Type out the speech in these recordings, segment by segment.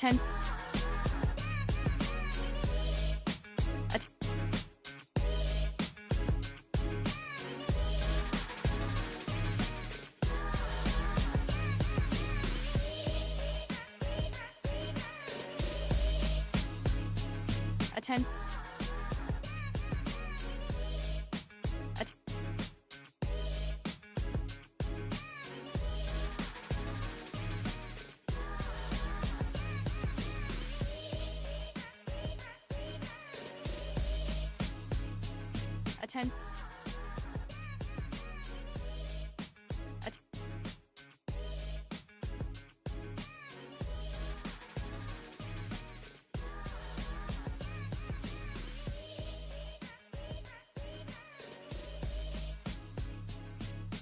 Atten- att- Atten- att- Atten- att-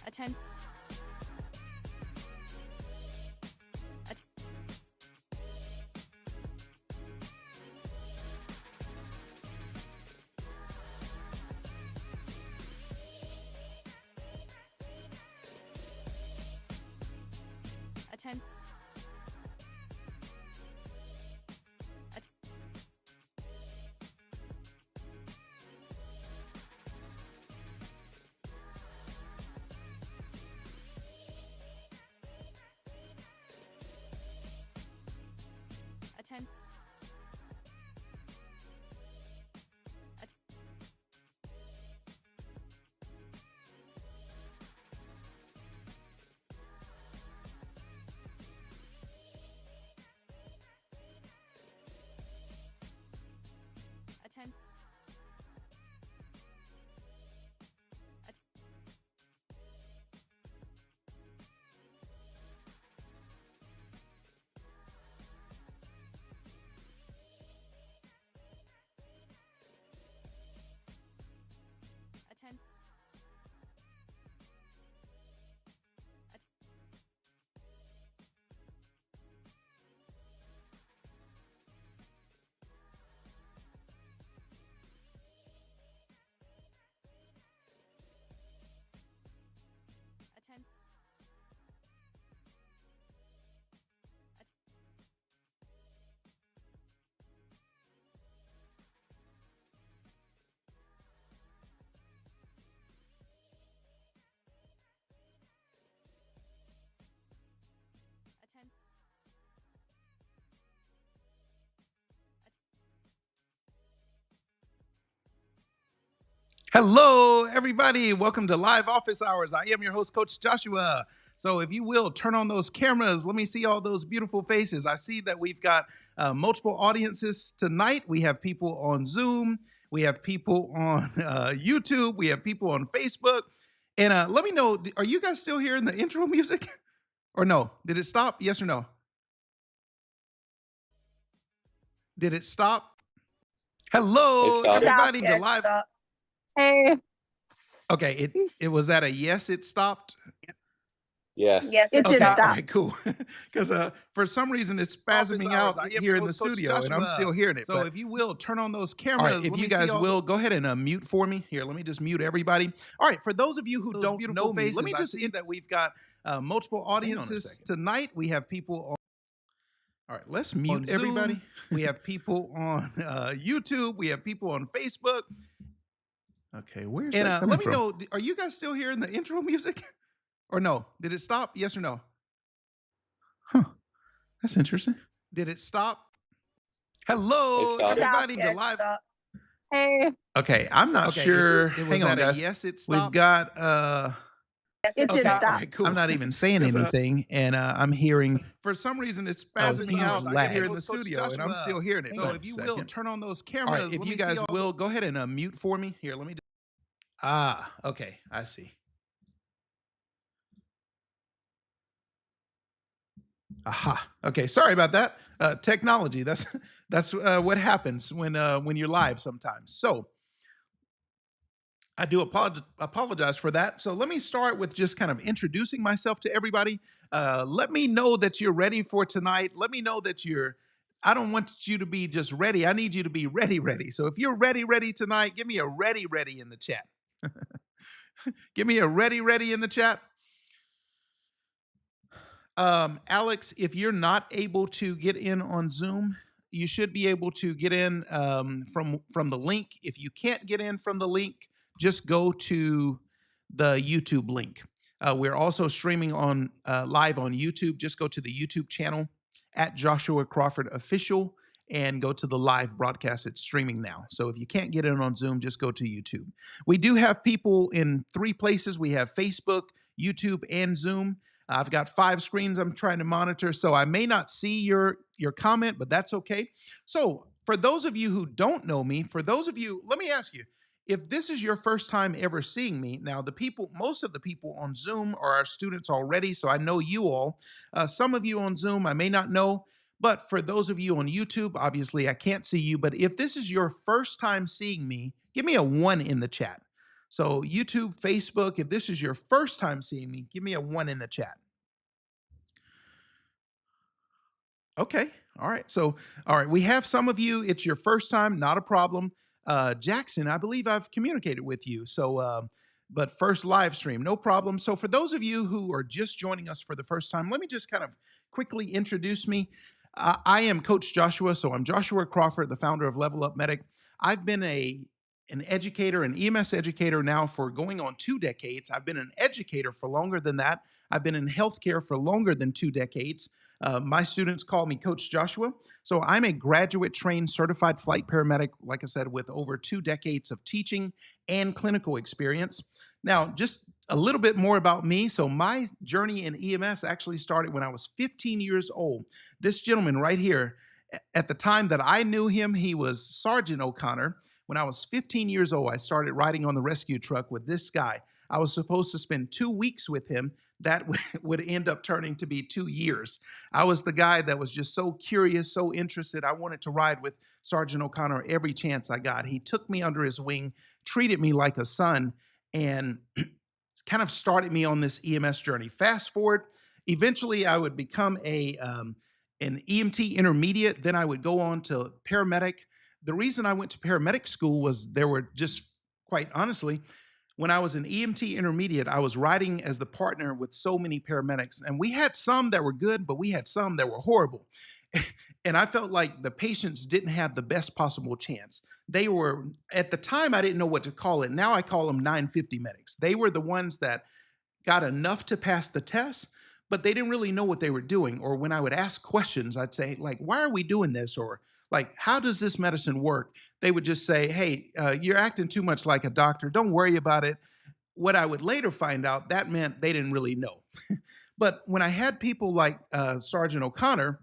Atten- att- Atten- att- Atten- att- Atten- att- Atten- att- Atten- att- Atten- Hello, everybody. Welcome to Live Office Hours. I am your host, Coach Joshua. So, if you will, turn on those cameras. Let me see all those beautiful faces. I see that we've got multiple audiences tonight. We have people on Zoom. We have people on YouTube. We have people on Facebook. And let me know, are you guys still hearing the intro music? Or no? Did it stop? Yes or no? Did it stop? Hello, It stopped. everybody. Yeah, To it live. stopped. Hey. Okay, it was that a yes, it stopped? Yes. Yes, it Okay, did all stop. right, cool. Because for some reason it's spazzing me out here in the studio, and I'm still hearing it. So but- if you will, turn on those all cameras. right, if Let you me see guys all will, go ahead and mute for me. Here, let me just mute everybody. All right, for those of you who those don't beautiful know me, faces, let me I just see see that we've got multiple on a audiences second. tonight. We have people on. All right, let's mute Zoom. everybody. We have people on YouTube. We have people on Facebook. Okay, where's And that coming let me from? know, are you guys still hearing the intro music? Or no? Did it stop? Yes or no? Huh. That's interesting. Did it stop? Hello, It stopped. everybody. Yeah, To it live. stopped. Hey. Okay, I'm not Okay, sure. It was Hang on, that a guys. yes, it We've stopped. got Yes, it Okay, did all stop. right, cool. I'm not even saying 'Cause, anything, and I'm hearing For some reason, it's Oh, spazzing me huge out lag. here in the studio, and I'm still hearing it. Hang So on if a you will, second. turn on those All cameras. right, if let you me see guys all will, go ahead and mute for me. Here, let me. Okay, I see. Aha. Okay, sorry about that. Technology. That's what happens when you're live sometimes. So I do apologize for that. So let me start with just kind of introducing myself to everybody. Let me know that you're ready for tonight. Let me know that I don't want you to be just ready. I need you to be ready. So if you're ready tonight, give me a ready in the chat. Give me a ready in the chat. Alex, if you're not able to get in on Zoom, you should be able to get in from the link. If you can't get in from the link, just go to the YouTube link. We're also streaming on live on YouTube. Just go to the YouTube channel at Joshua Crawford Official and go to the live broadcast. It's streaming now. So if you can't get in on Zoom, just go to YouTube. We do have people in 3 places. We have Facebook, YouTube, and Zoom. I've got 5 screens I'm trying to monitor, so I may not see your comment, but that's okay. So for those of you who don't know me, for those of you, let me ask you, if this is your first time ever seeing me, now most of the people on Zoom are our students already, so I know you all. Some of you on Zoom I may not know, but for those of you on YouTube, obviously I can't see you, but if this is your first time seeing me, give me a 1 in the chat. So YouTube, Facebook, if this is your first time seeing me, give me a 1 in the chat. Okay, all right. So, all right, we have some of you, it's your first time, not a problem. Jackson, I believe I've communicated with you. So, but first live stream, no problem. So for those of you who are just joining us for the first time, let me just kind of quickly introduce me. I am Coach Joshua, so I'm Joshua Crawford, the founder of Level Up Medic. I've been an educator, an EMS educator now for going on 2 decades. I've been an educator for longer than that. I've been in healthcare for longer than 2 decades. My students call me Coach Joshua. So I'm a graduate trained certified flight paramedic, like I said, with over 2 decades of teaching and clinical experience. Now, just a little bit more about me. So my journey in EMS actually started when I was 15 years old. This gentleman right here, at the time that I knew him, he was Sergeant O'Connor. When I was 15 years old, I started riding on the rescue truck with this guy. I was supposed to spend 2 weeks with him. That would end up turning to be 2 years. I was the guy that was just so curious, so interested. I wanted to ride with Sergeant O'Connor every chance I got. He took me under his wing, treated me like a son, and kind of started me on this EMS journey. Fast forward, eventually I would become an EMT intermediate. Then I would go on to paramedic. The reason I went to paramedic school was there were just, quite honestly, when I was an EMT intermediate, I was riding as the partner with so many paramedics. And we had some that were good, but we had some that were horrible. And I felt like the patients didn't have the best possible chance. They were, at the time, I didn't know what to call it. Now I call them 950 medics. They were the ones that got enough to pass the test, but they didn't really know what they were doing. Or when I would ask questions, I'd say, like, why are we doing this? Or like, how does this medicine work? They would just say, hey, you're acting too much like a doctor. Don't worry about it. What I would later find out, that meant they didn't really know. But when I had people like Sergeant O'Connor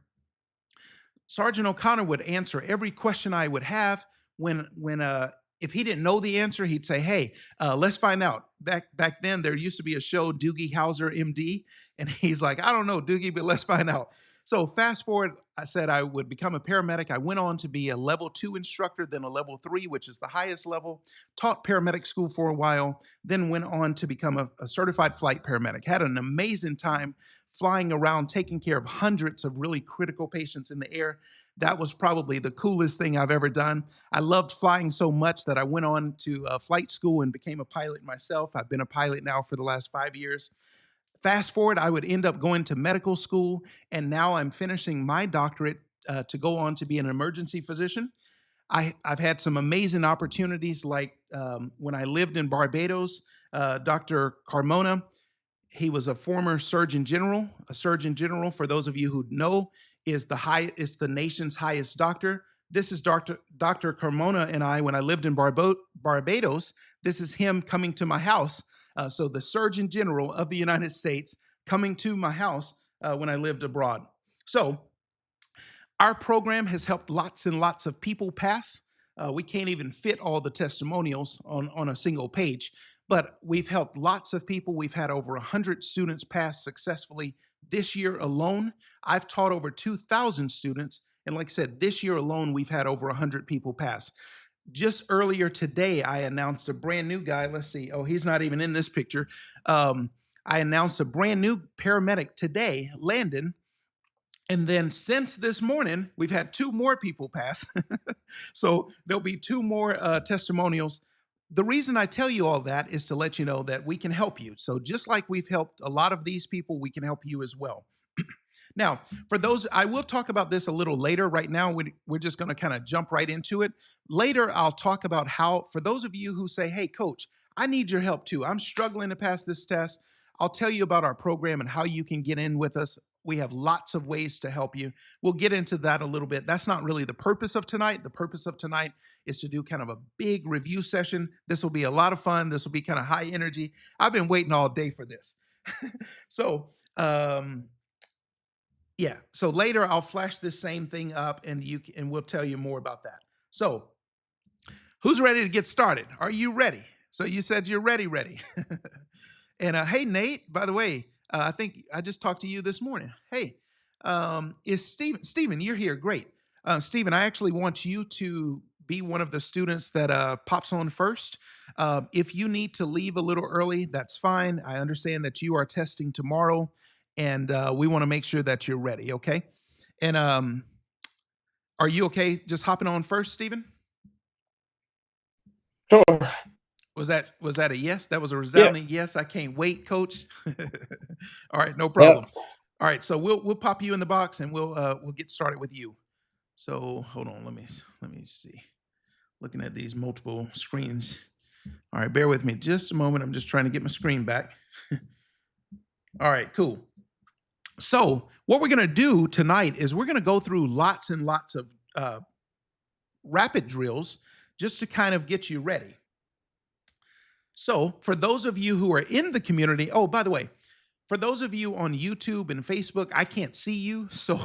would answer every question I would have. If he didn't know the answer, he'd say, hey, let's find out. Back then, there used to be a show, Doogie Howser, MD. And he's like, I don't know, Doogie, but let's find out. So fast forward, I said I would become a paramedic. I went on to be a level 2 instructor, then a level 3, which is the highest level, taught paramedic school for a while, then went on to become a certified flight paramedic. Had an amazing time flying around, taking care of hundreds of really critical patients in the air. That was probably the coolest thing I've ever done. I loved flying so much that I went on to flight school and became a pilot myself. I've been a pilot now for the last 5 years. Fast forward, I would end up going to medical school, and now I'm finishing my doctorate to go on to be an emergency physician. I've had some amazing opportunities, like when I lived in Barbados, Dr. Carmona, he was a former Surgeon General. A Surgeon General, for those of you who know, is the nation's highest doctor. This is Dr. Carmona and I, when I lived in Barbados, this is him coming to my house. So the Surgeon General of the United States coming to my house when I lived abroad. So our program has helped lots and lots of people pass. We can't even fit all the testimonials on a single page, but we've helped lots of people. We've had over 100 students pass successfully this year alone. I've taught over 2,000 students. And like I said, this year alone, we've had over 100 people pass. Just earlier today, I announced a brand new guy. Let's see. Oh, he's not even in this picture. I announced a brand new paramedic today, Landon. And then since this morning, we've had 2 more people pass. So there'll be 2 more testimonials. The reason I tell you all that is to let you know that we can help you. So just like we've helped a lot of these people, we can help you as well. Now, for those, I will talk about this a little later. Right now, we're just going to kind of jump right into it. Later, I'll talk about how, for those of you who say, hey, coach, I need your help too. I'm struggling to pass this test. I'll tell you about our program and how you can get in with us. We have lots of ways to help you. We'll get into that a little bit. That's not really the purpose of tonight. The purpose of tonight is to do kind of a big review session. This will be a lot of fun. This will be kind of high energy. I've been waiting all day for this. So, yeah. So later I'll flash this same thing up and we'll tell you more about that. So who's ready to get started? Are you ready? So you said you're ready. And hey, Nate, by the way, I think I just talked to you this morning. Hey, is Steven, you're here. Great. Steven, I actually want you to be one of the students that pops on first. If you need to leave a little early, that's fine. I understand that you are testing tomorrow, and we want to make sure that you're ready, okay? And are you okay just hopping on first, Steven? Sure. Was that a yes? That was a resounding yes. I can't wait, Coach. All right, no problem. Yep. All right, so we'll pop you in the box and we'll get started with you. So hold on, let me see. Looking at these multiple screens. All right, bear with me just a moment. I'm just trying to get my screen back. All right, cool. So what we're gonna do tonight is we're gonna go through lots and lots of rapid drills just to kind of get you ready. So for those of you who are in the community, oh, by the way, for those of you on YouTube and Facebook, I can't see you, so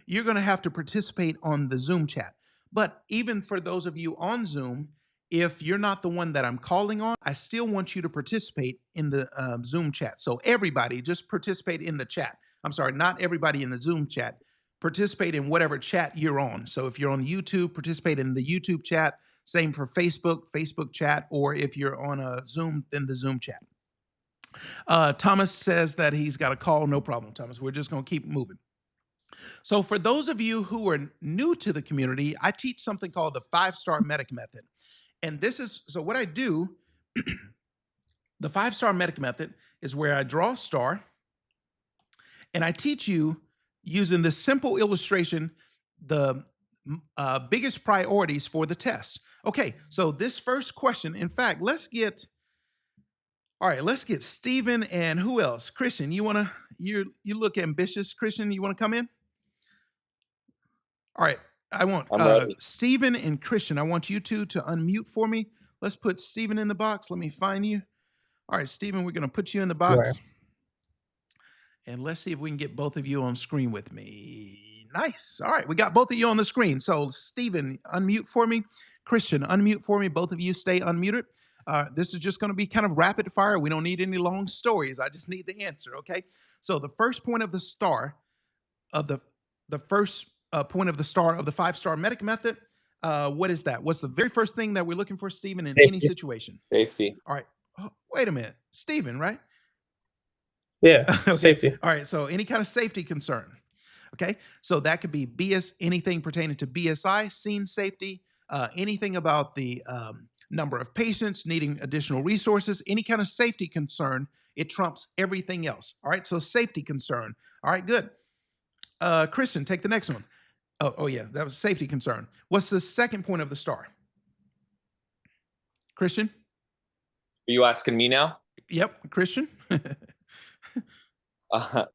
you're going to have to participate on the Zoom chat. But even for those of you on Zoom, if you're not the one that I'm calling on, I still want you to participate in the Zoom chat. So everybody, just participate in the chat. I'm sorry, not everybody in the Zoom chat. Participate in whatever chat you're on. So if you're on YouTube, participate in the YouTube chat. Same for Facebook chat, or if you're on a Zoom, then the Zoom chat. Thomas says that he's got a call. No problem, Thomas. We're just going to keep moving. So for those of you who are new to the community, I teach something called the 5-star medic method. And this is, so what I do, the 5-star medic method is where I draw a star and I teach you using this simple illustration, the biggest priorities for the test. Okay, so this first question, in fact, let's get Stephen and who else? Christian, you look ambitious. Christian, you want to come in? All right, I want Stephen and Christian, I want you two to unmute for me. Let's put Stephen in the box. Let me find you. All right, Stephen, we're going to put you in the box. Sure. And let's see if we can get both of you on screen with me. Nice. All right, we got both of you on the screen. So Stephen, unmute for me. Christian, unmute for me. Both of you stay unmuted. This is just going to be kind of rapid fire. We don't need any long stories. I just need the answer, okay? So the first point of the star of the first point of the star of the 5-star medic method, what is that? What's the very first thing that we're looking for, Stephen, in any situation? Safety. All right. Oh, wait a minute. Stephen, right? Yeah, okay. Safety. All right, so any kind of safety concern. Okay, so that could be anything pertaining to BSI, scene safety, anything about the number of patients needing additional resources, any kind of safety concern, it trumps everything else. All right, so safety concern. All right, good. Christian, take the next one. Oh yeah, that was safety concern. What's the second point of the star? Christian? Are you asking me now? Yep, Christian.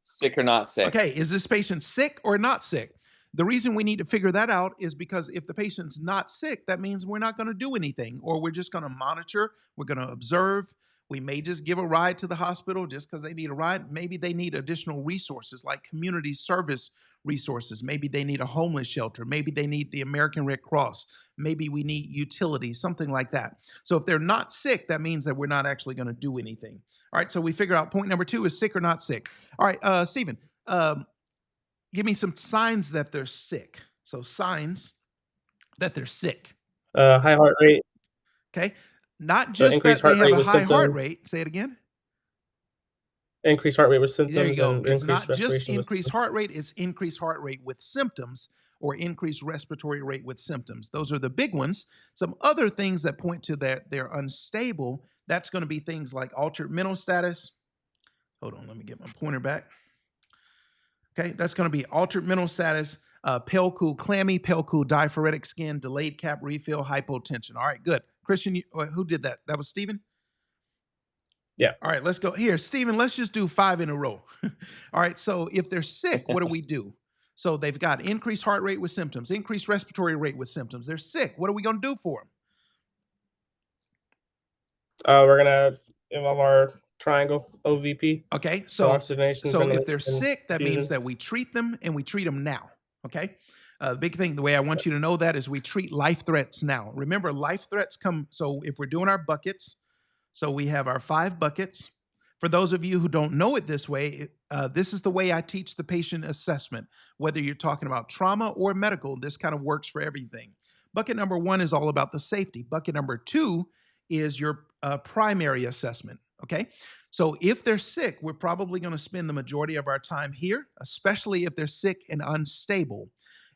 Sick or not sick? Okay, is this patient sick or not sick? The reason we need to figure that out is because if the patient's not sick, that means we're not going to do anything, or we're just going to monitor, we're going to observe. We may just give a ride to the hospital just because they need a ride. Maybe they need additional resources like community service resources. Maybe they need a homeless shelter. Maybe they need the American Red Cross. Maybe we need utilities, something like that. So if they're not sick, that means that we're not actually going to do anything. All right, so we figure out point number 2 is sick or not sick. All right, Stephen, give me some signs that they're sick. So signs that they're sick. High heart rate. Okay. Not just that they have a high heart rate. Say it again. Increased heart rate with symptoms. There you go. And It's not just respiration with increased heart rate, it's increased heart rate with symptoms or increased respiratory rate with symptoms. Those are the big ones. Some other things that point to that they're unstable, that's going to be things like altered mental status. Hold on, let me get my pointer back. Okay, that's going to be altered mental status, pale, cool, clammy, pale, cool, diaphoretic skin, delayed cap refill, hypotension. All right, good. Christian, who did that? That was Stephen? Yeah. All right, let's go. Here, Stephen, let's just do 5 in a row. All right, so if they're sick, what do we do? So they've got increased heart rate with symptoms, increased respiratory rate with symptoms. They're sick. What are we going to do for them? We're gonna involve our triangle OVP. Okay, so oxygenation, if they're ventilation, sick, that means infusion. that we treat them and we treat them now. Okay, the big thing, the way I want you to know that is we treat life threats now. Remember, life threats come. So if we're doing our buckets, so we have our 5 buckets. For those of you who don't know it this way, this is the way I teach the patient assessment. Whether you're talking about trauma or medical, this kind of works for everything. Bucket number 1 is all about the safety. Bucket number 2 is your primary assessment. Okay, so if they're sick, we're probably going to spend the majority of our time here, especially if they're sick and unstable.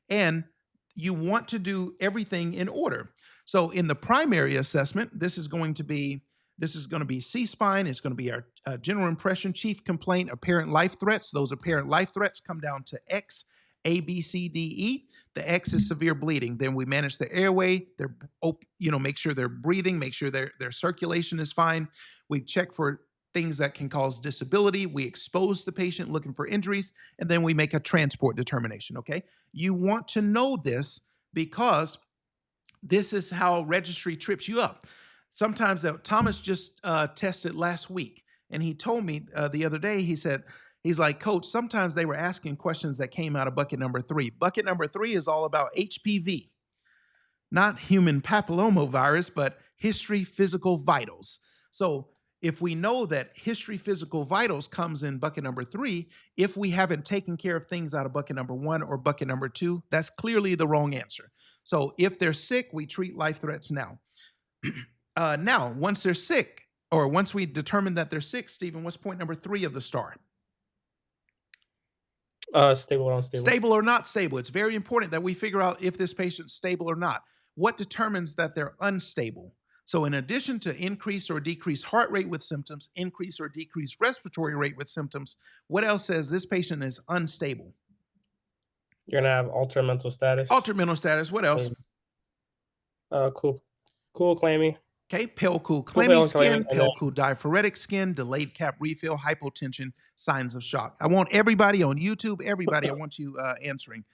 And you want to do everything in order. So in the primary assessment, this is going to be C-spine. It's going to be our general impression, chief complaint, apparent life threats. Those apparent life threats come down to X, A, B, C, D, E. The X is severe bleeding. Then we manage the airway. Make sure they're breathing, make sure their circulation is fine. We check for things that can cause disability. We expose the patient looking for injuries, and then we make a transport determination, okay? You want to know this because this is how registry trips you up. Sometimes Thomas just tested last week, and he told me the other day, he's like, Coach, sometimes they were asking questions that came out of bucket number 3. Bucket number 3 is all about HPV, not human papillomavirus, but history, physical vitals. So if we know that history, physical vitals comes in bucket number 3, if we haven't taken care of things out of bucket number 1 or bucket number 2, that's clearly the wrong answer. So if they're sick, we treat life threats now. Now, once they're sick, or once we determine that they're sick, Stephen, what's point number 3 of the STAR? Stable or unstable. Stable or not stable. It's very important that we figure out if this patient's stable or not. What determines that they're unstable? So in addition to increase or decrease heart rate with symptoms, increase or decrease respiratory rate with symptoms, what else says this patient is unstable? You're gonna have altered mental status. Altered mental status. What else? Cool, clammy. Okay, pale, cool, clammy skin, clammy, pale, cool, diaphoretic skin, delayed cap refill, hypotension, signs of shock. I want everybody on YouTube, everybody, I want you answering.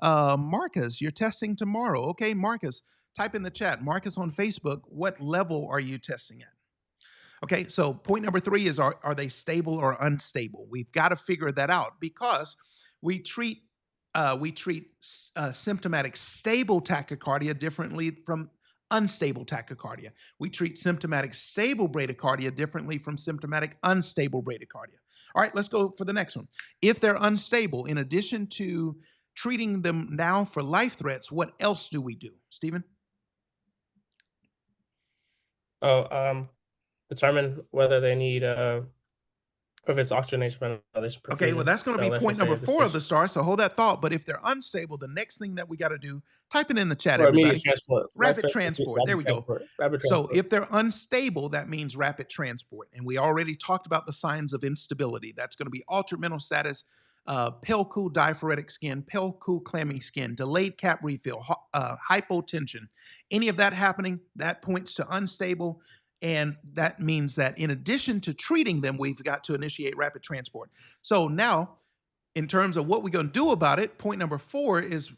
Marcus, you're testing tomorrow. Okay, Marcus, type in the chat. Marcus on Facebook, what level are you testing at? Okay, so point number 3 is are they stable or unstable? We've got to figure that out because we treat symptomatic stable tachycardia differently from unstable tachycardia. We treat symptomatic stable bradycardia differently from symptomatic unstable bradycardia. All right, let's go for the next one. If they're unstable, in addition to treating them now for life threats, what else do we do? Stephen? Determine whether they need if it's oxygenation, ventilation, perfusion. Okay, well, that's going to be point number 4 of the STAR, so hold that thought. But if they're unstable, the next thing that we got to do, type it in the chat, everybody. Rapid transport. There we go. So if they're unstable, that means rapid transport. And we already talked about the signs of instability. That's going to be altered mental status, pale, cool, diaphoretic skin, pale, cool, clammy skin, delayed cap refill, hypotension. Any of that happening, that points to unstable. And that means that in addition to treating them, we've got to initiate rapid transport. So now, in terms of what we're going to do about it, point number 4 is,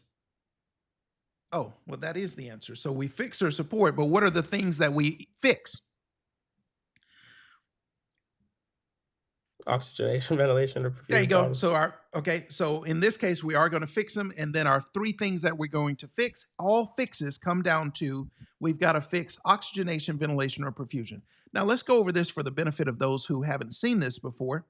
oh, well, that is the answer. So we fix or support, but what are the things that we fix? Oxygenation, ventilation, or perfusion. There you go. So in this case, we are going to fix them. And then our 3 things that we're going to fix, all fixes come down to we've got to fix oxygenation, ventilation, or perfusion. Now let's go over this for the benefit of those who haven't seen this before.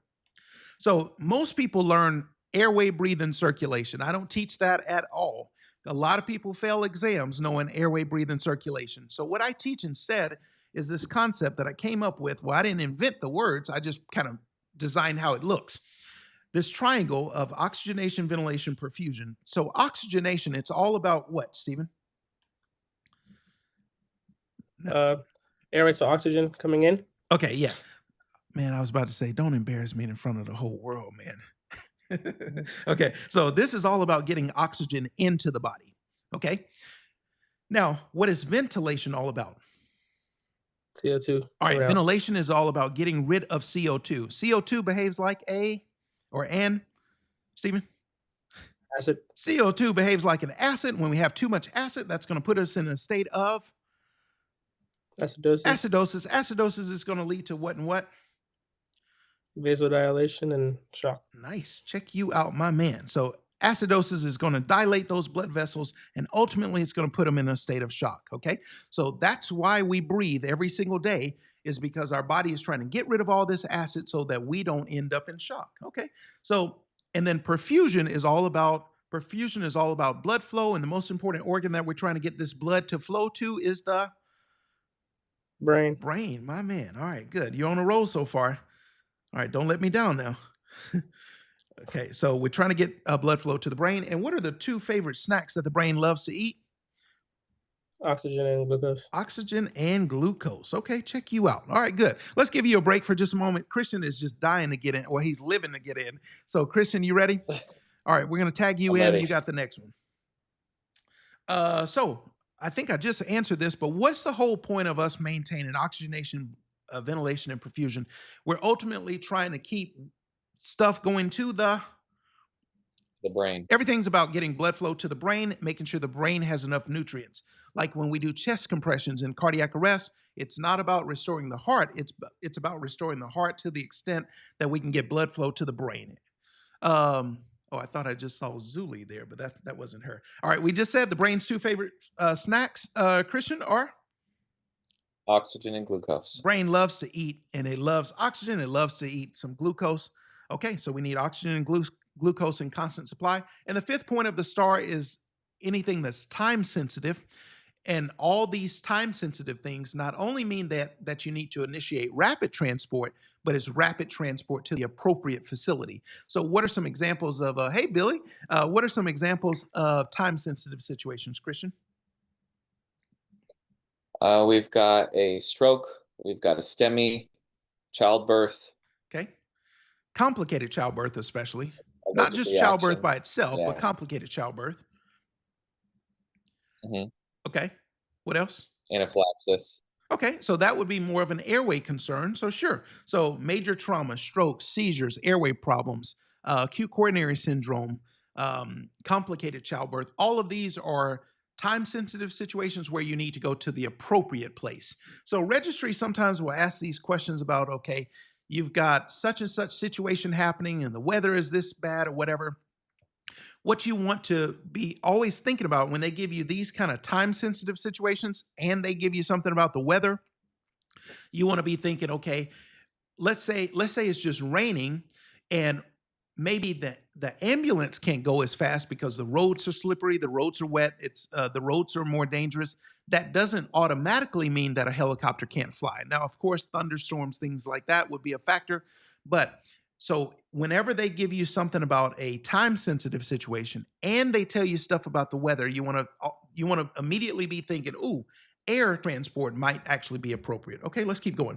So most people learn airway, breathing, circulation. I don't teach that at all. A lot of people fail exams knowing airway, breathing, circulation. So what I teach instead is this concept that I came up with. Well, I didn't invent the words. I just kind of designed how it looks. This triangle of oxygenation, ventilation, perfusion. So oxygenation, it's all about what, Stephen? Airway, so oxygen coming in. Okay, yeah. Man, I was about to say, don't embarrass me in front of the whole world, man. Okay, so this is all about getting oxygen into the body. Okay, now what is ventilation all about? CO2. All right, coming out. ventilation is all about getting rid of CO2. CO2 behaves like Stephen? Acid. CO2 behaves like an acid. When we have too much acid, that's going to put us in a state of Acidosis. acidosis. Acidosis is going to lead to what and what? Vasodilation and shock. Nice. Check you out, my man. So acidosis is going to dilate those blood vessels, and ultimately it's going to put them in a state of shock. Okay. So that's why we breathe every single day, is because our body is trying to get rid of all this acid so that we don't end up in shock. Okay. So, and then perfusion is all about blood flow. And the most important organ that we're trying to get this blood to flow to is the Brain. brain, my man. All right, good. You're on a roll so far. All right, don't let me down now. Okay, so we're trying to get blood flow to the brain. And what are the two favorite snacks that the brain loves to eat? Oxygen and glucose. Oxygen and glucose. Okay, check you out. All right, good. Let's give you a break for just a moment. Christian is just dying to get in, or he's living to get in. So, Christian, you ready? All right, we're going to tag you I'm in. ready. You got the next one. So I think I just answered this, but what's the whole point of us maintaining oxygenation, ventilation, and perfusion? We're ultimately trying to keep stuff going to The brain. everything's about getting blood flow to the brain, making sure the brain has enough nutrients. Like when we do chest compressions and cardiac arrest, it's not about restoring the heart. It's about restoring the heart to the extent that we can get blood flow to the brain. Oh, I thought I just saw Zuli there, but that wasn't her. All right, we just said the brain's two favorite snacks, Christian, are? Oxygen and glucose. Brain loves to eat, and it loves oxygen. It loves to eat some glucose. Okay, so we need oxygen and glucose in constant supply. And the fifth point of the star is anything that's time sensitive. And all these time sensitive things not only mean that you need to initiate rapid transport, but it's rapid transport to the appropriate facility. So what are some examples of, hey, Billy, what are some examples of time sensitive situations, Christian? We've got a stroke. We've got a STEMI, childbirth. Okay. Complicated childbirth, especially. Not just childbirth by itself, but complicated childbirth. Mm-hmm. Okay. What else? Anaphylaxis. Okay, so that would be more of an airway concern. So sure. So major trauma, strokes, seizures, airway problems, acute coronary syndrome, complicated childbirth. All of these are time-sensitive situations where you need to go to the appropriate place. So registry sometimes will ask these questions about, okay, you've got such and such situation happening and the weather is this bad or whatever. What you want to be always thinking about when they give you these kind of time-sensitive situations and they give you something about the weather, you want to be thinking, okay, let's say it's just raining and maybe the ambulance can't go as fast because the roads are slippery, the roads are wet, the roads are more dangerous. That doesn't automatically mean that a helicopter can't fly. Now, of course, thunderstorms, things like that would be a factor, but so whenever they give you something about a time-sensitive situation and they tell you stuff about the weather, you want to immediately be thinking, ooh, air transport might actually be appropriate. Okay, let's keep going.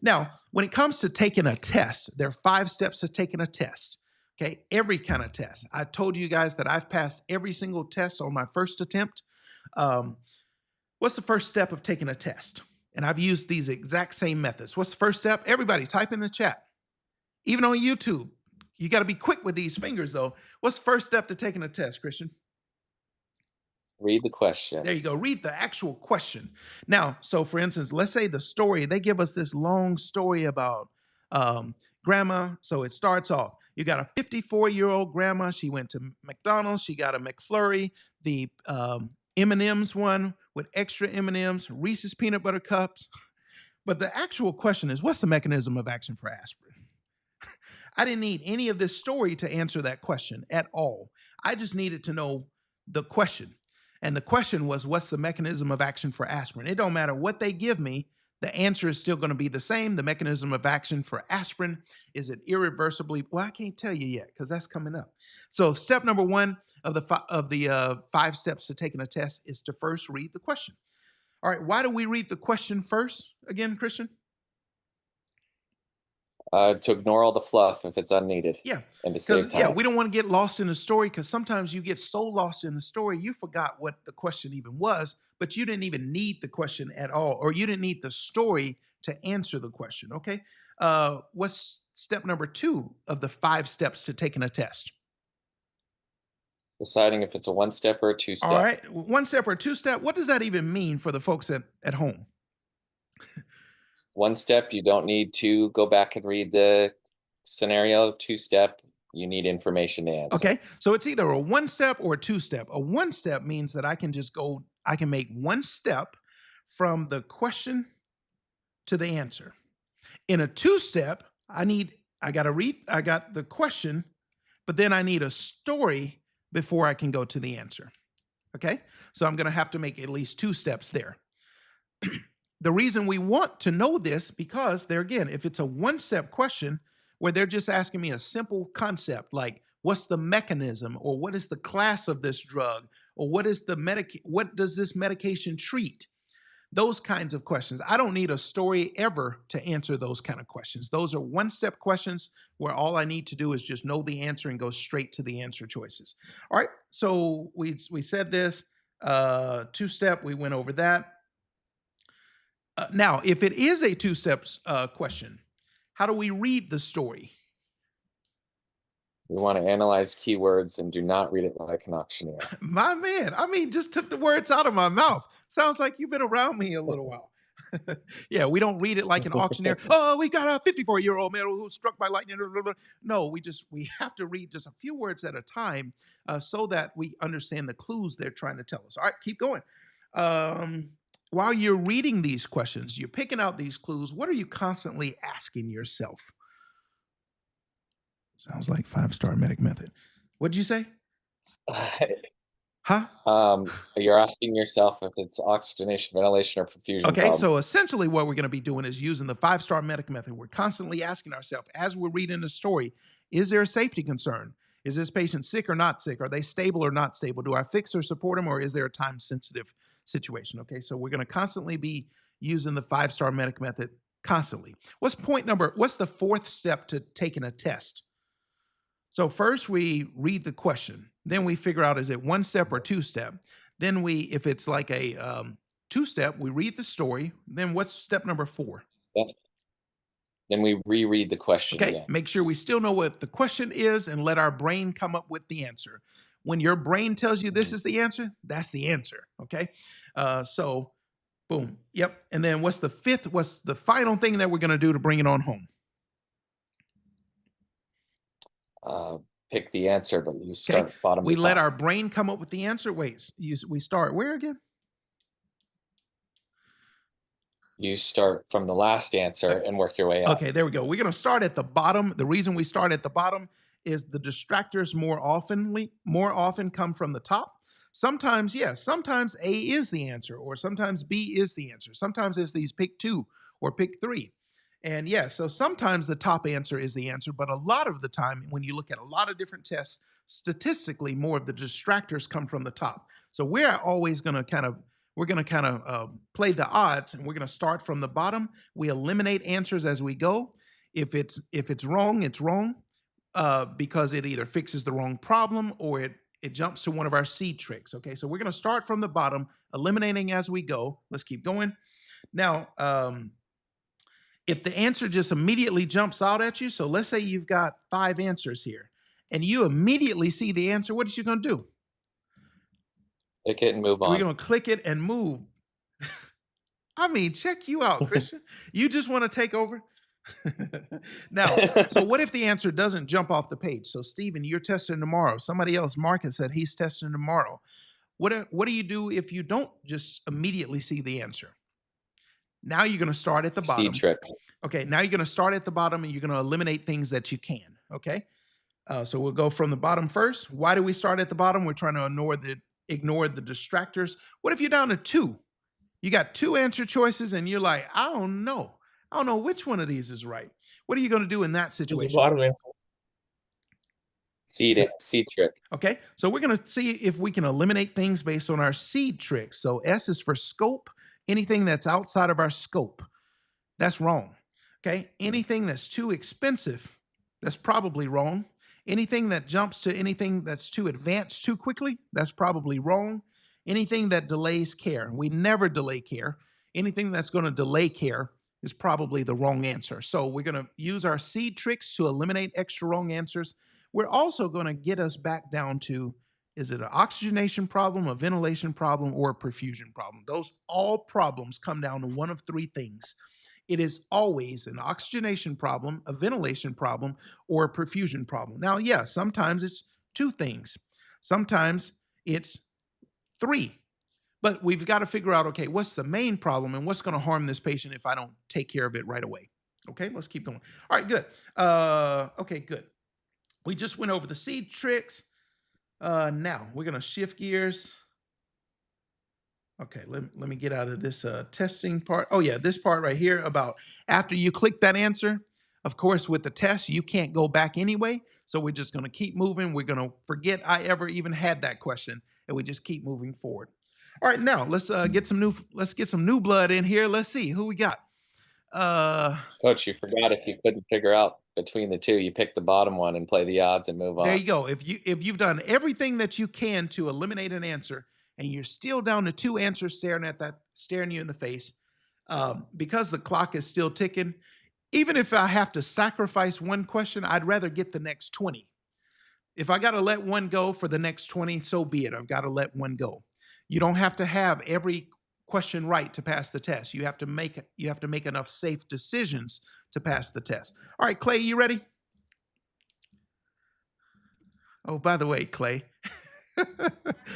Now, when it comes to taking a test, there are 5 steps to taking a test. Okay, every kind of test. I told you guys that I've passed every single test on my first attempt. What's the first step of taking a test? And I've used these exact same methods. What's the first step? Everybody type in the chat. Even on YouTube, you got to be quick with these fingers, though. What's the first step to taking a test, Christian? Read the question. There you go. Read the actual question. Now, so for instance, let's say the story, they give us this long story about grandma. So it starts off, you got a 54-year-old grandma. She went to McDonald's. She got a McFlurry, the M&M's one with extra M&M's, Reese's peanut butter cups. But the actual question is, what's the mechanism of action for aspirin? I didn't need any of this story to answer that question at all. I just needed to know the question. And the question was, what's the mechanism of action for aspirin? It don't matter what they give me, the answer is still going to be the same. The mechanism of action for aspirin, is it irreversibly? Well, I can't tell you yet because that's coming up. So step number 1 of the 5 steps to taking a test is to first read the question. All right, why do we read the question first again, Christian? To ignore all the fluff if it's unneeded. Yeah. And to save time. Yeah, we don't want to get lost in the story, because sometimes you get so lost in the story, you forgot what the question even was, but you didn't even need the question at all, or you didn't need the story to answer the question. Okay. What's step number 2 of the 5 steps to taking a test? Deciding if it's a 1-step or a 2-step. All right. 1-step or 2-step. What does that even mean for the folks at home? 1-step, you don't need to go back and read the scenario. 2-step, you need information to answer. Okay. So it's either a 1-step or a 2-step. A 1-step means that I can make 1 step from the question to the answer. In a 2-step, I got the question, but then I need a story before I can go to the answer. Okay. So I'm going to have to make at least 2 steps there. The reason we want to know this, because there again, if it's a 1-step question where they're just asking me a simple concept like what's the mechanism, or what is the class of this drug, or what does this medication treat? Those kinds of questions. I don't need a story ever to answer those kind of questions. Those are 1-step questions where all I need to do is just know the answer and go straight to the answer choices. All right. So we said this 2-step. We went over that. Now, if it is a 2-step question, how do we read the story? We want to analyze keywords and do not read it like an auctioneer. My man, I mean, just took the words out of my mouth. Sounds like you've been around me a little while. Yeah, we don't read it like an auctioneer. Oh, we got a 54-year-old man who was struck by lightning. No, we have to read just a few words at a time so that we understand the clues they're trying to tell us. All right, keep going. While you're reading these questions, you're picking out these clues, what are you constantly asking yourself? Sounds like 5-star medic method. What did you say? Huh? You're asking yourself if it's oxygenation, ventilation, or perfusion. Okay, so essentially what we're going to be doing is using the 5-star medic method. We're constantly asking ourselves, as we're reading the story, is there a safety concern? Is this patient sick or not sick? Are they stable or not stable? Do I fix or support them, or is there a time-sensitive situation? Okay, so we're going to constantly be using the 5-star medic method constantly. What's the 4th step to taking a test? So first we read the question, then we figure out, is it 1-step or 2-step? Then if it's like a 2-step, we read the story. Then what's step number 4? Then we reread the question again. Make sure we still know what the question is and let our brain come up with the answer. When your brain tells you this is the answer, that's the answer, okay? So boom, yep. And then what's the 5th? What's the final thing that we're going to do to bring it on home? Pick the answer, but you start bottom. We let our brain come up with the answer. Wait, we start where again? You start from the last answer and work your way up. Okay, there we go. We're going to start at the bottom. The reason we start at the bottom is the distractors more often come from the top. Sometimes, yes, sometimes A is the answer, or sometimes B is the answer. Sometimes it's these pick 2 or pick 3. And yeah, so sometimes the top answer is the answer, but a lot of the time, when you look at a lot of different tests, statistically, more of the distractors come from the top. So we're always going to kind of play the odds, and we're going to start from the bottom. We eliminate answers as we go. If it's wrong, it's wrong because it either fixes the wrong problem or it jumps to one of our seed tricks. Okay, so we're going to start from the bottom, eliminating as we go. Let's keep going. Now, if the answer just immediately jumps out at you, so let's say you've got 5 answers here, and you immediately see the answer, what are you going to do? Click it and move on. We're going to click it and move. I mean, check you out, Christian. You just want to take over? Now, so what if the answer doesn't jump off the page? So, Stephen, you're testing tomorrow. Somebody else, Marcus, said he's testing tomorrow. What do you do if you don't just immediately see the answer? Now you're going to start at the bottom. Seed trick. Okay, now you're going to start at the bottom and you're going to eliminate things that you can. Okay, so we'll go from the bottom first. Why do we start at the bottom? We're trying to ignore the distractors. What if you're down to 2? You got 2 answer choices and you're like, I don't know which one of these is right. What are you going to do in that situation? Bottom answer. Seed trick. Okay, so we're going to see if we can eliminate things based on our seed tricks. So S is for scope. Anything that's outside of our scope, that's wrong. Okay. Anything that's too expensive, that's probably wrong. Anything that jumps to anything that's too advanced too quickly, that's probably wrong. Anything that delays care, we never delay care. Anything that's going to delay care is probably the wrong answer. So we're going to use our seed tricks to eliminate extra wrong answers. We're also going to get us back down to, is it an oxygenation problem, a ventilation problem, or a perfusion problem? Those all problems come down to one of three things. It is always an oxygenation problem, a ventilation problem, or a perfusion problem. Now, yeah, sometimes it's two things. Sometimes it's three. But we've got to figure out, okay, what's the main problem and what's going to harm this patient if I don't take care of it right away? Okay, let's keep going. All right, good. Okay, good. We just went over the seed tricks. Now we're going to shift gears. Okay, let me get out of this testing part. Oh yeah, this part right here about after you click that answer, of course, with the test, you can't go back anyway. So we're just going to keep moving. We're going to forget I ever even had that question, and we just keep moving forward. All right, now let's get some new blood in here. Let's see who we got. Coach, you forgot if you couldn't figure out between the two, you pick the bottom one and play the odds and move on. There you go. If you've done everything that you can to eliminate an answer, and you're still down to two answers staring you in the face, because the clock is still ticking, even if I have to sacrifice one question, I'd rather get the next 20. If I got to let one go for the next 20, so be it. I've got to let one go. You don't have to have every question right to pass the test. You have to make enough safe decisions to pass the test. All right, Clay, you ready? Oh, by the way, Clay.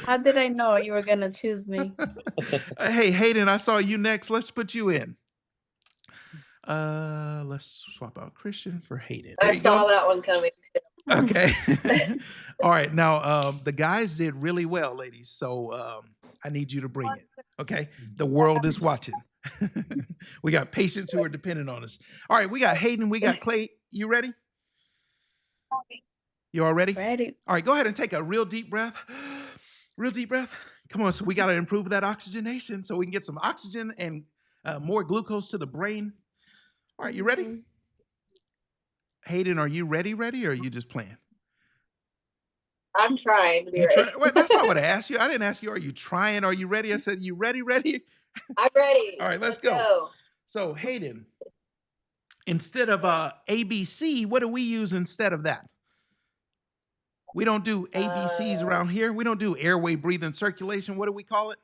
How did I know you were gonna choose me? Hey, Hayden, I saw you next. Let's put you in. Let's swap out Christian for Hayden. I saw that one coming. Okay. All right. Now, the guys did really well, ladies. So I need you to bring it. Okay. The world is watching. We got patients who are dependent on us. All right. We got Hayden. We got Clay. You ready? You all ready? Ready. All right. Go ahead and take a real deep breath. Real deep breath. Come on. So we got to improve that oxygenation so we can get some oxygen and more glucose to the brain. All right. You ready? Hayden, are you ready, or are you just playing? I'm trying to be ready. Well, that's not what I asked you. I didn't ask you, are you trying? Are you ready? I said, you ready? I'm ready. All right, let's go. So, Hayden, instead of ABC, what do we use instead of that? We don't do ABCs around here. We don't do airway, breathing, circulation. What do we call it?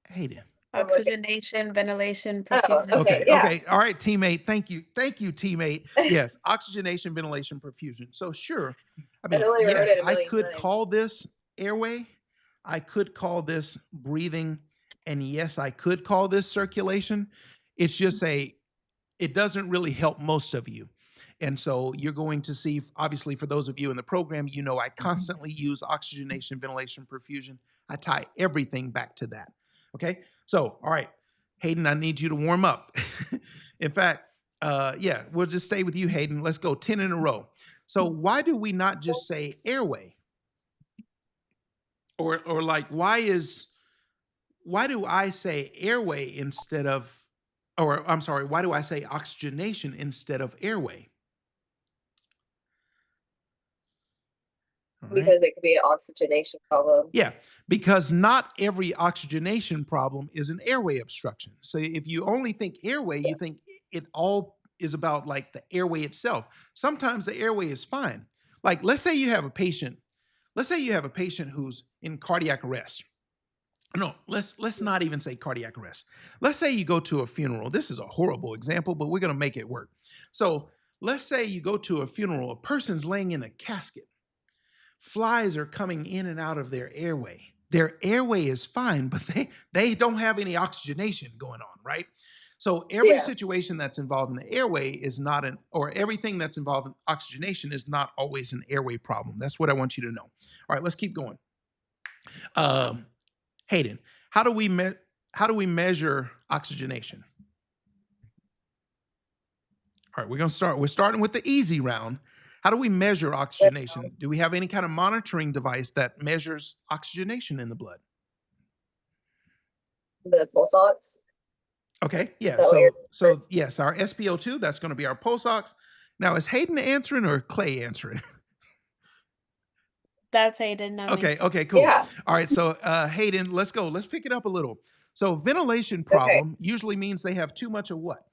Hayden. Oxygenation, ventilation, perfusion. Okay. Yeah. Okay. All right, teammate. Thank you, teammate. Yes, oxygenation, ventilation, perfusion. So sure. I mean, yes, I could call this airway. I could call this breathing, and yes, I could call this circulation. It's just it doesn't really help most of you. And so you're going to see, obviously, for those of you in the program, you know I constantly use oxygenation, ventilation, perfusion. I tie everything back to that. Okay. So, all right, Hayden, I need you to warm up. In fact, yeah, we'll just stay with you, Hayden. Let's go 10 in a row. So why do we not just say airway? Or like, why do I say airway instead of, or I'm sorry, why do I say oxygenation instead of airway? Because it could be an oxygenation problem. Yeah, because not every oxygenation problem is an airway obstruction. So if you only think airway, you think it all is about like the airway itself. Sometimes the airway is fine. Like let's say you have a patient who's in cardiac arrest. No, let's not even say cardiac arrest. Let's say you go to a funeral. This is a horrible example, but we're going to make it work. So let's say you go to a funeral, a person's laying in a casket. Flies are coming in and out of their airway. Their airway is fine, but they don't have any oxygenation going on, right? So every situation that's involved in the airway is not or everything that's involved in oxygenation is not always an airway problem. That's what I want you to know. All right, let's keep going. Hayden, how do we measure oxygenation? All right, we're starting with the easy round. How do we measure oxygenation? Do we have any kind of monitoring device that measures oxygenation in the blood? The pulse ox? Okay, yeah. So you're- So yes, our SpO2, that's going to be our pulse ox. Now, is Hayden answering or Clay answering? That's Hayden, not me. Okay, cool. Yeah. All right, so Hayden, let's go. Let's pick it up a little. So ventilation problem usually means they have too much of what?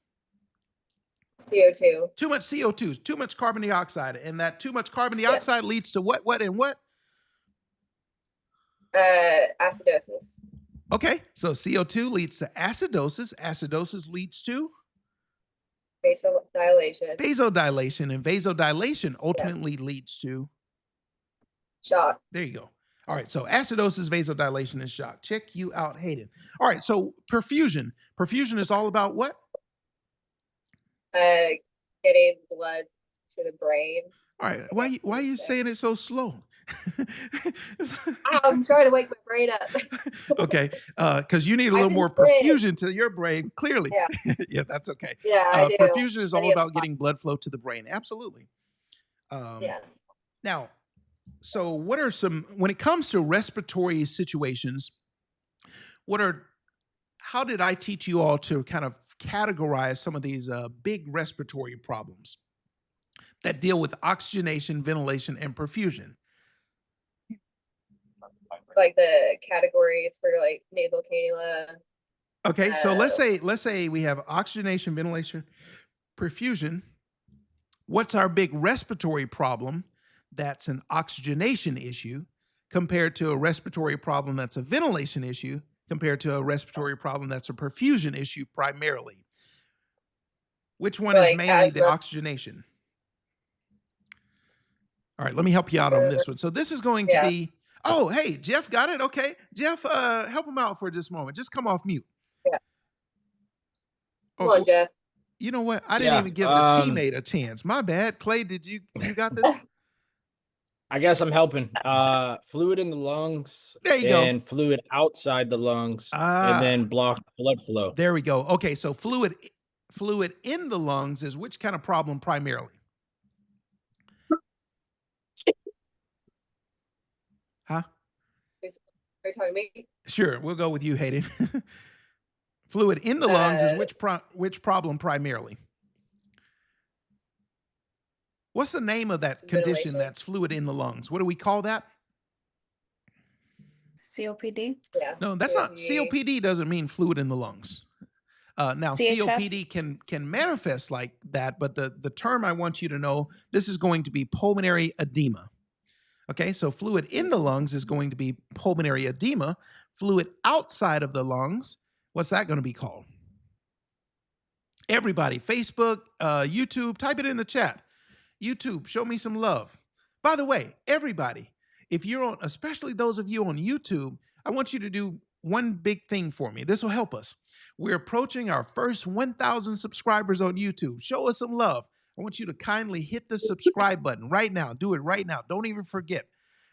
CO2. Too much CO2, too much carbon dioxide, and that too much carbon dioxide leads to what, and what? Acidosis. Okay, so CO2 leads to acidosis. Acidosis leads to Vasodilation. vasodilation, and vasodilation ultimately leads to Shock. There you go. All right, so acidosis, vasodilation, and shock. Check you out, Hayden. All right, so perfusion. Perfusion is all about what? Getting blood to the brain. All right, why are you saying it so slow? I'm trying to wake my brain up. Okay, because you need a I've little been more sick. perfusion to your brain, clearly. Yeah. Yeah, that's okay. Yeah, I do. Perfusion is I all do. about getting blood flow to the brain. Absolutely. Yeah. Now, so what are some, when it comes to respiratory situations, how did I teach you all to kind of categorize some of these big respiratory problems that deal with oxygenation, ventilation, and perfusion? Like the categories for like nasal cannula. Okay, so let's say we have oxygenation, ventilation, perfusion. What's our big respiratory problem that's an oxygenation issue compared to a respiratory problem that's a ventilation issue compared to a respiratory problem that's a perfusion issue primarily? Which one is mainly the oxygenation? All right, let me help you out on this one. So this is going to be, oh, hey, Jeff got it. Okay, Jeff, help him out for just a moment. Just come off mute. Yeah. Come on, Jeff. You know what? I didn't even give the teammate a chance. My bad. Clay, you got this? I guess I'm helping. Fluid in the lungs. There you go. And fluid outside the lungs. And then blocked blood flow. There we go. Okay, so fluid in the lungs is which kind of problem primarily? Huh? Are you talking to me? Sure, we'll go with you, Hayden. Fluid in the lungs is which problem primarily? What's the name of that condition that's fluid in the lungs? What do we call that? COPD? Yeah. No, that's not. COPD doesn't mean fluid in the lungs. Now, CHF? COPD can manifest like that, but the term I want you to know, this is going to be pulmonary edema. Okay, so fluid in the lungs is going to be pulmonary edema. Fluid outside of the lungs, what's that going to be called? Everybody, Facebook, YouTube, type it in the chat. YouTube, show me some love. By the way, everybody, if you're on, especially those of you on YouTube, I want you to do one big thing for me. This will help us. We're approaching our first 1,000 subscribers on YouTube. Show us some love. I want you to kindly hit the subscribe button right now. Do it right now. Don't even forget.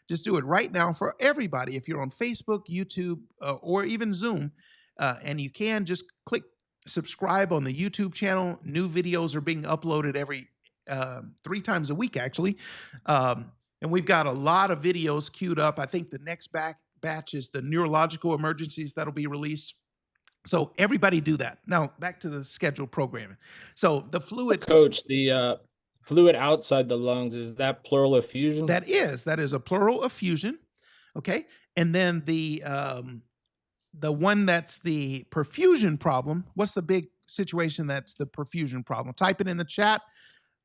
Just do it right now for everybody. If you're on Facebook, YouTube, or even Zoom, and you can just click subscribe on the YouTube channel. New videos are being uploaded every 3 times a week, actually. And we've got a lot of videos queued up. I think the next batch is the neurological emergencies that'll be released. So everybody do that. Now, back to the scheduled programming. So the fluid... Coach, the fluid outside the lungs, is that pleural effusion? That is a pleural effusion. Okay. And then the one that's the perfusion problem, what's the big situation that's the perfusion problem? Type it in the chat.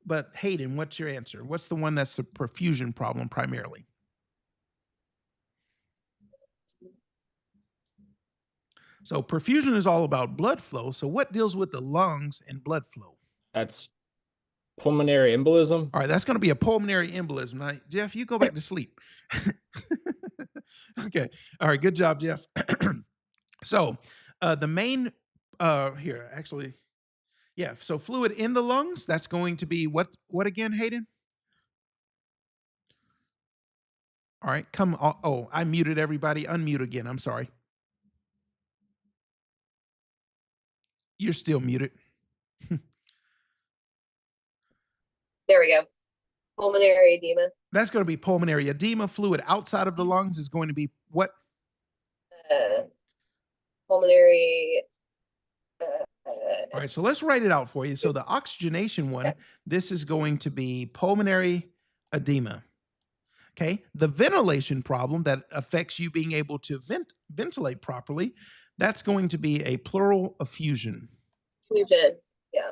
But Hayden, what's your answer? What's the one that's the perfusion problem primarily? So perfusion is all about blood flow. So what deals with the lungs and blood flow? That's pulmonary embolism. All right, that's going to be a pulmonary embolism. Now, Jeff, you go back to sleep. Okay. All right, good job, Jeff. So the main, here, actually, yeah, so fluid in the lungs, that's going to be what again, Hayden? All right, come on. Oh, I muted everybody. Unmute again. I'm sorry. You're still muted. There we go. Pulmonary edema. That's going to be pulmonary edema. Fluid outside of the lungs is going to be what? Pulmonary All right, so let's write it out for you. So the oxygenation one, this is going to be pulmonary edema. Okay, the ventilation problem that affects you being able to ventilate properly, that's going to be a pleural effusion. Fusion. Yeah.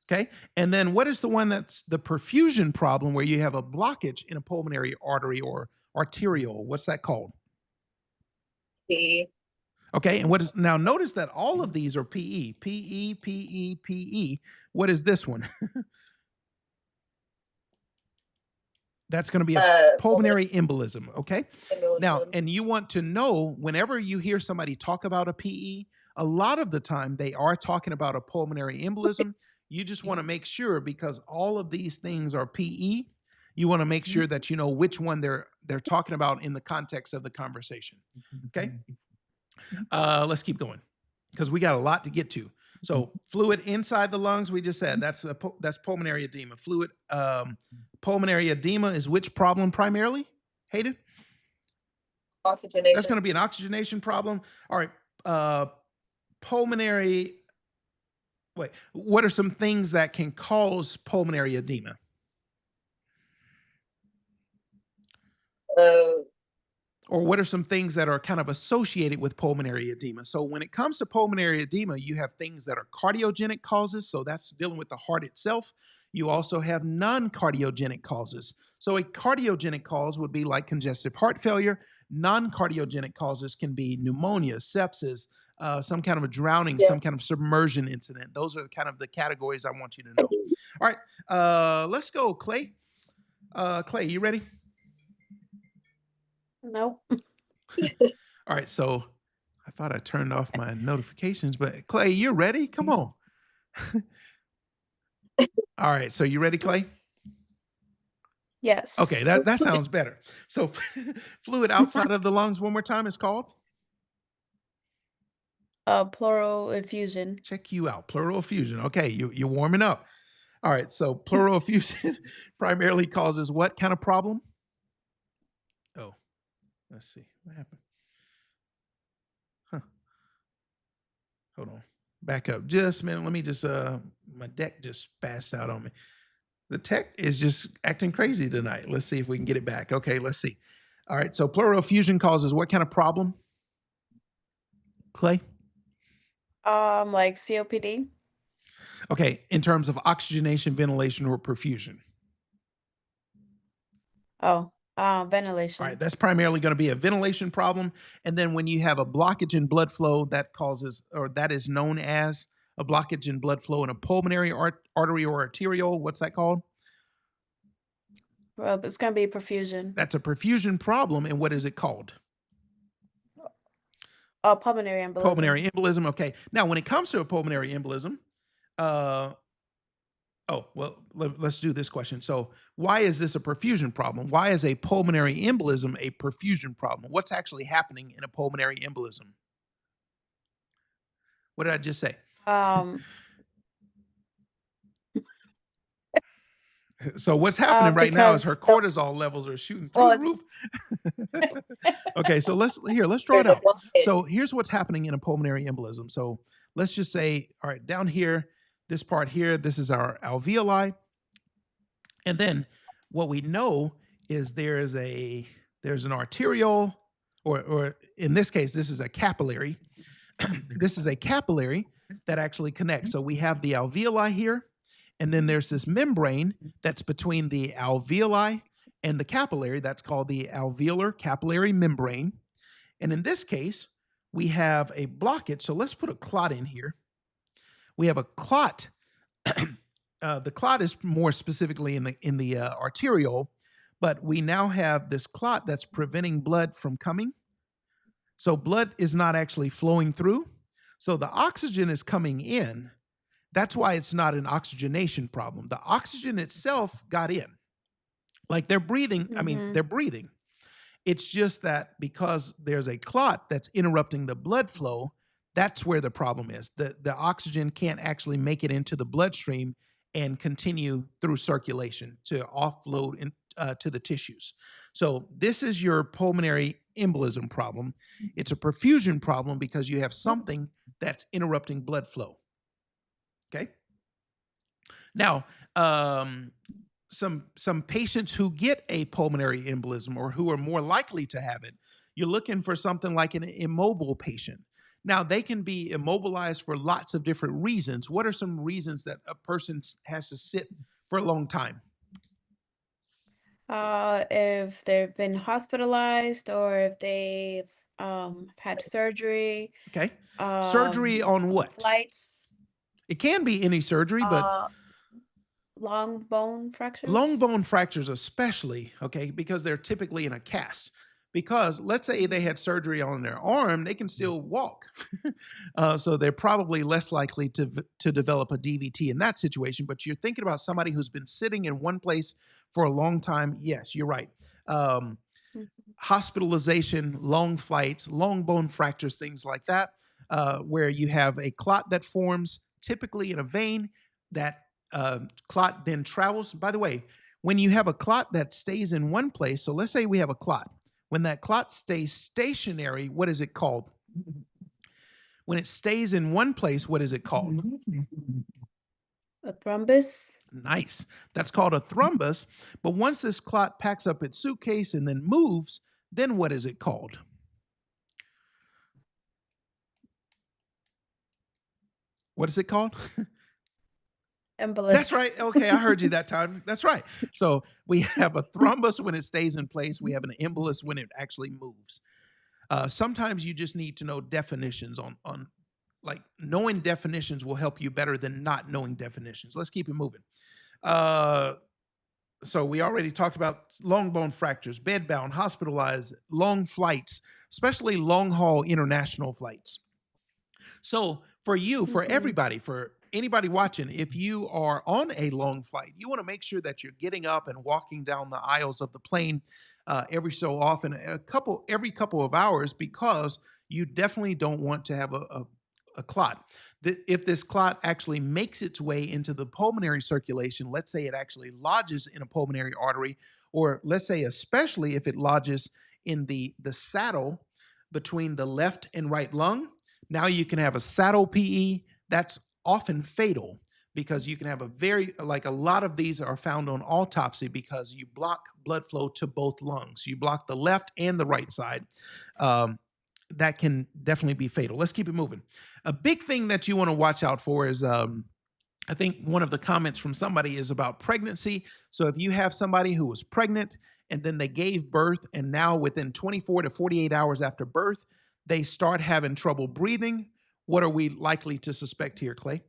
Okay, and then what is the one that's the perfusion problem where you have a blockage in a pulmonary artery or arteriole? What's that called? P. Okay, and what is now? Notice that all of these are PE, PE, PE, PE. What is this one? That's going to be a pulmonary embolism. Okay. Embolism. Now, and you want to know whenever you hear somebody talk about a PE, a lot of the time they are talking about a pulmonary embolism. You just want to make sure because all of these things are PE. You want to make sure that you know which one they're talking about in the context of the conversation. Okay. Let's keep going because we got a lot to get to. So fluid inside the lungs, we just said that's pulmonary edema. Fluid pulmonary edema is which problem primarily? Hayden? Oxygenation. That's going to be an oxygenation problem. All right. Pulmonary. Wait, what are some things that can cause pulmonary edema? Or what are some things that are kind of associated with pulmonary edema? So when it comes to pulmonary edema, you have things that are cardiogenic causes. So that's dealing with the heart itself. You also have non-cardiogenic causes. So a cardiogenic cause would be like congestive heart failure. Non-cardiogenic causes can be pneumonia, sepsis, some kind of a drowning, some kind of submersion incident. Those are kind of the categories I want you to know. All right, let's go, Clay. Clay, you ready? No. All right, so I thought I turned off my notifications, but Clay, you're ready? Come on. All right, so you ready, Clay? Yes. Okay, that sounds better. So fluid outside of the lungs one more time is called? Pleural effusion. Check you out, pleural effusion. Okay, you're warming up. All right, so pleural effusion primarily causes what kind of problem? Oh, let's see. What happened? Huh. Hold on. Back up just a minute. Let me just, my deck just passed out on me. The tech is just acting crazy tonight. Let's see if we can get it back. Okay, let's see. All right, so pleural effusion causes what kind of problem? Clay? Like COPD. Okay, in terms of oxygenation, ventilation, or perfusion. Ventilation. All right, that's primarily going to be a ventilation problem. And then when you have a blockage in blood flow, that causes, or that is known as a blockage in blood flow in a pulmonary artery or arteriole. What's that called? Well, it's going to be perfusion. That's a perfusion problem. And what is it called? Pulmonary embolism. Pulmonary embolism. Okay. Now, when it comes to a pulmonary embolism, let's do this question. So why is this a perfusion problem? Why is a pulmonary embolism a perfusion problem? What's actually happening in a pulmonary embolism? What did I just say? So what's happening right now is her cortisol levels are shooting through the roof. Okay, so let's draw it out. So here's what's happening in a pulmonary embolism. So let's just say, all right, down here, this part here, this is our alveoli. And then what we know is there's an arteriole, or in this case, this is a capillary. This is a capillary that actually connects. So we have the alveoli here, and then there's this membrane that's between the alveoli and the capillary. That's called the alveolar capillary membrane. And in this case, we have a blockage. So let's put a clot in here. We have a clot. The clot is more specifically in the arteriole, but we now have this clot that's preventing blood from coming. So blood is not actually flowing through. So the oxygen is coming in. That's why it's not an oxygenation problem. The oxygen itself got in. Like they're breathing. I mean, they're breathing. It's just that because there's a clot that's interrupting the blood flow, that's where the problem is. The oxygen can't actually make it into the bloodstream and continue through circulation to offload to the tissues. So this is your pulmonary embolism problem. It's a perfusion problem because you have something that's interrupting blood flow. Okay. Now, some patients who get a pulmonary embolism or who are more likely to have it, you're looking for something like an immobile patient. Now, they can be immobilized for lots of different reasons. What are some reasons that a person has to sit for a long time? If they've been hospitalized or if they've had surgery, Okay. Surgery on what? flights, It can be any surgery, but long bone fractures. long bone fractures especially, okay, because they're typically in a cast. Because let's say they had surgery on their arm, they can still walk. So they're probably less likely to develop a DVT in that situation. But you're thinking about somebody who's been sitting in one place for a long time. Yes, you're right. Hospitalization, long flights, long bone fractures, things like that, where you have a clot that forms typically in a vein. That clot then travels. By the way, when you have a clot that stays in one place, so let's say we have a clot. When that clot stays stationary, what is it called? When it stays in one place, what is it called? A thrombus. Nice. That's called a thrombus. But once this clot packs up its suitcase and then moves, then what is it called? What is it called? Embolus. That's right. Okay, I heard you that time. That's right. So we have a thrombus when it stays in place. We have an embolus when it actually moves. Sometimes you just need to know definitions on like knowing definitions will help you better than not knowing definitions. Let's keep it moving. So we already talked about long bone fractures, bedbound, hospitalized, long flights, especially long haul international flights. So for you, for everybody, for anybody watching, if you are on a long flight, you want to make sure that you're getting up and walking down the aisles of the plane every so often, every couple of hours, because you definitely don't want to have a clot. If this clot actually makes its way into the pulmonary circulation, let's say it actually lodges in a pulmonary artery, or let's say especially if it lodges in the saddle between the left and right lung, now you can have a saddle PE. That's often fatal because you can have a lot of these are found on autopsy because you block blood flow to both lungs. You block the left and the right side. That can definitely be fatal. Let's keep it moving. A big thing that you want to watch out for is, I think one of the comments from somebody is about pregnancy. So if you have somebody who was pregnant and then they gave birth, and now within 24 to 48 hours after birth, they start having trouble breathing, what are we likely to suspect here, Clay?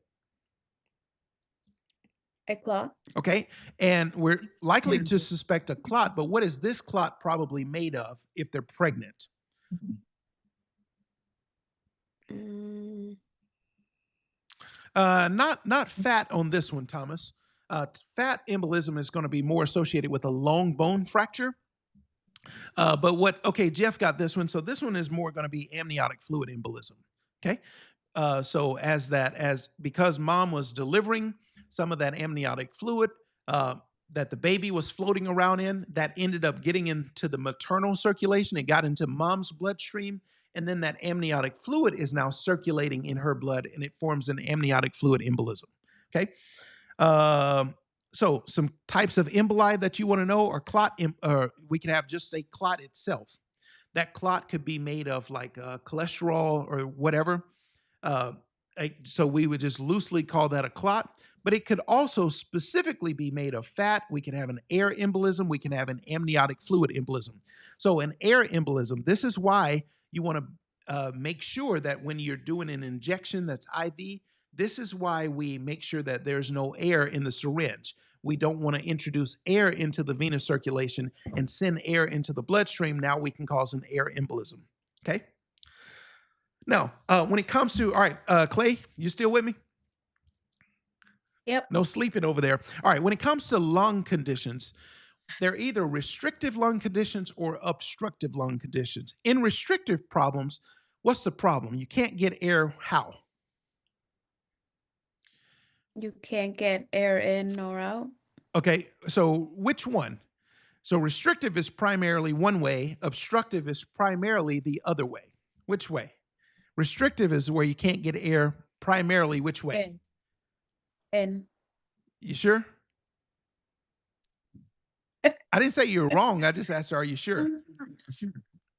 A clot. Okay. And we're likely to suspect a clot, but what is this clot probably made of if they're pregnant? Not fat on this one, Thomas. Fat embolism is going to be more associated with a long bone fracture. Okay, Jeff got this one. So this one is more going to be amniotic fluid embolism. Okay. So because mom was delivering, some of that amniotic fluid that the baby was floating around in, that ended up getting into the maternal circulation. It got into mom's bloodstream. And then that amniotic fluid is now circulating in her blood, and it forms an amniotic fluid embolism. Okay. So some types of emboli that you want to know are clot, or we can have just a clot itself. That clot could be made of like cholesterol or whatever. So we would just loosely call that a clot, but it could also specifically be made of fat. We can have an air embolism. We can have an amniotic fluid embolism. So an air embolism, this is why you want to make sure that when you're doing an injection that's IV, this is why we make sure that there's no air in the syringe. We don't want to introduce air into the venous circulation and send air into the bloodstream. Now we can cause an air embolism. Okay. Now, when it comes to, all right, Clay, you still with me? Yep. No sleeping over there. All right. When it comes to lung conditions, they're either restrictive lung conditions or obstructive lung conditions. In restrictive problems, what's the problem? You can't get air. How? You can't get air in or out. Okay, so which one? So restrictive is primarily one way. Obstructive is primarily the other way. Which way? Restrictive is where you can't get air primarily which way? In. You sure? I didn't say you're wrong. I just asked, are you sure?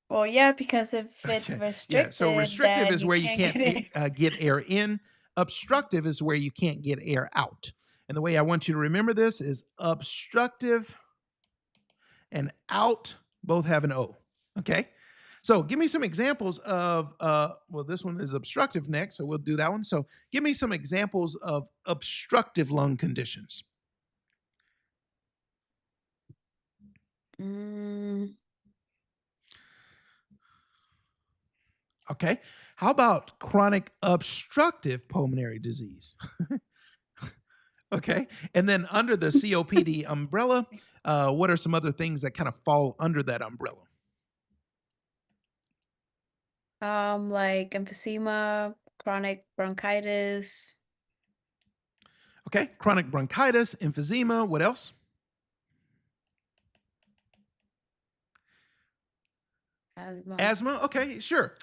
Well, yeah, because if it's Okay. restricted, Yeah. So restrictive then is you where you can't can't get it. get air in. Obstructive is where you can't get air out. And the way I want you to remember this is obstructive and out both have an O. Okay. So give me some examples of, well, this one is obstructive next, so we'll do that one. So give me some examples of obstructive lung conditions. Okay. How about chronic obstructive pulmonary disease? Okay. And then under the COPD umbrella, what are some other things that kind of fall under that umbrella? Like emphysema, chronic bronchitis. Okay. Chronic bronchitis, emphysema. What else? Asthma. Asthma. Okay. Sure.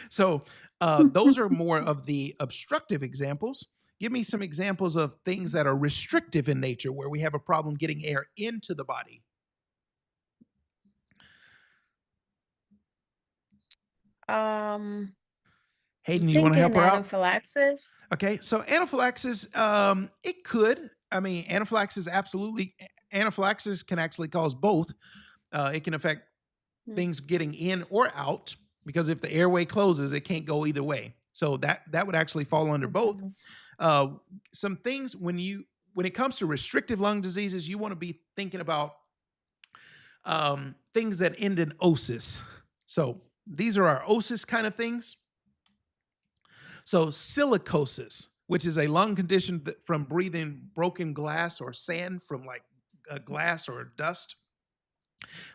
So those are more of the obstructive examples. Give me some examples of things that are restrictive in nature where we have a problem getting air into the body. Hayden, you want to help her out? Anaphylaxis. Okay, so anaphylaxis, it could. I mean, anaphylaxis absolutely. Anaphylaxis can actually cause both. It can affect things getting in or out because if the airway closes, it can't go either way. So that would actually fall under both. Some things when it comes to restrictive lung diseases, you want to be thinking about things that end in osis. So these are our osis kind of things. So silicosis, which is a lung condition from breathing broken glass or sand from like glass or dust.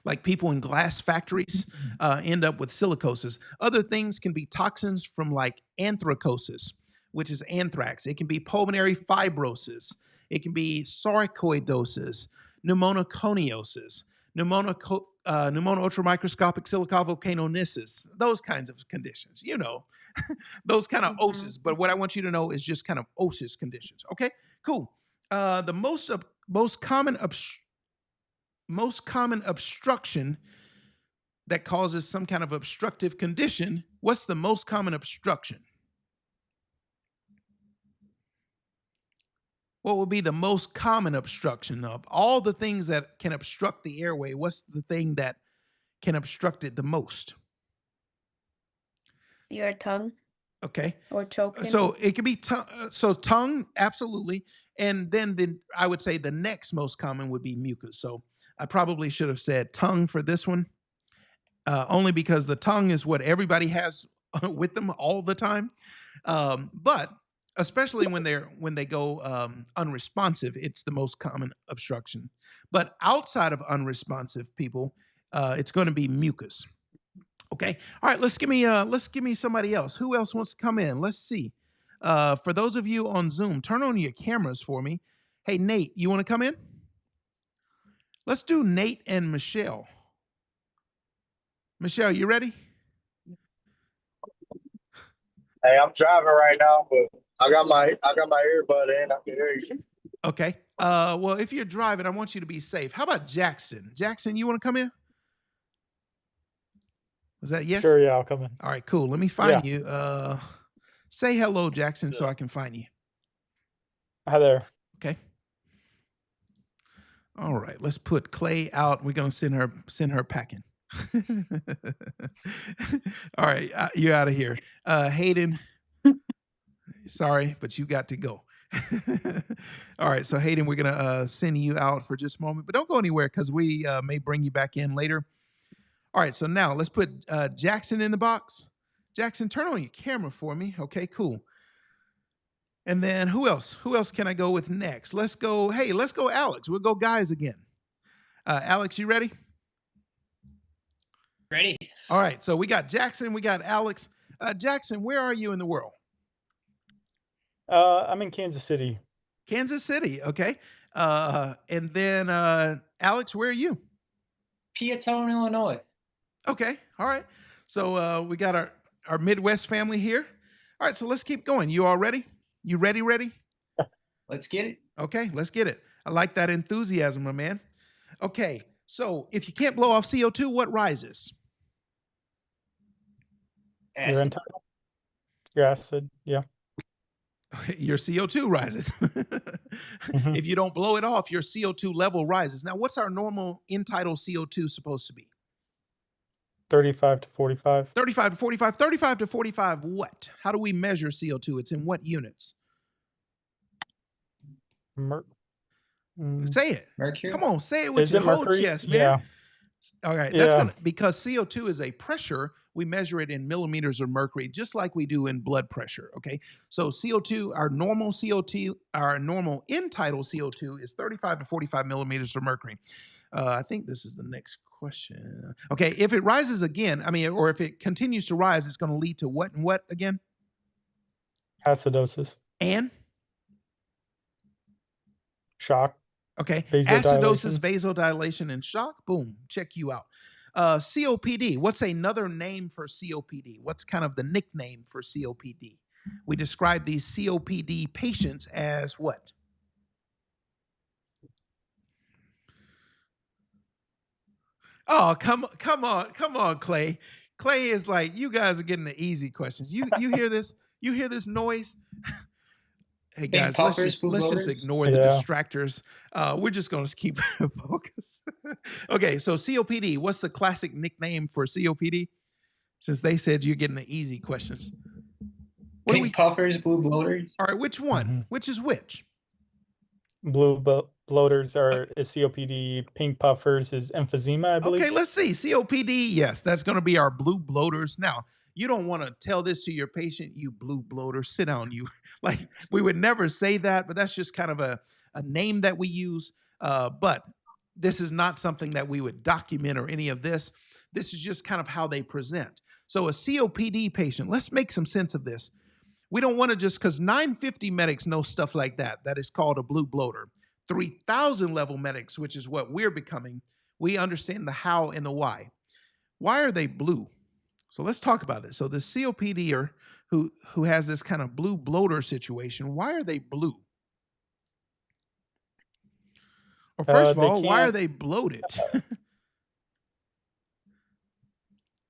Like people in glass factories end up with silicosis. Other things can be toxins from like anthracosis, which is anthrax. It can be pulmonary fibrosis. It can be sarcoidosis, pneumoconiosis, pneumonoultramicroscopic silicovolcanosis, those kinds of conditions, you know, those kind of osis. But what I want you to know is just kind of osis conditions. Okay, cool. The most common obstruction that causes some kind of obstructive condition. What's the most common obstruction? What would be the most common obstruction of all the things that can obstruct the airway? What's the thing that can obstruct it the most? Your tongue. Okay. Or choking. So it could be tongue, absolutely. And then I would say the next most common would be mucus. So I probably should have said tongue for this one, only because the tongue is what everybody has with them all the time. But especially when they go unresponsive, it's the most common obstruction. But outside of unresponsive people, it's going to be mucus. Okay. All right. Let's give me somebody else. Who else wants to come in? Let's see. For those of you on Zoom, turn on your cameras for me. Hey, Nate, you want to come in? Let's do Nate and Michelle. Michelle, you ready? Hey, I'm driving right now, but I got my earbud in. I can hear you. Okay. Well, if you're driving, I want you to be safe. How about Jackson? Jackson, you want to come in? Was that yes? Sure, yeah, I'll come in. All right, cool. Let me find you. Say hello, Jackson, so I can find you. Hi there. Okay. All right, let's put Clay out. We're gonna send her packing. All right, you're out of here. Hayden, sorry, but you got to go. All right, so Hayden, we're gonna send you out for just a moment, but don't go anywhere because we may bring you back in later. All right, so now let's put Jackson in the box. Jackson, turn on your camera for me. Okay, cool. And then who else? Who else can I go with next? Let's go Alex. We'll go guys again. Alex, you ready? Ready. All right, so we got Jackson, we got Alex. Jackson, where are you in the world? I'm in Kansas City. Kansas City, okay. And then Alex, where are you? Peatone, Illinois. Okay. All right. So we got our Midwest family here. All right. So let's keep going. You all ready? You ready? Ready? Let's get it. Okay. Let's get it. I like that enthusiasm, my man. Okay. So if you can't blow off CO2, what rises? Your your acid. Yeah. Your CO2 rises. If you don't blow it off, your CO2 level rises. Now, what's our normal end-tidal CO2 supposed to be? 35 to 45. 35 to 45. 35 to 45 what? How do we measure CO2? It's in what units? Say it. Mercury. Come on, say it with your whole chest, man. Yeah. All right, that's gonna, because CO2 is a pressure, we measure it in millimeters of mercury, just like we do in blood pressure. Okay, so CO2, our normal CO2, our normal end-tidal CO2 is 35 to 45 millimeters of mercury. I think this is the next question. Okay, if it rises again, I mean, or if it continues to rise, it's going to lead to what and what again? Acidosis. And shock. Okay. Vasodilation. Acidosis, vasodilation, and shock. Boom. Check you out. COPD. What's another name for COPD? What's kind of the nickname for COPD? We describe these COPD patients as what? Oh, come on, Clay. Clay is like, you guys are getting the easy questions. You hear this? You hear this noise? Hey guys, let's just ignore the distractors. We're just going to keep focus. Okay, so COPD. What's the classic nickname for COPD? Since they said you're getting the easy questions. Pink puffers, blue bloaters. All right, which one? Which is which? Blue bloaters is COPD. Pink puffers is emphysema, I believe. Okay, let's see. COPD, yes, that's going to be our blue bloaters. Now, you don't want to tell this to your patient, you blue bloater. Sit down, you. Like, we would never say that, but that's just kind of a name that we use. But this is not something that we would document or any of this. This is just kind of how they present. So a COPD patient, let's make some sense of this. We don't want to just, because 950 medics know stuff like that. That is called a blue bloater. 3,000 level medics, which is what we're becoming, we understand the how and the why. Why are they blue? So let's talk about it. So the COPDer who has this kind of blue bloater situation, why are they blue? Or first of all, why are they bloated?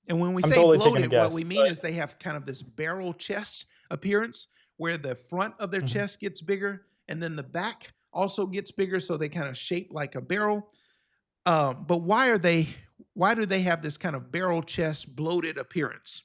And when we say bloated, what we mean is they have kind of this barrel chest appearance where the front of their chest gets bigger and then the back also gets bigger, so they kind of shape like a barrel. But why do they have this kind of barrel chest bloated appearance?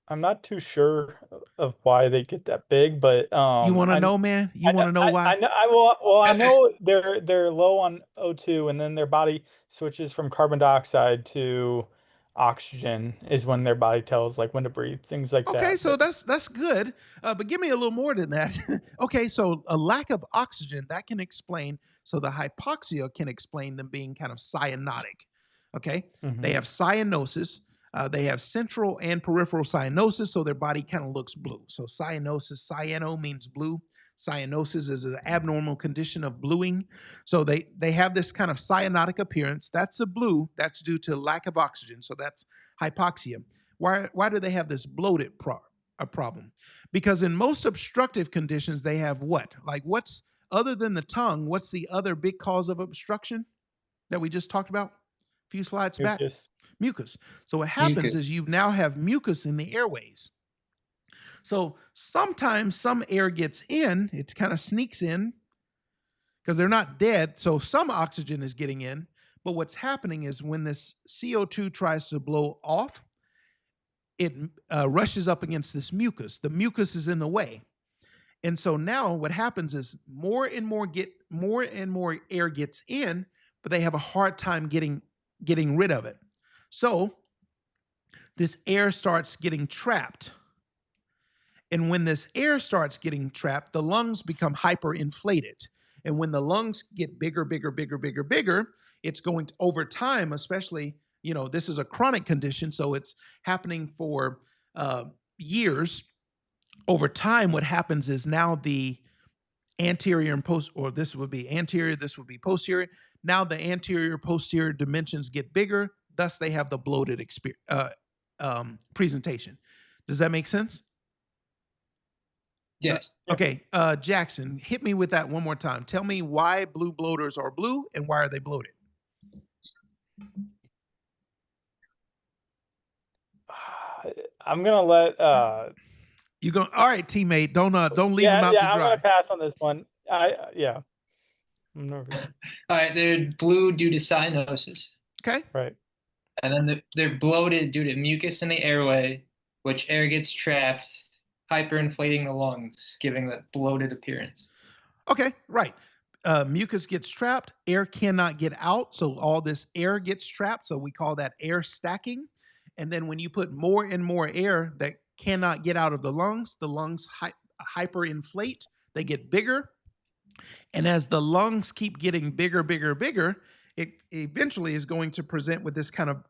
I'm not too sure of why they get that big, but you want to know, man? You want to know why? I know they're low on O2, and then their body switches from carbon dioxide to oxygen is when their body tells like when to breathe, things like that. Okay, so that's good. But give me a little more than that. Okay, so a lack of oxygen, that can explain. So the hypoxia can explain them being kind of cyanotic. Okay, they have cyanosis. They have central and peripheral cyanosis, so their body kind of looks blue. So cyanosis, cyano means blue. Cyanosis is an abnormal condition of bluing. So they have this kind of cyanotic appearance. That's a blue. That's due to lack of oxygen. So that's hypoxia. Why do they have this bloated problem? Because in most obstructive conditions, they have what? Like what's, other than the tongue, what's the other big cause of obstruction that we just talked about a few slides back? Mucus. So what happens is you now have mucus in the airways. So sometimes some air gets in, it kind of sneaks in because they're not dead. So some oxygen is getting in. But what's happening is when this CO2 tries to blow off, it rushes up against this mucus. The mucus is in the way. And so now what happens is more and more air gets in, but they have a hard time getting rid of it. So this air starts getting trapped. And when this air starts getting trapped, the lungs become hyperinflated. And when the lungs get bigger, it's going to, over time, especially, this is a chronic condition, so it's happening for years. Over time, what happens is now the anterior and post, or this would be anterior, this would be posterior. Now the anterior posterior dimensions get bigger, thus they have the bloated presentation. Does that make sense? Yes. Okay, Jackson, hit me with that one more time. Tell me why blue bloaters are blue and why are they bloated? I'm gonna let you go. All right, teammate. Don't leave him out to dry. I'm gonna pass on this one. I'm nervous. All right, they're blue due to cyanosis. Okay. Right. And then they're bloated due to mucus in the airway, which air gets trapped, hyperinflating the lungs, giving that bloated appearance. Okay, right. Mucus gets trapped, air cannot get out, so all this air gets trapped, so we call that air stacking. And then when you put more and more air that cannot get out of the lungs hyperinflate, they get bigger. And as the lungs keep getting bigger, it eventually is going to present with this kind of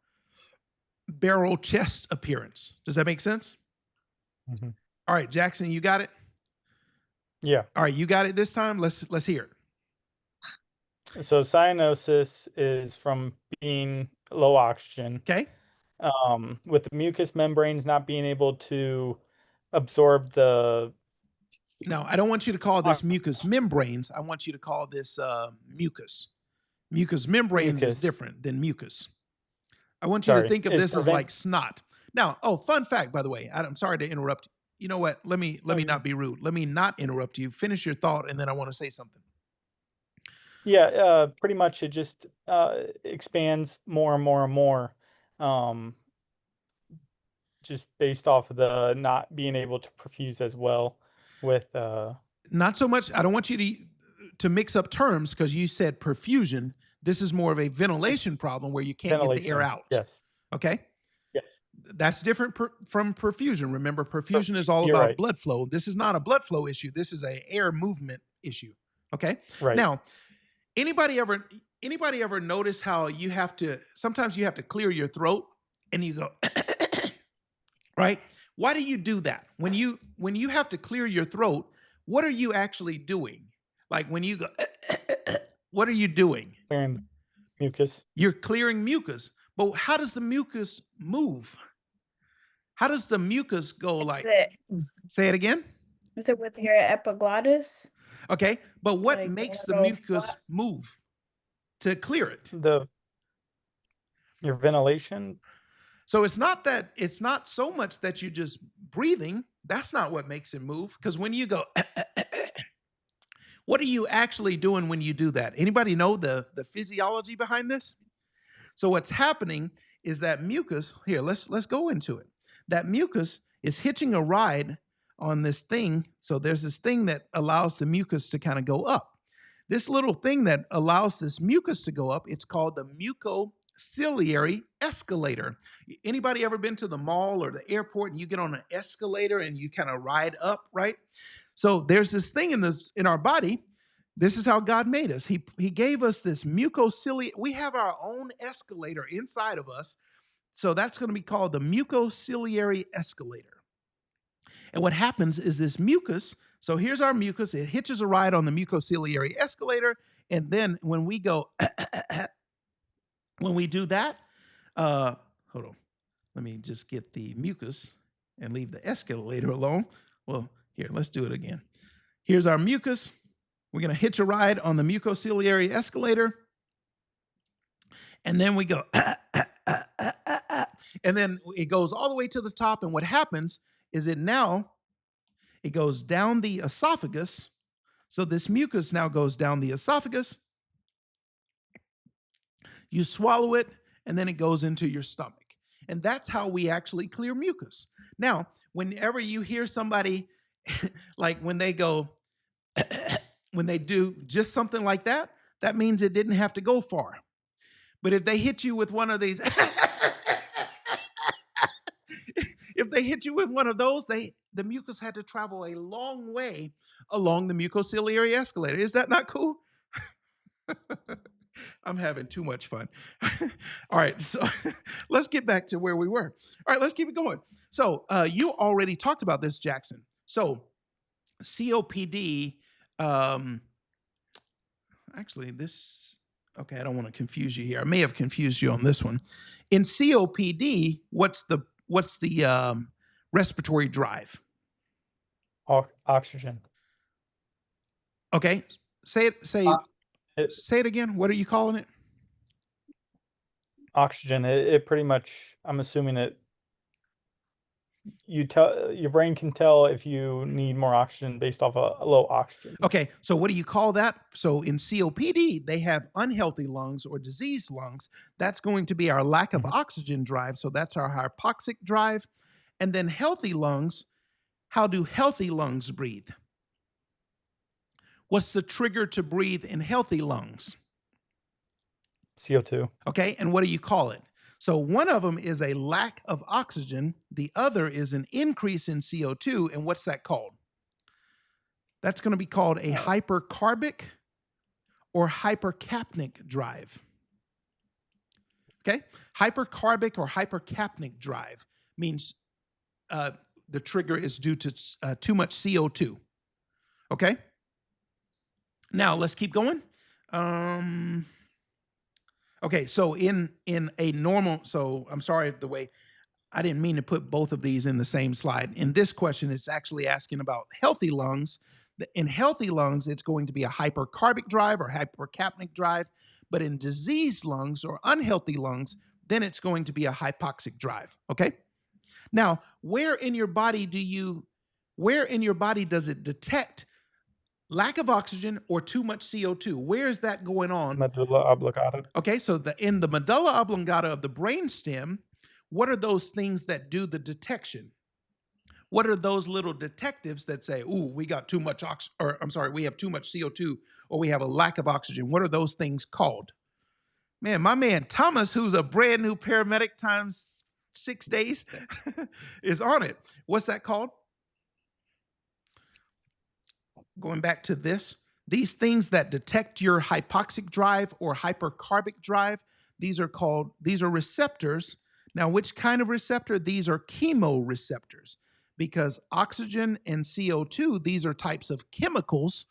barrel chest appearance. Does that make sense? Mm-hmm. All right, Jackson, you got it? Yeah. All right, you got it this time? Let's hear it. So cyanosis is from being low oxygen. Okay. With the mucous membranes not being able to absorb the... Now, I don't want you to call this mucous membranes. I want you to call this mucus. Mucous membranes is different than mucus. I want you to think of this as like snot. Now, fun fact, by the way, I'm sorry to interrupt. You know what? Let me not be rude. Let me not interrupt you. Finish your thought, and then I want to say something. Yeah, pretty much it just expands more and more and more, just based off of the not being able to perfuse as well with... Not so much. I don't want you to mix up terms because you said perfusion. This is more of a ventilation problem where you can't get the air out. Yes. Okay? Yes. That's different from perfusion. Remember, perfusion is all about blood flow. This is not a blood flow issue. This is an air movement issue. Okay? Right. Now, anybody ever notice how sometimes you have to clear your throat and you go, right? Why do you do that? When you have to clear your throat, what are you actually doing? Like when you go, what are you doing? Clearing mucus. You're clearing mucus. But how does the mucus move? How does the mucus go say it again? Is it with your epiglottis? Okay, but what makes the mucus move to clear it? Your ventilation. So it's not so much that you're just breathing. That's not what makes it move. Because when you go, what are you actually doing when you do that? Anybody know the physiology behind this? So what's happening is that mucus, here, let's go into it. That mucus is hitching a ride on this thing. So there's this thing that allows the mucus to kind of go up. This little thing that allows this mucus to go up, it's called the mucociliary escalator. Anybody ever been to the mall or the airport and you get on an escalator and you kind of ride up, right? So there's this thing in our body. This is how God made us. He gave us this mucociliary. We have our own escalator inside of us. So that's going to be called the mucociliary escalator. And what happens is this mucus, so here's our mucus, it hitches a ride on the mucociliary escalator, and then when we go, when we do that, hold on, let me just get the mucus and leave the escalator alone. Well, here, let's do it again. Here's our mucus. We're going to hitch a ride on the mucociliary escalator, and then we go, and then it goes all the way to the top, and what happens is it goes down the esophagus. So this mucus now goes down the esophagus. You swallow it, and then it goes into your stomach. And that's how we actually clear mucus. Now, whenever you hear somebody, like when they go, when they do just something like that, that means it didn't have to go far. But if they hit you with one of these, if they hit you with one of those, the mucus had to travel a long way along the mucociliary escalator. Is that not cool? I'm having too much fun. All right, so let's get back to where we were. All right, let's keep it going. So you already talked about this, Jackson. So COPD Actually, okay, I don't want to confuse you here. I may have confused you on this one. In COPD, what's the respiratory drive? Oxygen. Okay, say it again. What are you calling it? Oxygen. It pretty much, I'm assuming your brain can tell if you need more oxygen based off a low oxygen. Okay, so what do you call that? So in COPD, they have unhealthy lungs or diseased lungs. That's going to be our lack of oxygen drive. So that's our hypoxic drive. And then healthy lungs, how do healthy lungs breathe? What's the trigger to breathe in healthy lungs? CO2. Okay, and what do you call it? So one of them is a lack of oxygen. The other is an increase in CO2. And what's that called? That's going to be called a hypercarbic or hypercapnic drive. Okay? Hypercarbic or hypercapnic drive means the trigger is due to too much CO2. Okay? Now, let's keep going. Okay, so in a normal, so I'm sorry the way, I didn't mean to put both of these in the same slide. In this question, it's actually asking about healthy lungs. In healthy lungs, it's going to be a hypercarbic drive or hypercapnic drive. But in diseased lungs or unhealthy lungs, then it's going to be a hypoxic drive, okay? Now, where in your body does it detect lack of oxygen or too much CO2? Where is that going on? Medulla oblongata. Okay, so in the medulla oblongata of the brainstem, what are those things that do the detection? What are those little detectives that say, "Ooh, we got too much we have too much CO2 or we have a lack of oxygen"? What are those things called? Man, my man Thomas, who's a brand new paramedic times 6 days, is on it. What's that called? Going back to this, these things that detect your hypoxic drive or hypercarbic drive, these are receptors. Now, which kind of receptor? These are chemoreceptors, because oxygen and CO2, these are types of chemicals.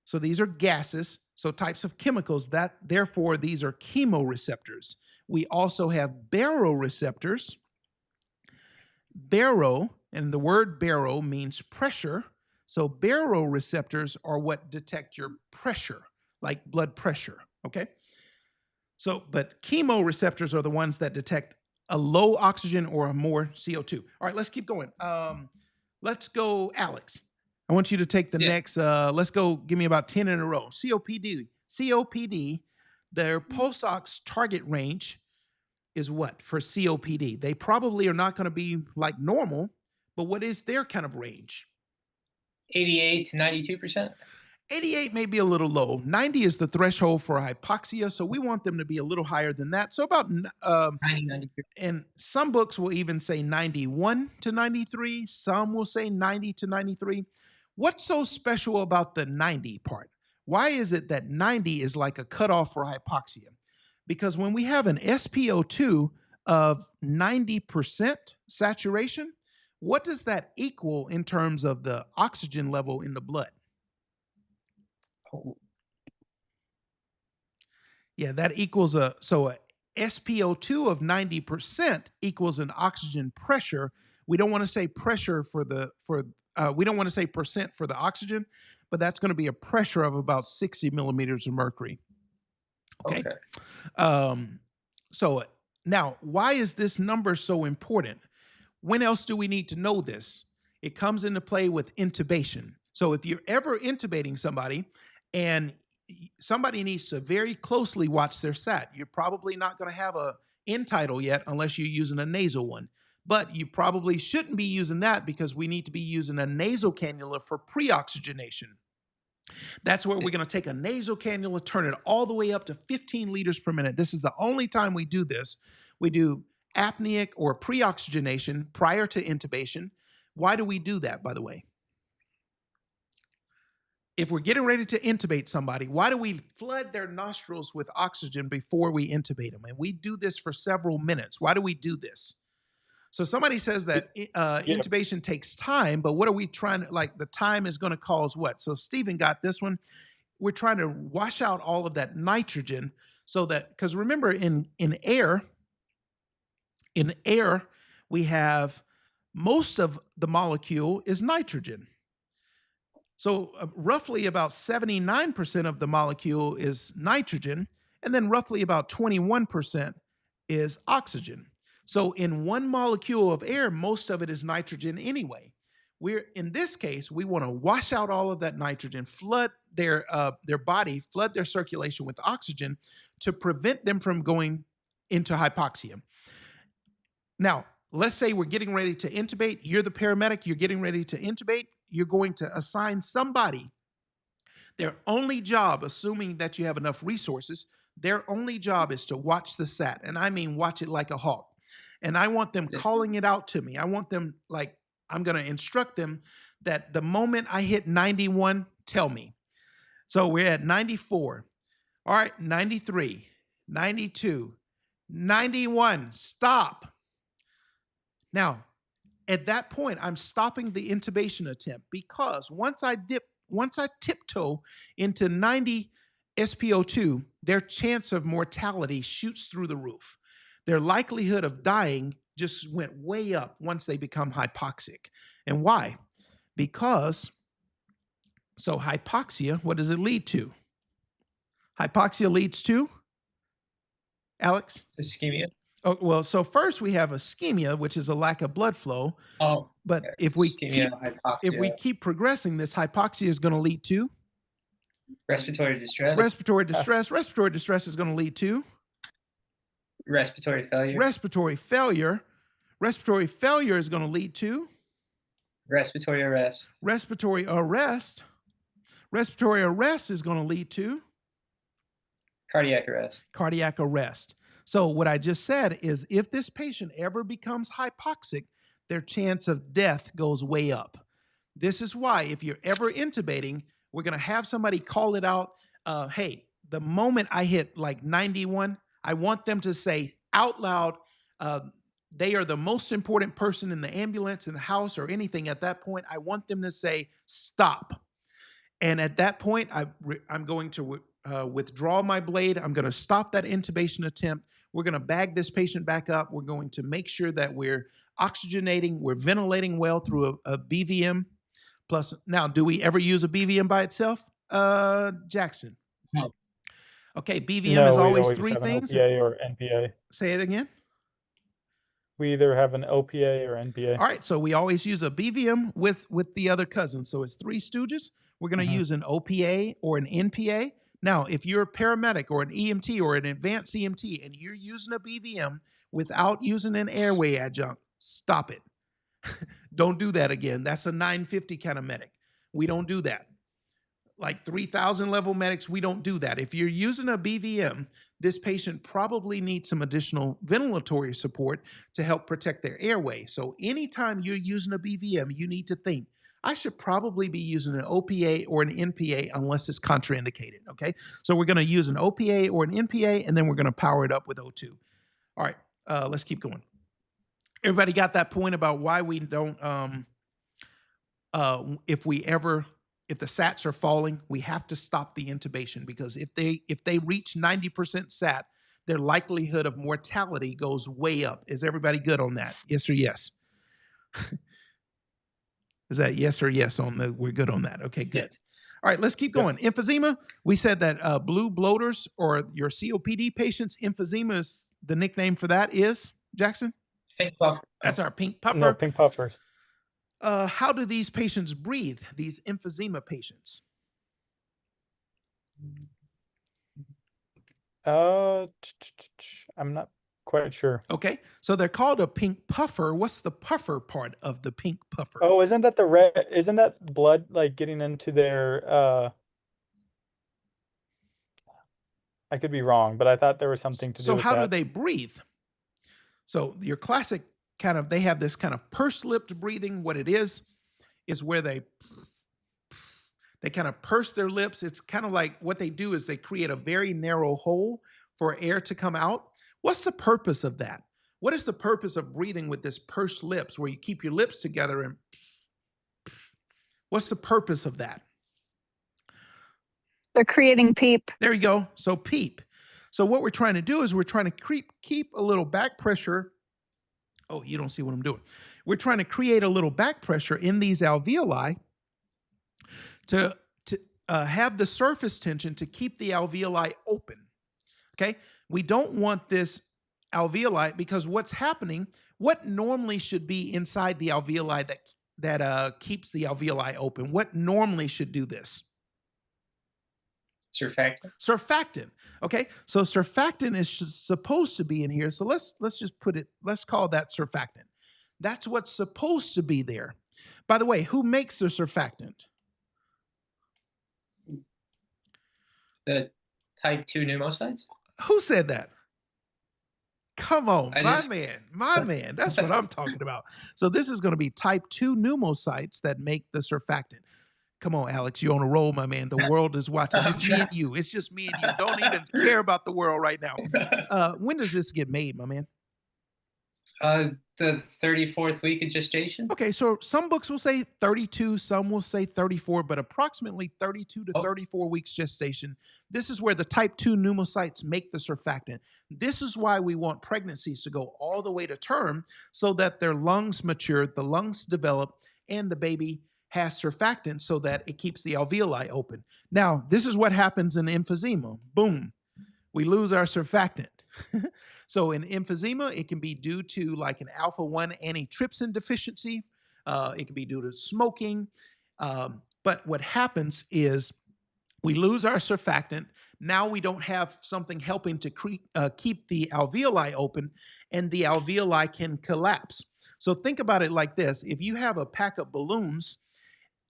So these are gases, so types of chemicals, therefore these are chemoreceptors. We also have baroreceptors. Baro, and the word baro means pressure. So baroreceptors are what detect your pressure, like blood pressure, okay? So, but chemoreceptors are the ones that detect a low oxygen or more CO2. All right, let's keep going. Let's go, Alex. I want you to take the next, let's go, give me about 10 in a row. COPD, their pulse ox target range is what for COPD? They probably are not going to be like normal, but what is their kind of range? 88 to 92%. 88 may be a little low. 90 is the threshold for hypoxia, so we want them to be a little higher than that. So about 90, 92. And some books will even say 91 to 93. Some will say 90 to 93. What's so special about the 90 part? Why is it that 90 is like a cutoff for hypoxia? Because when we have an SpO2 of 90% saturation, what does that equal in terms of the oxygen level in the blood? Yeah, that equals a SpO2 of 90% equals an oxygen pressure. We don't want to say pressure we don't want to say percent for the oxygen, but that's going to be a pressure of about 60 millimeters of mercury. Okay. So now, why is this number so important? When else do we need to know this? It comes into play with intubation. So if you're ever intubating somebody and somebody needs to very closely watch their sat, you're probably not going to have a end-tidal yet unless you're using a nasal one. But you probably shouldn't be using that because we need to be using a nasal cannula for pre-oxygenation. That's where we're going to take a nasal cannula, turn it all the way up to 15 liters per minute. This is the only time we do this. We do apneic or pre-oxygenation prior to intubation. Why do we do that, by the way? If we're getting ready to intubate somebody, why do we flood their nostrils with oxygen before we intubate them? And we do this for several minutes. Why do we do this? So somebody says that intubation takes time, but what are we trying to, like, the time is going to cause what? So Stephen got this one. We're trying to wash out all of that nitrogen so that, because remember in air, we have most of the molecule is nitrogen. So roughly about 79% of the molecule is nitrogen, and then roughly about 21% is oxygen. So in one molecule of air, most of it is nitrogen anyway. In this case, we want to wash out all of that nitrogen, flood their body, flood their circulation with oxygen to prevent them from going into hypoxia. Now, let's say we're getting ready to intubate. You're the paramedic. You're getting ready to intubate. You're going to assign somebody. Their only job, assuming that you have enough resources, their only job is to watch the SAT. And I mean watch it like a hawk. And I want them calling it out to me. I want them, like, I'm going to instruct them that the moment I hit 91, tell me. So we're at 94. All right, 93, 92, 91, stop. Now, at that point, I'm stopping the intubation attempt because once I tiptoe into 90 SpO2, their chance of mortality shoots through the roof. Their likelihood of dying just went way up once they become hypoxic. And why? Because, so hypoxia, what does it lead to? Hypoxia leads to, Alex? Ischemia. Oh, well, so first we have ischemia, which is a lack of blood flow. Oh, but okay. if we Ischemia, keep progressing, this hypoxia is going to lead to respiratory distress. Respiratory distress. Respiratory distress is going to lead to respiratory failure. Respiratory failure. Respiratory failure is going to lead to respiratory arrest. Respiratory arrest. Respiratory arrest is going to lead to cardiac arrest. Cardiac arrest. So what I just said is if this patient ever becomes hypoxic, their chance of death goes way up. This is why if you're ever intubating, we're going to have somebody call it out. Hey, the moment I hit like 91, I want them to say out loud, they are the most important person in the ambulance, in the house, or anything at that point. I want them to say, stop. And at that point, I'm going to withdraw my blade. I'm going to stop that intubation attempt. We're going to bag this patient back up. We're going to make sure that we're oxygenating, we're ventilating well through a BVM. Plus, now, do we ever use a BVM by itself, Jackson? No. Okay, BVM is always three things. OPA or NPA. Say it again. We either have an OPA or NPA. All right, so we always use a BVM with the other cousin. So it's Three Stooges. We're going to use an OPA or an NPA. Now, if you're a paramedic or an EMT or an advanced EMT and you're using a BVM without using an airway adjunct, stop it. Don't do that again. That's a 950 kind of medic. We don't do that. Like 3,000 level medics, we don't do that. If you're using a BVM, this patient probably needs some additional ventilatory support to help protect their airway. So anytime you're using a BVM, you need to think, I should probably be using an OPA or an NPA unless it's contraindicated, okay? So we're gonna use an OPA or an NPA, and then we're gonna power it up with O2. All right, let's keep going. Everybody got that point about why we don't, if the SATs are falling, we have to stop the intubation, because if they reach 90% SAT, their likelihood of mortality goes way up. Is everybody good on that? Yes or yes? Is that yes or yes on the, we're good on that? Okay, good. Yes. All right, let's keep going. Yes. Emphysema, we said that blue bloaters or your COPD patients, emphysema is the nickname for that is, Jackson? Pink puffer. That's our pink puffer. No, pink puffers. How do these patients breathe, these emphysema patients? I'm not quite sure. Okay, so they're called a pink puffer. What's the puffer part of the pink puffer? Oh, isn't that the red? Isn't that blood like getting into their? I could be wrong, but I thought there was something to do with that. So how do they breathe? So your classic kind of, they have this kind of pursed-lipped breathing. What it is where they kind of purse their lips. It's kind of like what they do is they create a very narrow hole for air to come out. What's the purpose of that? What is the purpose of breathing with this pursed lips where you keep your lips together and what's the purpose of that? They're creating PEEP. There you go. So PEEP. So what we're trying to do is we're trying to keep a little back pressure. Oh, you don't see what I'm doing. We're trying to create a little back pressure in these alveoli to have the surface tension to keep the alveoli open. Okay? We don't want this alveoli because what's happening, what normally should be inside the alveoli that keeps the alveoli open? What normally should do this? Surfactant. Surfactant. Okay, so surfactant is supposed to be in here. So let's just put it. Let's call that surfactant. That's what's supposed to be there. By the way, who makes the surfactant? The type 2 pneumocytes. Who said that? Come on, my man. That's what I'm talking about. So this is going to be type 2 pneumocytes that make the surfactant. Come on, Alex, you're on a roll, my man. The world is watching. It's me and you. It's just me and you. Don't even care about the world right now. When does this get made, my man? The 34th week of gestation. Okay, so some books will say 32, some will say 34, but approximately 32 to 34 weeks gestation. This is where the type 2 pneumocytes make the surfactant. This is why we want pregnancies to go all the way to term so that their lungs mature, the lungs develop, and the baby has surfactant so that it keeps the alveoli open. Now, this is what happens in emphysema. Boom, we lose our surfactant. So in emphysema, it can be due to like an alpha-1 antitrypsin deficiency. It can be due to smoking. But what happens is we lose our surfactant. Now we don't have something helping to keep the alveoli open, and the alveoli can collapse. So think about it like this. If you have a pack of balloons,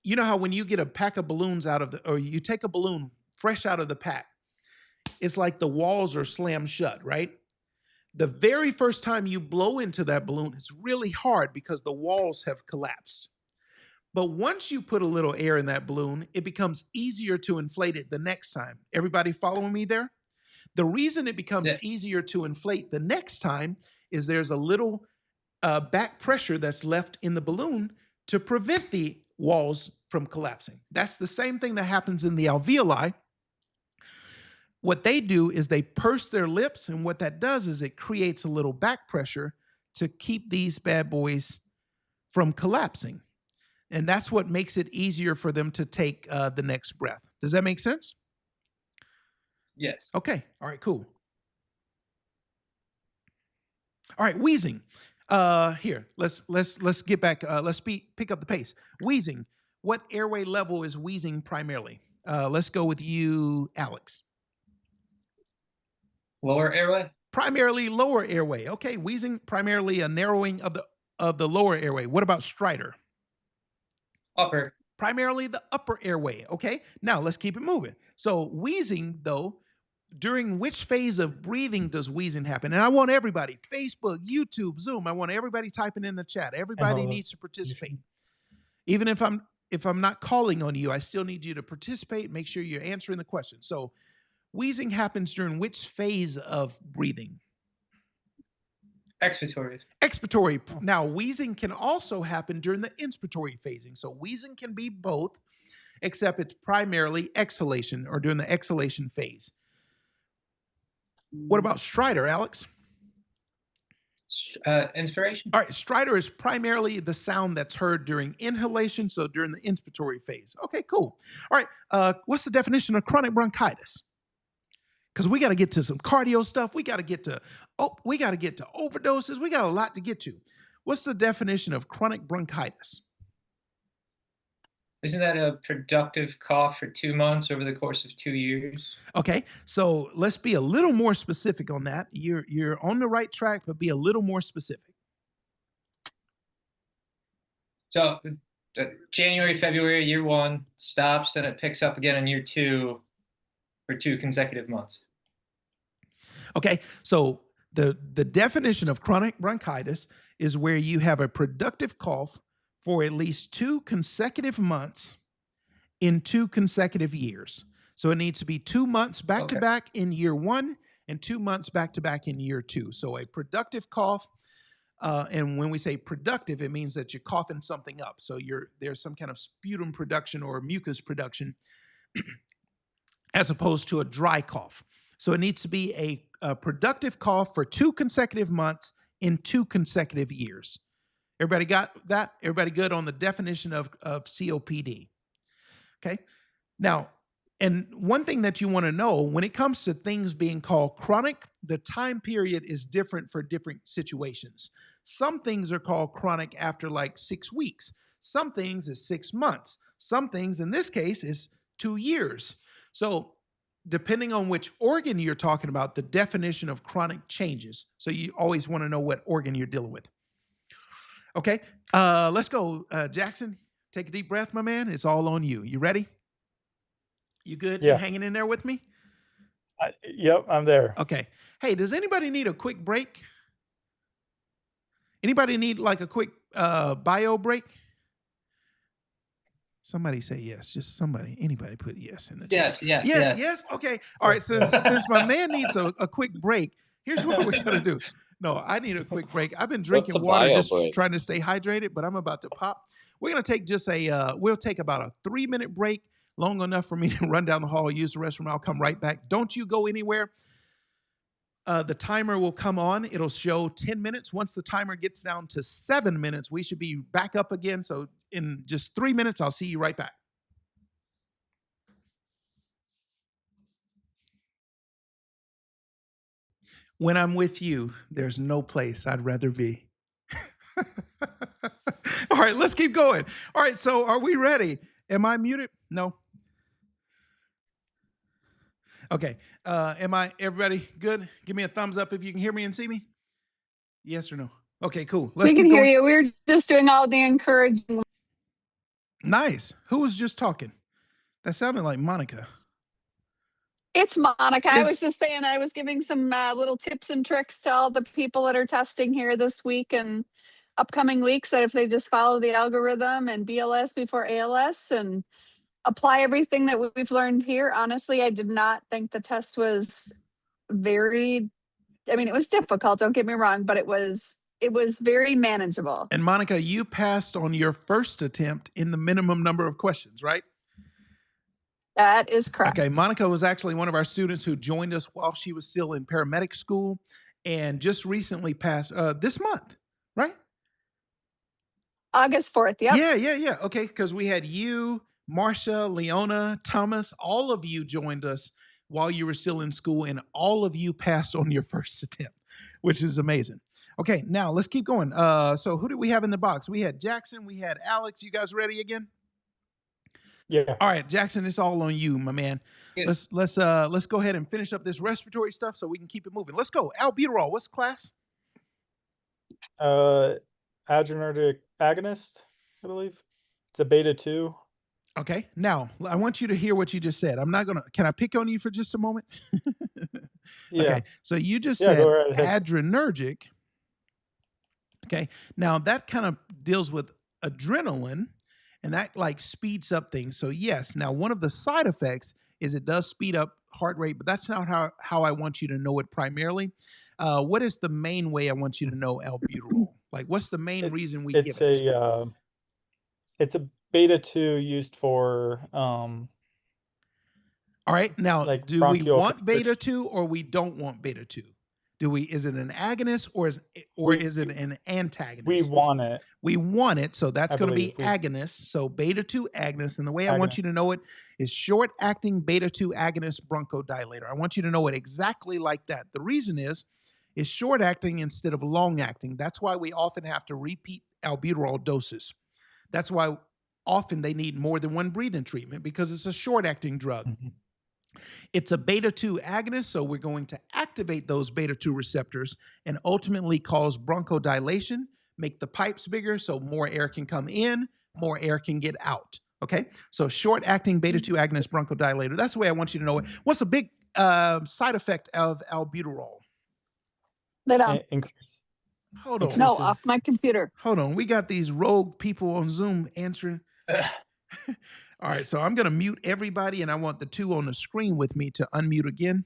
you know how when you get a pack of balloons or you take a balloon fresh out of the pack, it's like the walls are slammed shut, right? The very first time you blow into that balloon, it's really hard because the walls have collapsed. But once you put a little air in that balloon, it becomes easier to inflate it the next time. Everybody following me there? The reason it becomes easier to inflate the next time is there's a little back pressure that's left in the balloon to prevent the walls from collapsing. That's the same thing that happens in the alveoli. What they do is they purse their lips, and what that does is it creates a little back pressure to keep these bad boys from collapsing. And that's what makes it easier for them to take the next breath. Does that make sense? Yes. Okay. All right, cool. All right, wheezing. Here, let's get back. Let's pick up the pace. Wheezing. What airway level is wheezing primarily? Let's go with you, Alex. Lower airway? Primarily lower airway. Okay, wheezing, primarily a narrowing of the lower airway. What about stridor? Upper. Primarily the upper airway. Okay, now let's keep it moving. So wheezing, though, during which phase of breathing does wheezing happen? And I want everybody, Facebook, YouTube, Zoom, I want everybody typing in the chat. Everybody needs to participate. Even if I'm not calling on you, I still need you to participate. Make sure you're answering the question. So wheezing happens during which phase of breathing? Expiratory. Expiratory. Now, wheezing can also happen during the inspiratory phasing. So wheezing can be both, except it's primarily exhalation or during the exhalation phase. What about stridor, Alex? Inspiration. All right, stridor is primarily the sound that's heard during inhalation, so during the inspiratory phase. Okay, cool. All right, what's the definition of chronic bronchitis? Because we got to get to some cardio stuff. We got to get to overdoses. We got a lot to get to. What's the definition of chronic bronchitis? Isn't that a productive cough for 2 months over the course of 2 years? Okay, so let's be a little more specific on that. You're on the right track, but be a little more specific. So January, February, year one stops, then it picks up again in year two for 2 consecutive months. Okay, so the definition of chronic bronchitis is where you have a productive cough for at least 2 consecutive months in 2 consecutive years. So it needs to be 2 months back to back in year 1 and 2 months back to back in year 2. So a productive cough And when we say productive, it means that you're coughing something up. So there's some kind of sputum production or mucus production as opposed to a dry cough. So it needs to be a productive cough for 2 consecutive months in 2 consecutive years. Everybody got that? Everybody good on the definition of COPD? Okay. Now, and one thing that you want to know when it comes to things being called chronic, the time period is different for different situations. Some things are called chronic after like 6 weeks. Some things is 6 months. Some things in this case is 2 years. So depending on which organ you're talking about, the definition of chronic changes. So you always want to know what organ you're dealing with. Okay, let's go. Jackson, take a deep breath, my man. It's all on you. You ready? You good? Yeah. You hanging in there with me? Yep, I'm there. Okay. Hey, does anybody need a quick break? Anybody need like a quick bio break? Somebody say yes. Just somebody. Anybody put yes in the chat. Yes. Okay. All right. Since my man needs a quick break, here's what we're gonna do. No, I need a quick break. I've been drinking water, just trying to stay hydrated, but I'm about to pop. We're gonna take just we'll take about a 3-minute break, long enough for me to run down the hall, use the restroom. I'll come right back. Don't you go anywhere. The timer will come on. It'll show 10 minutes. Once the timer gets down to 7 minutes, we should be back up again. So in just 3 minutes, I'll see you right back. When I'm with you, there's no place I'd rather be. All right, let's keep going. All right, so are we ready? Am I muted? No. Okay. Everybody good? Give me a thumbs up if you can hear me and see me. Yes or no? Okay, cool. We can hear you. We were just doing all the encouraging. Nice. Who was just talking? That sounded like Monica. It's Monica. I was just saying I was giving some little tips and tricks to all the people that are testing here this week and upcoming weeks, that if they just follow the algorithm and BLS before ALS and apply everything that we've learned here. Honestly, I did not think the test was it was difficult, don't get me wrong, but it was very manageable. And Monica, you passed on your first attempt in the minimum number of questions, right? That is correct. Okay, Monica was actually one of our students who joined us while she was still in paramedic school and just recently passed this month, right? August 4th, yep. Yeah. Okay, because we had you, Marsha, Leona, Thomas, all of you joined us while you were still in school, and all of you passed on your first attempt, which is amazing. Okay, now let's keep going. So who did we have in the box? We had Jackson, we had Alex. You guys ready again? Yeah. All right, Jackson, it's all on you, my man. Yeah. Let's go ahead and finish up this respiratory stuff so we can keep it moving. Let's go. Albuterol, what's class? Adrenergic agonist, I believe. It's a beta 2. Okay. Now, I want you to hear what you just said. Can I pick on you for just a moment? Yeah. Okay. So you just said adrenergic. Okay. Now that kind of deals with adrenaline, and that like speeds up things. So yes. Now, one of the side effects is it does speed up heart rate, but that's not how I want you to know it primarily. What is the main way I want you to know albuterol? Like, what's the main reason we give it? It's a beta 2 used for all right. Now, like do we want beta 2 or we don't want beta 2? Is it an agonist or is it an antagonist? We want it. We want it. So that's going to be agonist. So beta 2 agonist. And the way I want you to know it is short acting beta 2 agonist bronchodilator. I want you to know it exactly like that. The reason is short acting instead of long acting. That's why we often have to repeat albuterol doses. That's why often they need more than one breathing treatment, because it's a short acting drug. Mm-hmm. It's a beta 2 agonist, so we're going to activate those beta 2 receptors and ultimately cause bronchodilation, make the pipes bigger so more air can come in, more air can get out. Okay, so short acting beta 2 agonist bronchodilator. That's the way I want you to know it. What's a big side effect of albuterol? Hold on. No, off my computer. Hold on. We got these rogue people on Zoom answering. All right, so I'm going to mute everybody, and I want the 2 on the screen with me to unmute again.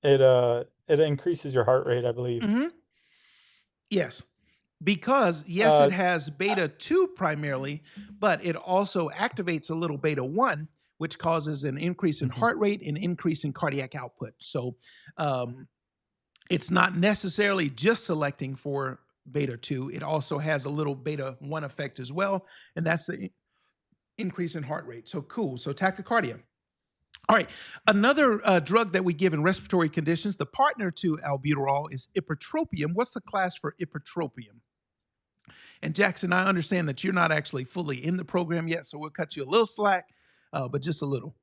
It increases your heart rate, I believe. Mm-hmm. Yes. Because yes, it has beta 2 primarily, but it also activates a little beta 1, which causes an increase in heart rate and increase in cardiac output. So it's not necessarily just selecting for beta 2. It also has a little beta 1 effect as well. And that's the increase in heart rate. So cool. So tachycardia. All right. Another drug that we give in respiratory conditions, the partner to albuterol, is ipratropium. What's the class for ipratropium? And Jackson, I understand that you're not actually fully in the program yet, so we'll cut you a little slack, but just a little.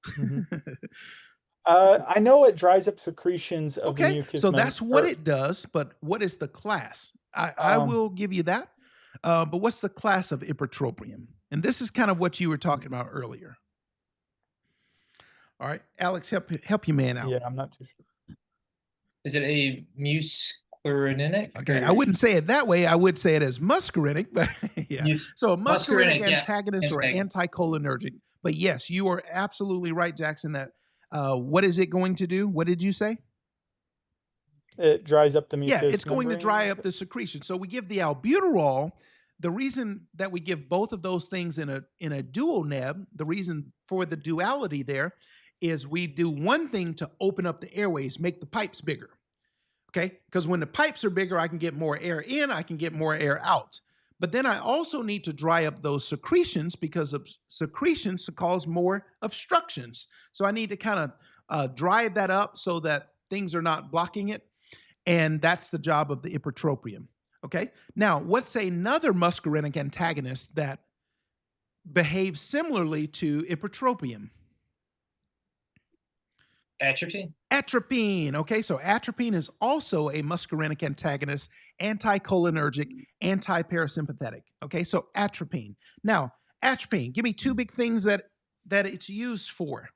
I know it dries up secretions of the mucous. So that's what it does, but what is the class? I will give you that. But what's the class of ipratropium? And this is kind of what you were talking about earlier. All right, Alex, help your man out. Yeah, I'm not too sure. Is it a muscarinic? Okay, I wouldn't say it that way. I would say it as muscarinic, but yeah. So a muscarinic antagonist or anticholinergic. But yes, you are absolutely right, Jackson, that what is it going to do? What did you say? It dries up the mucus. Yeah, it's going to dry up the secretion. So we give the albuterol. The reason that we give both of those things in a dual neb, the reason for the duality there is we do one thing to open up the airways, make the pipes bigger. Okay? Because when the pipes are bigger, I can get more air in, I can get more air out. But then I also need to dry up those secretions because of secretions cause more obstructions. So I need to kind of dry that up so that things are not blocking it. And that's the job of the ipratropium. Okay. Now, what's another muscarinic antagonist that behaves similarly to ipratropium? Atropine? Atropine. Okay, so atropine is also a muscarinic antagonist, anticholinergic, anti-parasympathetic. Okay, so atropine. Now, atropine, give me two big things that it's used for.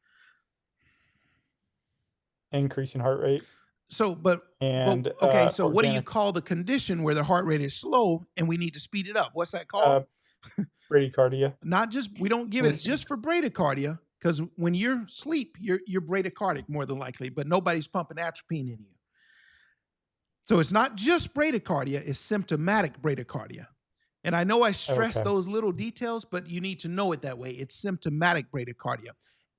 Increase in heart rate. So, okay, so what do you call the condition where the heart rate is slow and we need to speed it up? What's that called? Bradycardia. We don't give it just for bradycardia, because when you're asleep, you're bradycardic more than likely, but nobody's pumping atropine in you. So it's not just bradycardia, it's symptomatic bradycardia. And I know I stress those little details, but you need to know it that way. It's symptomatic bradycardia.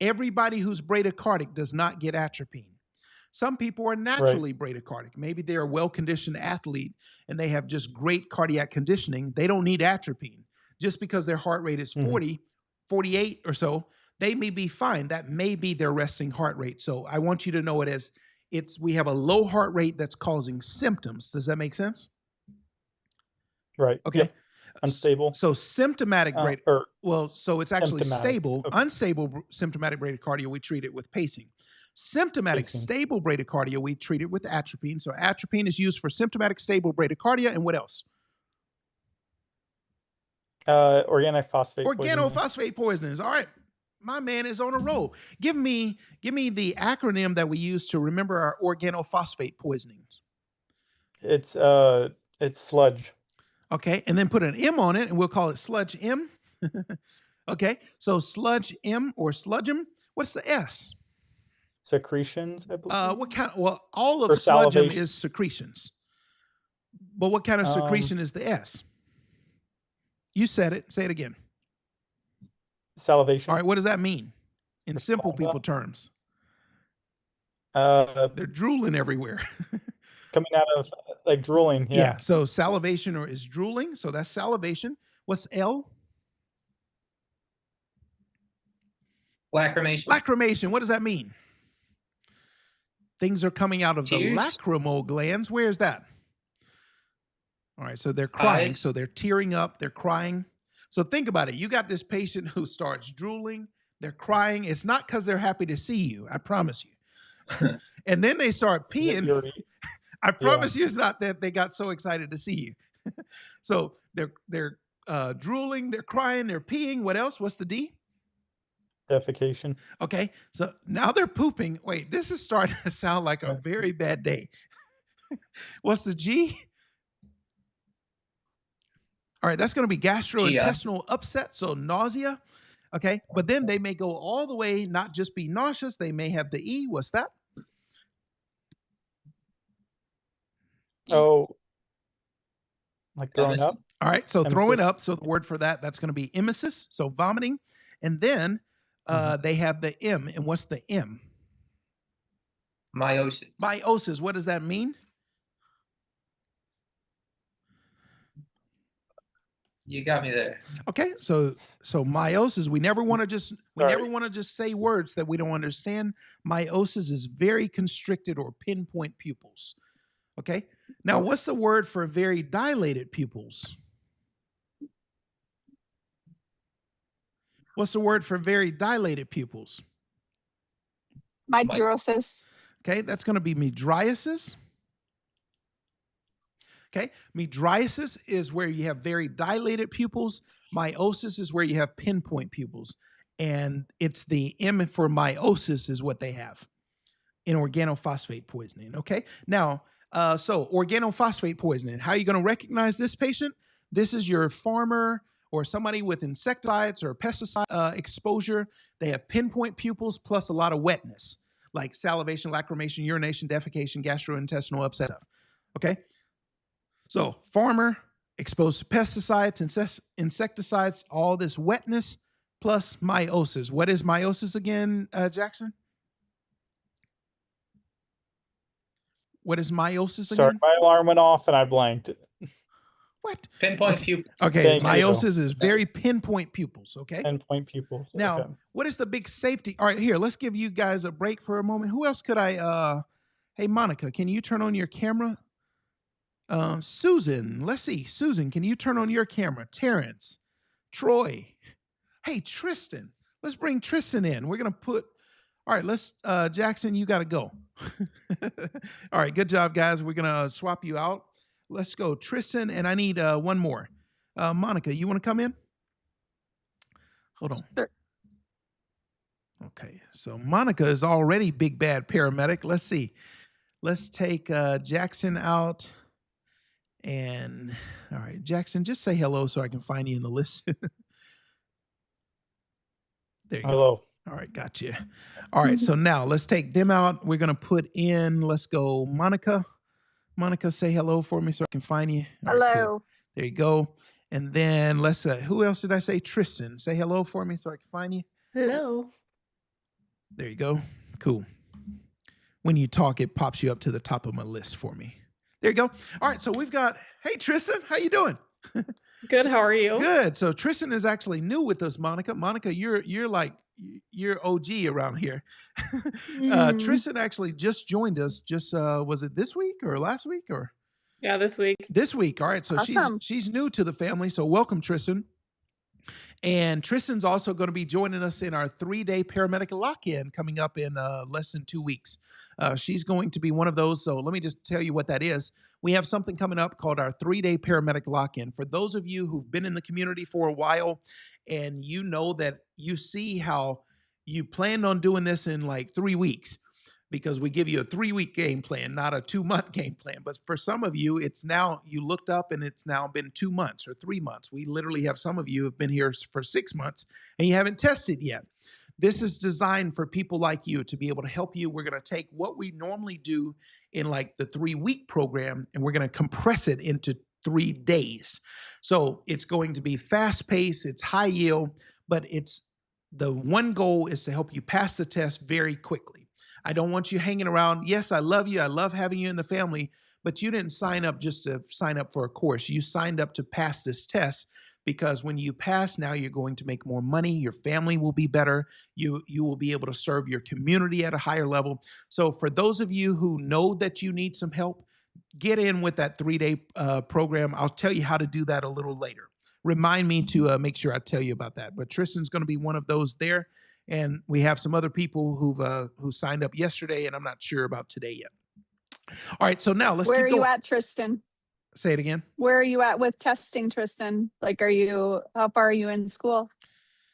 Everybody who's bradycardic does not get atropine. Some people are naturally bradycardic. Maybe they're a well-conditioned athlete and they have just great cardiac conditioning. They don't need atropine. Just because their heart rate is 40, 48 or so, they may be fine. That may be their resting heart rate. So I want you to know it as we have a low heart rate that's causing symptoms. Does that make sense? Right. Okay. Yep. Unstable. So symptomatic so it's actually stable. Okay. Unstable symptomatic bradycardia, we treat it with pacing. Symptomatic stable bradycardia, we treat it with atropine. So atropine is used for symptomatic stable bradycardia. And what else? Organophosphate poisonings. All right. My man is on a roll. Give me the acronym that we use to remember our organophosphate poisonings. It's sludge. Okay, and then put an M on it, and we'll call it sludge M. Okay, so sludge M or sludgem. What's the S? Secretions, I believe. What kind? Well, all of sludgem is secretions. But what kind of secretion is the S? You said it. Say it again. Salivation. All right, what does that mean in simple people terms? They're drooling everywhere. Coming out of like drooling. Yeah. So salivation is drooling. So that's salivation. What's L? Lacrimation. Lacrimation. What does that mean? Things are coming out of the lacrimal glands. Where is that? All right. So they're crying. So they're tearing up. They're crying. So think about it. You got this patient who starts drooling. They're crying. It's not because they're happy to see you. I promise you. And then they start peeing. I promise you it's not that they got so excited to see you. So they're drooling, they're crying, they're peeing. What else? What's the D? Defecation. Okay. So now they're pooping. Wait, this is starting to sound like a very bad day. What's the G? All right, that's going to be gastrointestinal upset, so nausea. Okay, but then they may go all the way, not just be nauseous, they may have the E. What's that? Oh, Like throwing up. All right, so throwing Emesis. up. So the word for that's going to be emesis, so vomiting. And then they have the M. And what's the M? Meiosis. Meiosis. What does that mean? You got me there. Okay, so meiosis. We never want to just say words that we don't understand. Meiosis is very constricted or pinpoint pupils. Okay. Now, what's the word for very dilated pupils? What's the word for very dilated pupils? Mydrosis. Okay, that's going to be mydriasis. Okay, mydriasis is where you have very dilated pupils. Meiosis is where you have pinpoint pupils. And it's the M for meiosis is what they have in organophosphate poisoning. Okay, now, so organophosphate poisoning, how are you going to recognize this patient? This is your farmer or somebody with insecticides or pesticide exposure. They have pinpoint pupils plus a lot of wetness, like salivation, lacrimation, urination, defecation, gastrointestinal upset. Okay? So farmer exposed to pesticides, insecticides, all this wetness plus meiosis. What is meiosis again, Jackson? What is meiosis again? Sorry, my alarm went off and I blanked. What? Pinpoint pupils. Okay, meiosis is very pinpoint pupils, okay? Pinpoint pupils. Now, okay. What is the big safety? All right, here, let's give you guys a break for a moment. Who else could I, hey, Monica, can you turn on your camera? Susan, let's see. Susan, can you turn on your camera? Terrence, Troy. Hey, Tristan, let's bring Tristan in. We're going to put, all right, let's, Jackson, you got to go. All right, good job, guys. We're going to swap you out. Let's go, Tristan, and I need one more. Monica, you want to come in? Hold on. Sure. Okay, so Monica is already big bad paramedic. Let's see. Let's take Jackson out. And all right, Jackson, just say hello so I can find you in the list. There you Hello. go. All right, gotcha. All right, so now let's take them out. We're going to put in, let's go, Monica. Monica, say hello for me so I can find you. All right, Hello. cool. There you go. And then let's, who else did I say? Tristan, say hello for me so I can find you. Hello. There you go. Cool. When you talk, it pops you up to the top of my list for me. There you go. All right, so we've got, hey, Tristan, how you doing? Good, how are you? Good. So Tristan is actually new with us, Monica. Monica, you're OG around here. Tristan actually just joined us. Just was it this week or last week or? Yeah, this week. This week. All right. So Awesome. she's new to the family. So welcome, Tristan. And Tristan's also going to be joining us in our 3-day paramedic lock-in coming up in less than 2 weeks. She's going to be one of those. So let me just tell you what that is. We have something coming up called our 3-day paramedic lock-in. For those of you who've been in the community for a while and you know that you see how you planned on doing this in like 3 weeks, because we give you a 3-week game plan, not a 2-month game plan. But for some of you, it's now, you looked up and it's now been 2 months or 3 months. We literally have some of you have been here for 6 months and you haven't tested yet. This is designed for people like you to be able to help you. We're going to take what we normally do in like the 3-week program and we're going to compress it into 3 days. So it's going to be fast paced, it's high yield, but it's the one goal is to help you pass the test very quickly. I don't want you hanging around. Yes, I love you. I love having you in the family, but you didn't sign up just to sign up for a course. You signed up to pass this test because when you pass, now you're going to make more money. Your family will be better. You will be able to serve your community at a higher level. So for those of you who know that you need some help, get in with that 3-day program. I'll tell you how to do that a little later. Remind me to make sure I tell you about that. But Tristan's going to be one of those there. And we have some other people who signed up yesterday, and I'm not sure about today yet. All right, so now let's keep going. Where are you at, Tristan? Say it again. Where are you at with testing, Tristan? Like, how far are you in school?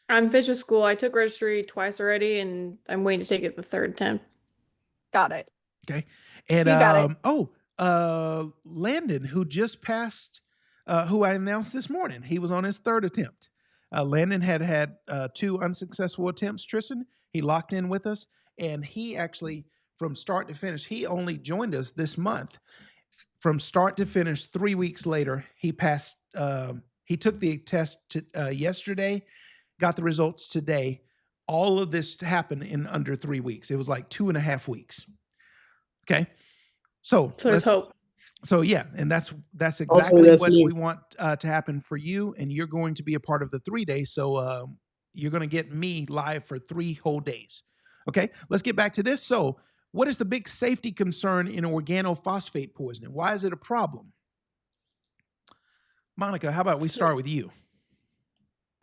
I'm finished with school. I took registry twice already, and I'm waiting to take it the 3rd attempt. Got it. Okay. And you got it. Landon, who just passed, who I announced this morning, he was on his 3rd attempt. Landon had 2 unsuccessful attempts, Tristan. He locked in with us, and he actually, from start to finish, he only joined us this month. from start to finish, 3 weeks later, he passed. He took the test yesterday, got the results today. All of this happened in under 3 weeks. It was like 2.5 weeks. Okay. So there's hope. So yeah, and that's exactly what we want to happen for you. And you're going to be a part of the 3 days. So you're going to get me live for 3 whole days. Okay, let's get back to this. So what is the big safety concern in organophosphate poisoning? Why is it a problem? Monica, how about we start with you?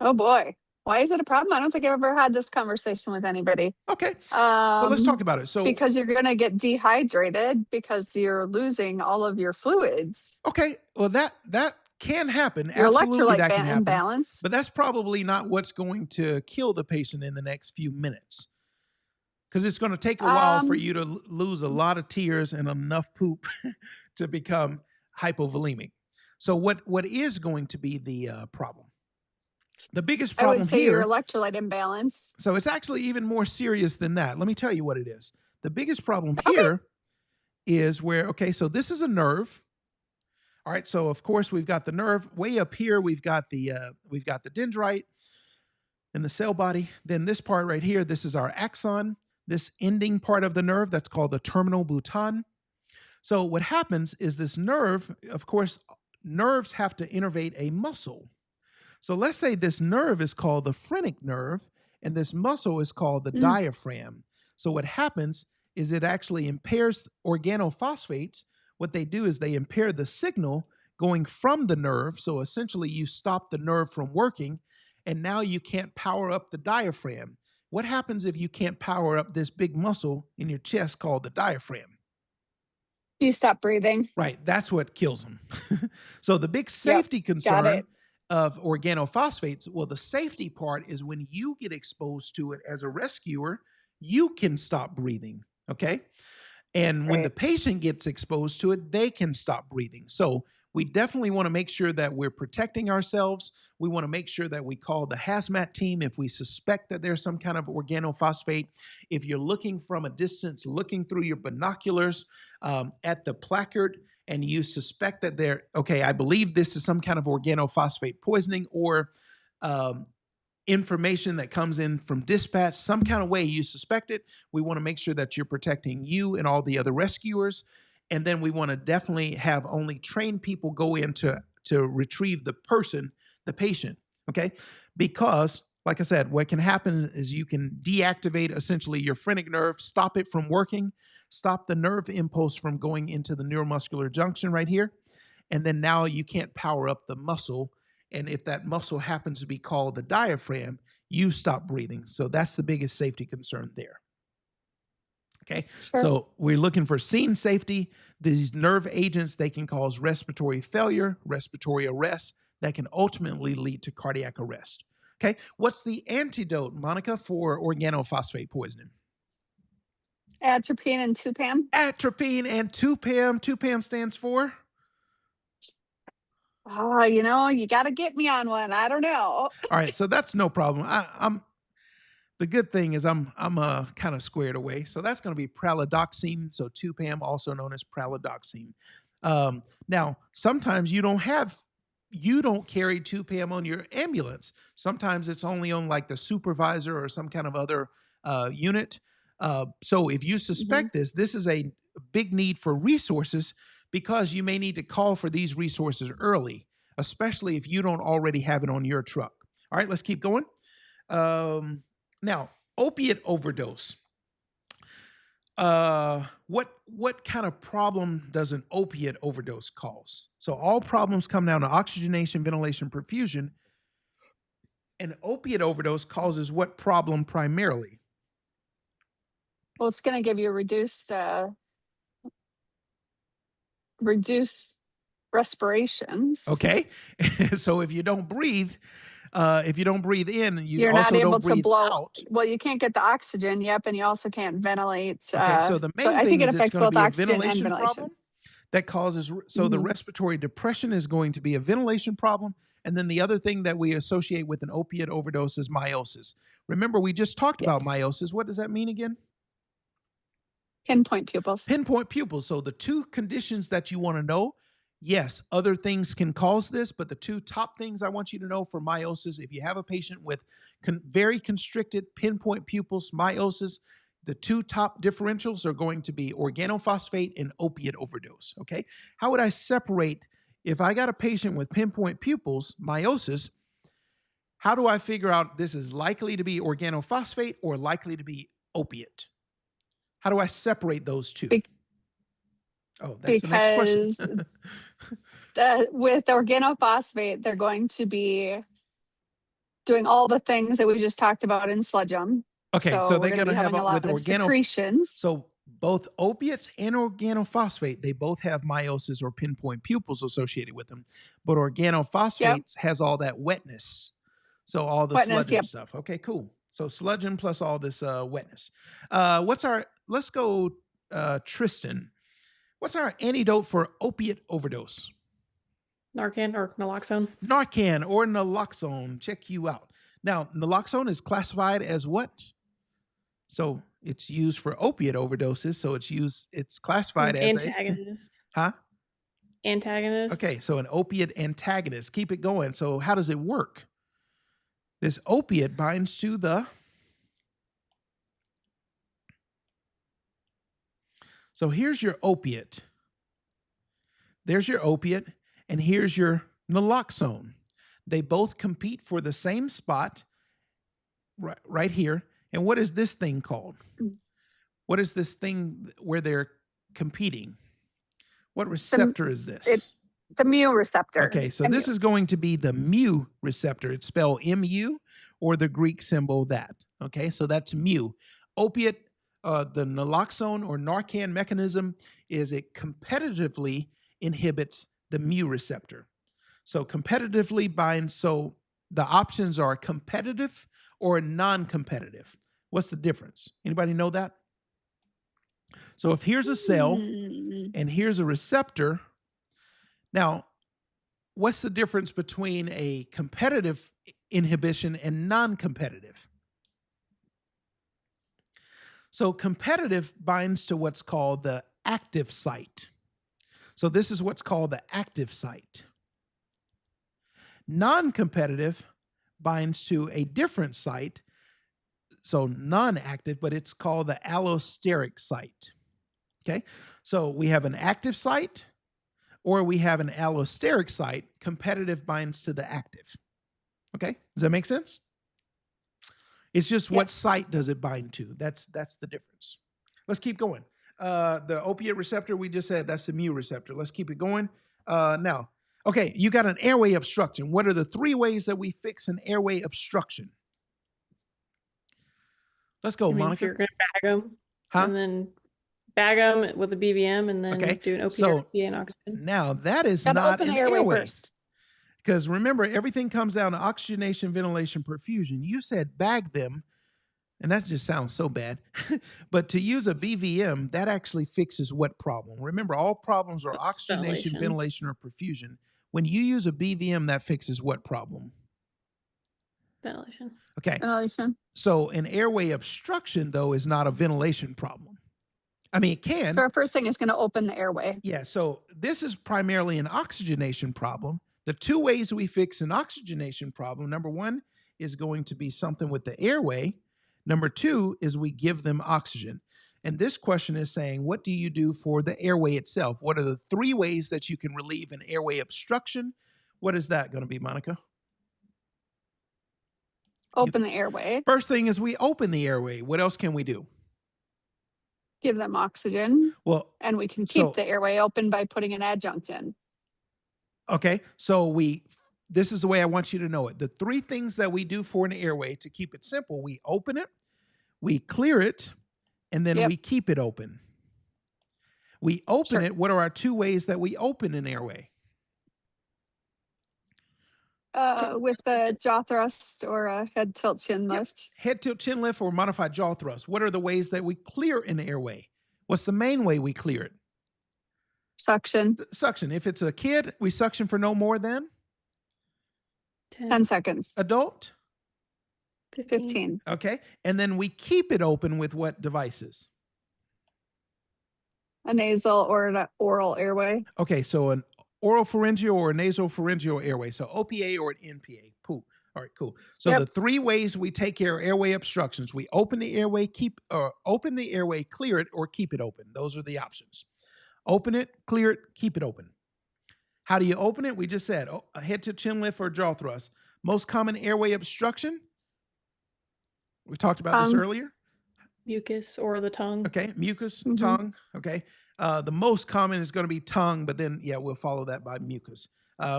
Oh boy. Why is it a problem? I don't think I've ever had this conversation with anybody. Okay. Well, let's talk about it. So because you're going to get dehydrated because you're losing all of your fluids. Okay. Well, that can happen. Your Absolutely, electrolyte that can happen. imbalance. But that's probably not what's going to kill the patient in the next few minutes. Because it's going to take a while for you to lose a lot of tears and enough poop to become hypovolemic. So what is going to be the problem? The biggest problem I would say here, your electrolyte imbalance. So it's actually even more serious than that. Let me tell you what it is. The biggest problem here is where, okay, so this is a nerve. All right, so of course we've got the nerve. Way up here, we've got the dendrite and the cell body. Then this part right here, this is our axon. This ending part of the nerve, that's called the terminal bouton. So what happens is this nerve, of course, nerves have to innervate a muscle. So let's say this nerve is called the phrenic nerve, and this muscle is called the diaphragm. So what happens is it actually impairs organophosphates. What they do is they impair the signal going from the nerve. So essentially you stop the nerve from working, and now you can't power up the diaphragm. What happens if you can't power up this big muscle in your chest called the diaphragm? You stop breathing. Right. That's what kills them. So the big safety concern of organophosphates, well, the safety part is when you get exposed to it as a rescuer, you can stop breathing. Okay. And when the patient gets exposed to it, they can stop breathing. So we definitely want to make sure that we're protecting ourselves. We want to make sure that we call the hazmat team if we suspect that there's some kind of organophosphate. If you're looking from a distance, looking through your binoculars at the placard, and you suspect that I believe this is some kind of organophosphate poisoning or information that comes in from dispatch, some kind of way you suspect it, we want to make sure that you're protecting you and all the other rescuers. And then we want to definitely have only trained people go in to retrieve the patient, okay? Because, like I said, what can happen is you can deactivate essentially your phrenic nerve, stop it from working, stop the nerve impulse from going into the neuromuscular junction right here, and then now you can't power up the muscle. And if that muscle happens to be called the diaphragm, you stop breathing. So that's the biggest safety concern there. Okay, so we're looking for scene safety. These nerve agents, they can cause respiratory failure, respiratory arrest that can ultimately lead to cardiac arrest. Okay, what's the antidote, Monica, for organophosphate poisoning? Atropine and 2-PAM. Atropine and 2-PAM. 2-PAM stands for? Oh, you got to get me on one. I don't know. All right, so that's no problem. The good thing is I'm kind of squared away. So that's going to be pralidoxime. So 2-PAM, also known as pralidoxime. Now, sometimes you don't carry 2-PAM on your ambulance. Sometimes it's only on like the supervisor or some kind of other unit. So if you suspect this is a big need for resources because you may need to call for these resources early, especially if you don't already have it on your truck. All right, let's keep going. Now, opiate overdose. What kind of problem does an opiate overdose cause? So all problems come down to oxygenation, ventilation, perfusion. An opiate overdose causes what problem primarily? Well, it's going to give you reduced respirations. Okay. So if you don't breathe in, you're also not able don't to breathe blow out. Well, you can't get the oxygen, and you also can't ventilate. Okay, so the main I thing think it is it's affects going to both be a oxygen and ventilation ventilation. problem that causes, the respiratory depression is going to be a ventilation problem. And then the other thing that we associate with an opiate overdose is meiosis. Remember, we just talked about meiosis. What does that mean again? Pinpoint pupils. Pinpoint pupils. So the two conditions that you want to know, yes, other things can cause this, but the two top things I want you to know for meiosis, if you have a patient with very constricted pinpoint pupils, meiosis, the two top differentials are going to be organophosphate and opiate overdose. Okay. How would I separate if I got a patient with pinpoint pupils, meiosis? How do I figure out this is likely to be organophosphate or likely to be opiate? How do I separate those two? Oh, that's the next question. With organophosphate, they're going to be doing all the things that we just talked about in sludgem. Okay, so they're going to have a lot of secretions. So both opiates and organophosphate, they both have meiosis or pinpoint pupils associated with them. But organophosphates has all that wetness. So all the sludgem stuff. Okay, cool. So sludgem plus all this wetness. Let's go, Tristan. What's our antidote for opiate overdose? Narcan or naloxone. Narcan or naloxone. Check you out. Now, naloxone is classified as what? So it's used for opiate overdoses. So it's classified as antagonist. Huh? Antagonist. Okay, so an opiate antagonist. Keep it going. So how does it work? This opiate binds to the... So here's your opiate. There's your opiate, and here's your naloxone. They both compete for the same spot right here. And what is this thing called? What is this thing where they're competing? What receptor is this? The mu receptor. Okay, so this is going to be the mu receptor. It's spelled mu or the Greek symbol that. Okay, so that's mu. Opiate, the naloxone or Narcan mechanism is it competitively inhibits the mu receptor. So competitively binds, so the options are competitive or non-competitive. What's the difference? Anybody know that? So if here's a cell and here's a receptor, now, what's the difference between a competitive inhibition and non-competitive? So competitive binds to what's called the active site. So this is what's called the active site. Non-competitive binds to a different site, so non-active, but it's called the allosteric site. Okay, so we have an active site or we have an allosteric site. Competitive binds to the active. Okay, does that make sense? It's just what site does it bind to? That's the difference. Let's keep going. The opiate receptor, we just said that's the mu receptor. Let's keep it going. Now, okay, you got an airway obstruction. What are the 3 ways that we fix an airway obstruction? Let's go, Monica. You're going to bag them. And then bag them with a BVM and then do an opiate and oxygen. Now, that is not an airway. First. Because remember, everything comes down to oxygenation, ventilation, perfusion. You said bag them, and that just sounds so bad. But to use a BVM, that actually fixes what problem? Remember, all problems are oxygenation, ventilation, or perfusion. When you use a BVM, that fixes what problem? Ventilation. Okay. Ventilation. So an airway obstruction, though, is not a ventilation problem. I mean, it can. So our first thing is going to open the airway. Yeah, so this is primarily an oxygenation problem. The 2 ways we fix an oxygenation problem, number 1 is going to be something with the airway. Number 2 is we give them oxygen. And this question is saying, what do you do for the airway itself? What are the 3 ways that you can relieve an airway obstruction? What is that going to be, Monica? Open the airway. First thing is we open the airway. What else can we do? Give them oxygen. Well, and we can keep the airway open by putting an adjunct in. Okay, so this is the way I want you to know it. The 3 things that we do for an airway, to keep it simple, we open it, we clear it, and then we keep it open. We open it. What are our 2 ways that we open an airway? With a jaw thrust or a head tilt chin lift. Head tilt chin lift or modified jaw thrust. What are the ways that we clear an airway? What's the main way we clear it? Suction. Suction. If it's a kid, we suction for no more than 10 seconds. Adult? 15. Okay. And then we keep it open with what devices? A nasal or an oral airway. Okay, so an oropharyngeal or a nasopharyngeal airway. So OPA or an NPA. Cool. All right, cool. So the three ways we take care of airway obstructions: we open the airway, clear it, or keep it open. Those are the options. Open it, clear it, keep it open. How do you open it? We just said a head to chin lift or jaw thrust. Most common airway obstruction. We talked about this earlier. Mucus or the tongue. Okay, mucus, tongue. Okay. The most common is going to be tongue, but then, we'll follow that by mucus.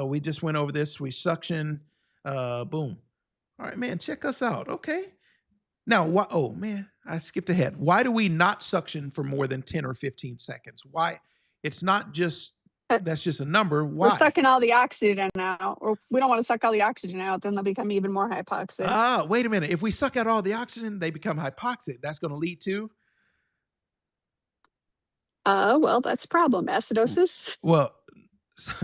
We just went over this. We suction. Boom. All right, man, check us out. Okay. Now, oh, man, I skipped ahead. Why do we not suction for more than 10 or 15 seconds? Why? It's not just, that's just a number. Why? We're sucking all the oxygen out. Or we don't want to suck all the oxygen out. Then they'll become even more hypoxic. Wait a minute. If we suck out all the oxygen, they become hypoxic. That's going to lead to? Well, that's a problem. Acidosis. Well,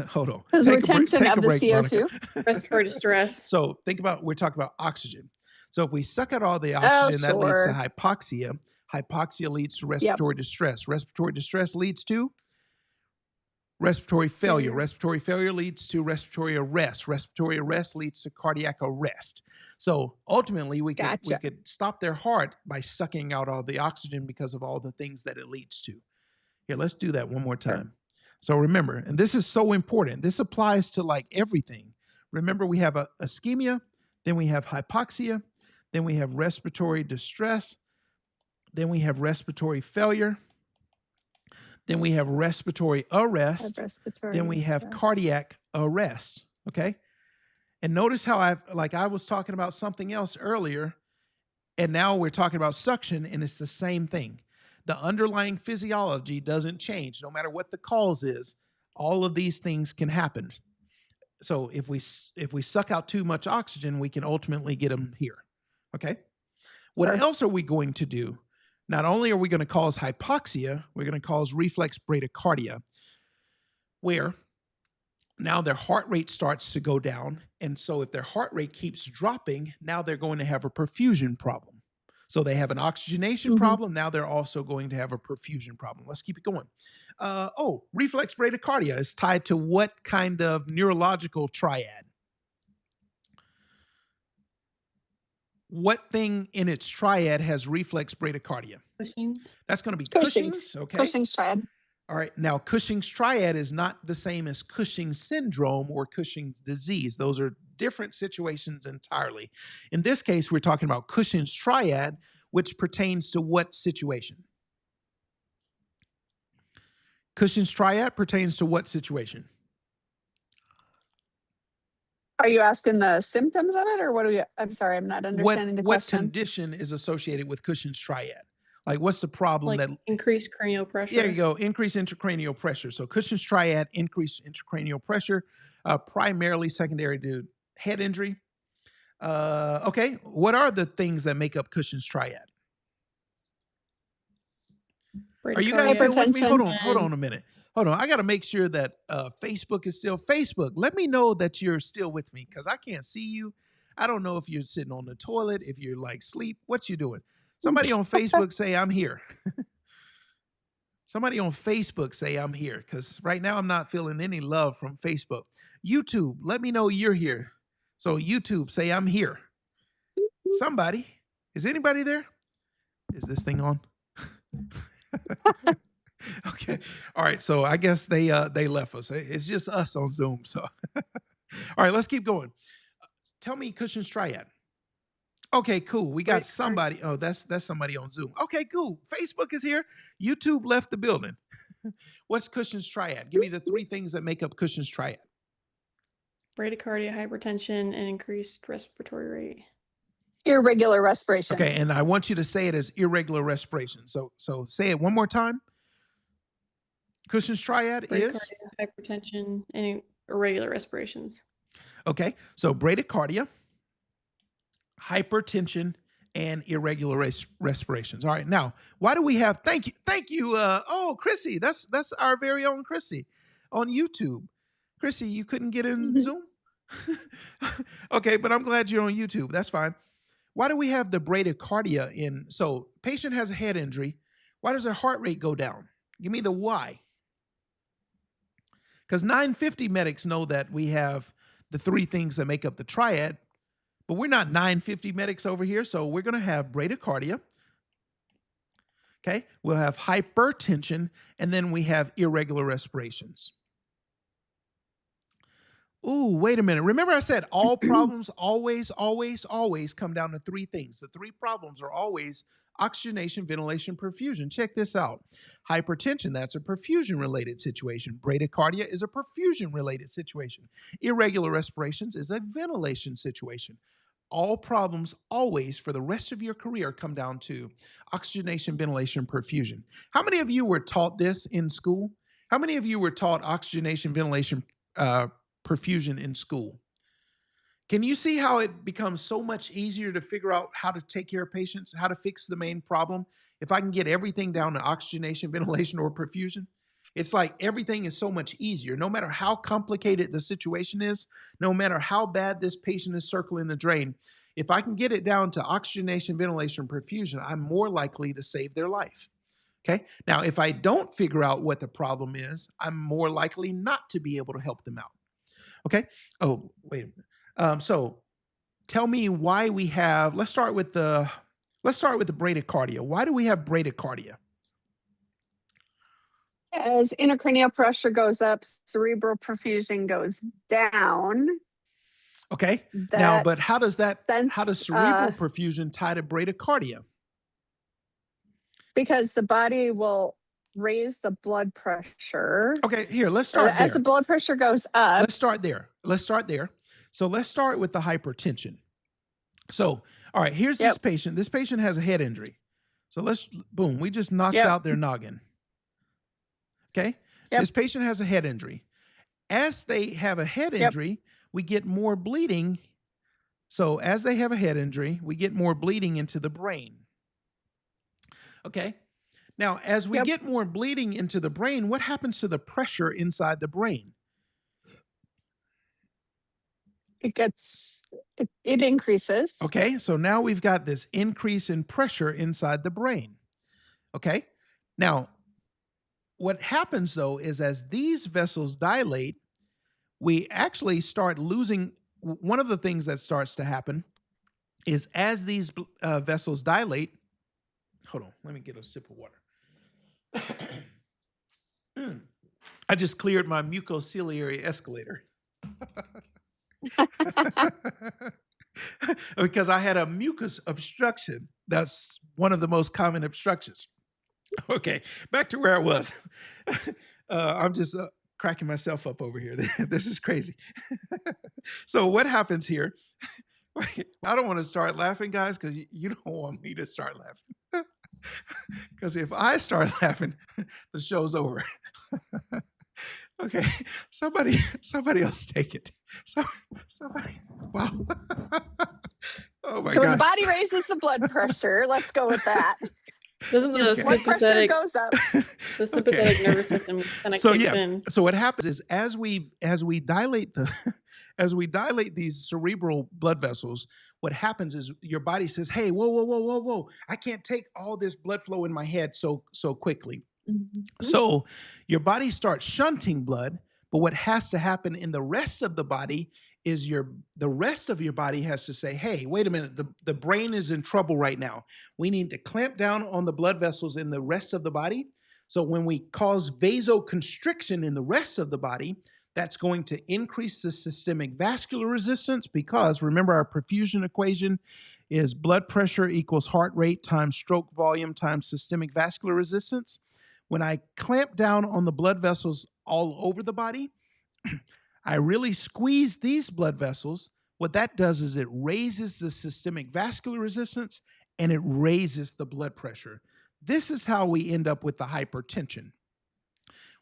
hold on. Because retention of the CO2. Respiratory distress. So think about, we're talking about oxygen. So if we suck out all the oxygen, that leads to hypoxia. Hypoxia leads to respiratory distress. Respiratory distress leads to respiratory failure. Respiratory failure leads to respiratory arrest. Respiratory arrest leads to cardiac arrest. So ultimately, we could stop their heart by sucking out all the oxygen because of all the things that it leads to. Here, let's do that one more time. So remember, and this is so important. This applies to like everything. Remember, we have ischemia, then we have hypoxia, then we have respiratory distress, then we have respiratory failure, then we have respiratory arrest, then we have cardiac arrest, okay? And notice how I was talking about something else earlier, and now we're talking about suction, and it's the same thing. The underlying physiology doesn't change. No matter what the cause is, all of these things can happen. So if we suck out too much oxygen, we can ultimately get them here, okay? What else are we going to do? Not only are we going to cause hypoxia, we're going to cause reflex bradycardia, where now their heart rate starts to go down. And so if their heart rate keeps dropping, now they're going to have a perfusion problem. So they have an oxygenation problem. Now they're also going to have a perfusion problem. Let's keep it going. Reflex bradycardia is tied to what kind of neurological triad? What thing in its triad has reflex bradycardia? Cushing. That's going to be Cushing's. Okay. Cushing's triad. All right. Now, Cushing's triad is not the same as Cushing's syndrome or Cushing's disease. Those are different situations entirely. In this case, we're talking about Cushing's triad, which pertains to what situation? Cushing's triad pertains to what situation? Are you asking the symptoms of it, or what are you? I'm sorry, I'm not understanding the question. What condition is associated with Cushing's triad? Like, what's the problem that increased cranial pressure? There you go, increased intracranial pressure. So Cushing's triad, increased intracranial pressure, primarily secondary to head injury. Okay, what are the things that make up Cushing's triad? Are you guys still with me? Hold on a minute. Hold on, I got to make sure that Facebook is still Facebook. Let me know that you're still with me because I can't see you. I don't know if you're sitting on the toilet, if you're like sleep. What you doing? Somebody on Facebook say I'm here. Somebody on Facebook say I'm here because right now I'm not feeling any love from Facebook. YouTube, let me know you're here. So YouTube, say I'm here. Somebody, is anybody there? Is this thing on? Okay. All right. So I guess they left us. It's just us on Zoom. So, all right, let's keep going. Tell me Cushing's triad. Okay, cool. We got somebody. Oh, that's somebody on Zoom. Okay, cool. Facebook is here. YouTube left the building. What's Cushing's triad? Give me the three things that make up Cushing's triad. Bradycardia, hypertension, and increased respiratory rate. Irregular respiration. Okay, and I want you to say it as irregular respiration. So say it one more time. Cushing's triad is? Hypertension, and irregular respirations. Okay, so bradycardia, hypertension, and irregular respirations. All right, now, why do we have, thank you, Chrissy, that's our very own Chrissy on YouTube. Chrissy, you couldn't get in Zoom? Okay, but I'm glad you're on YouTube, that's fine. Why do we have the bradycardia in, so patient has a head injury, why does their heart rate go down? Give me the why. Because 950 medics know that we have the three things that make up the triad, but we're not 950 medics over here, so we're going to have bradycardia. Okay, we'll have hypertension, and then we have irregular respirations. Ooh, wait a minute. Remember I said all problems always come down to three things. The three problems are always oxygenation, ventilation, perfusion. Check this out. Hypertension, that's a perfusion-related situation. Bradycardia is a perfusion-related situation. Irregular respirations is a ventilation situation. All problems always for the rest of your career come down to oxygenation, ventilation, perfusion. How many of you were taught this in school? How many of you were taught oxygenation, ventilation, perfusion in school? Can you see how it becomes so much easier to figure out how to take care of patients, how to fix the main problem? If I can get everything down to oxygenation, ventilation, or perfusion, it's like everything is so much easier. No matter how complicated the situation is, no matter how bad this patient is circling the drain, if I can get it down to oxygenation, ventilation, perfusion, I'm more likely to save their life. Okay. Now, if I don't figure out what the problem is, I'm more likely not to be able to help them out. Okay. Oh, wait a minute. So tell me why we have, let's start with the bradycardia. Why do we have bradycardia? As intracranial pressure goes up, cerebral perfusion goes down. Okay. Now, but how does cerebral perfusion tie to bradycardia? Because the body will raise the blood pressure. Okay, here, let's start there. As the blood pressure goes up. Let's start there. So let's start with the hypertension. So, all right, here's this patient. This patient has a head injury. So boom, we just knocked out their noggin. Okay? This patient has a head injury. As they have a head injury, we get more bleeding. So as they have a head injury, we get more bleeding into the brain. Okay? Now, as we get more bleeding into the brain, what happens to the pressure inside the brain? It increases. Okay, so now we've got this increase in pressure inside the brain. Okay? Now, what happens, though, is as these vessels dilate, we actually start losing. One of the things that starts to happen is as these vessels dilate, hold on, let me get a sip of water. I just cleared my mucociliary escalator. Because I had a mucus obstruction. That's one of the most common obstructions. Okay, back to where I was. I'm just cracking myself up over here. This is crazy. So what happens here? I don't want to start laughing, guys, because you don't want me to start laughing. Because if I start laughing, the show's over. Okay, somebody else take it. Somebody. Wow. Oh my God. So the body raises the blood pressure. Let's go with that. Doesn't the blood pressure goes up? The sympathetic nervous system kind of kicks in. So what happens is as we dilate these cerebral blood vessels, what happens is your body says, "Hey, whoa! I can't take all this blood flow in my head so quickly." Mm-hmm. So your body starts shunting blood, but what has to happen in the rest of the body is the rest of your body has to say, "Hey, wait a minute, the brain is in trouble right now. We need to clamp down on the blood vessels in the rest of the body." So when we cause vasoconstriction in the rest of the body, that's going to increase the systemic vascular resistance, because remember our perfusion equation is blood pressure equals heart rate times stroke volume times systemic vascular resistance. When I clamp down on the blood vessels all over the body, I really squeeze these blood vessels. What that does is it raises the systemic vascular resistance and it raises the blood pressure. This is how we end up with the hypertension.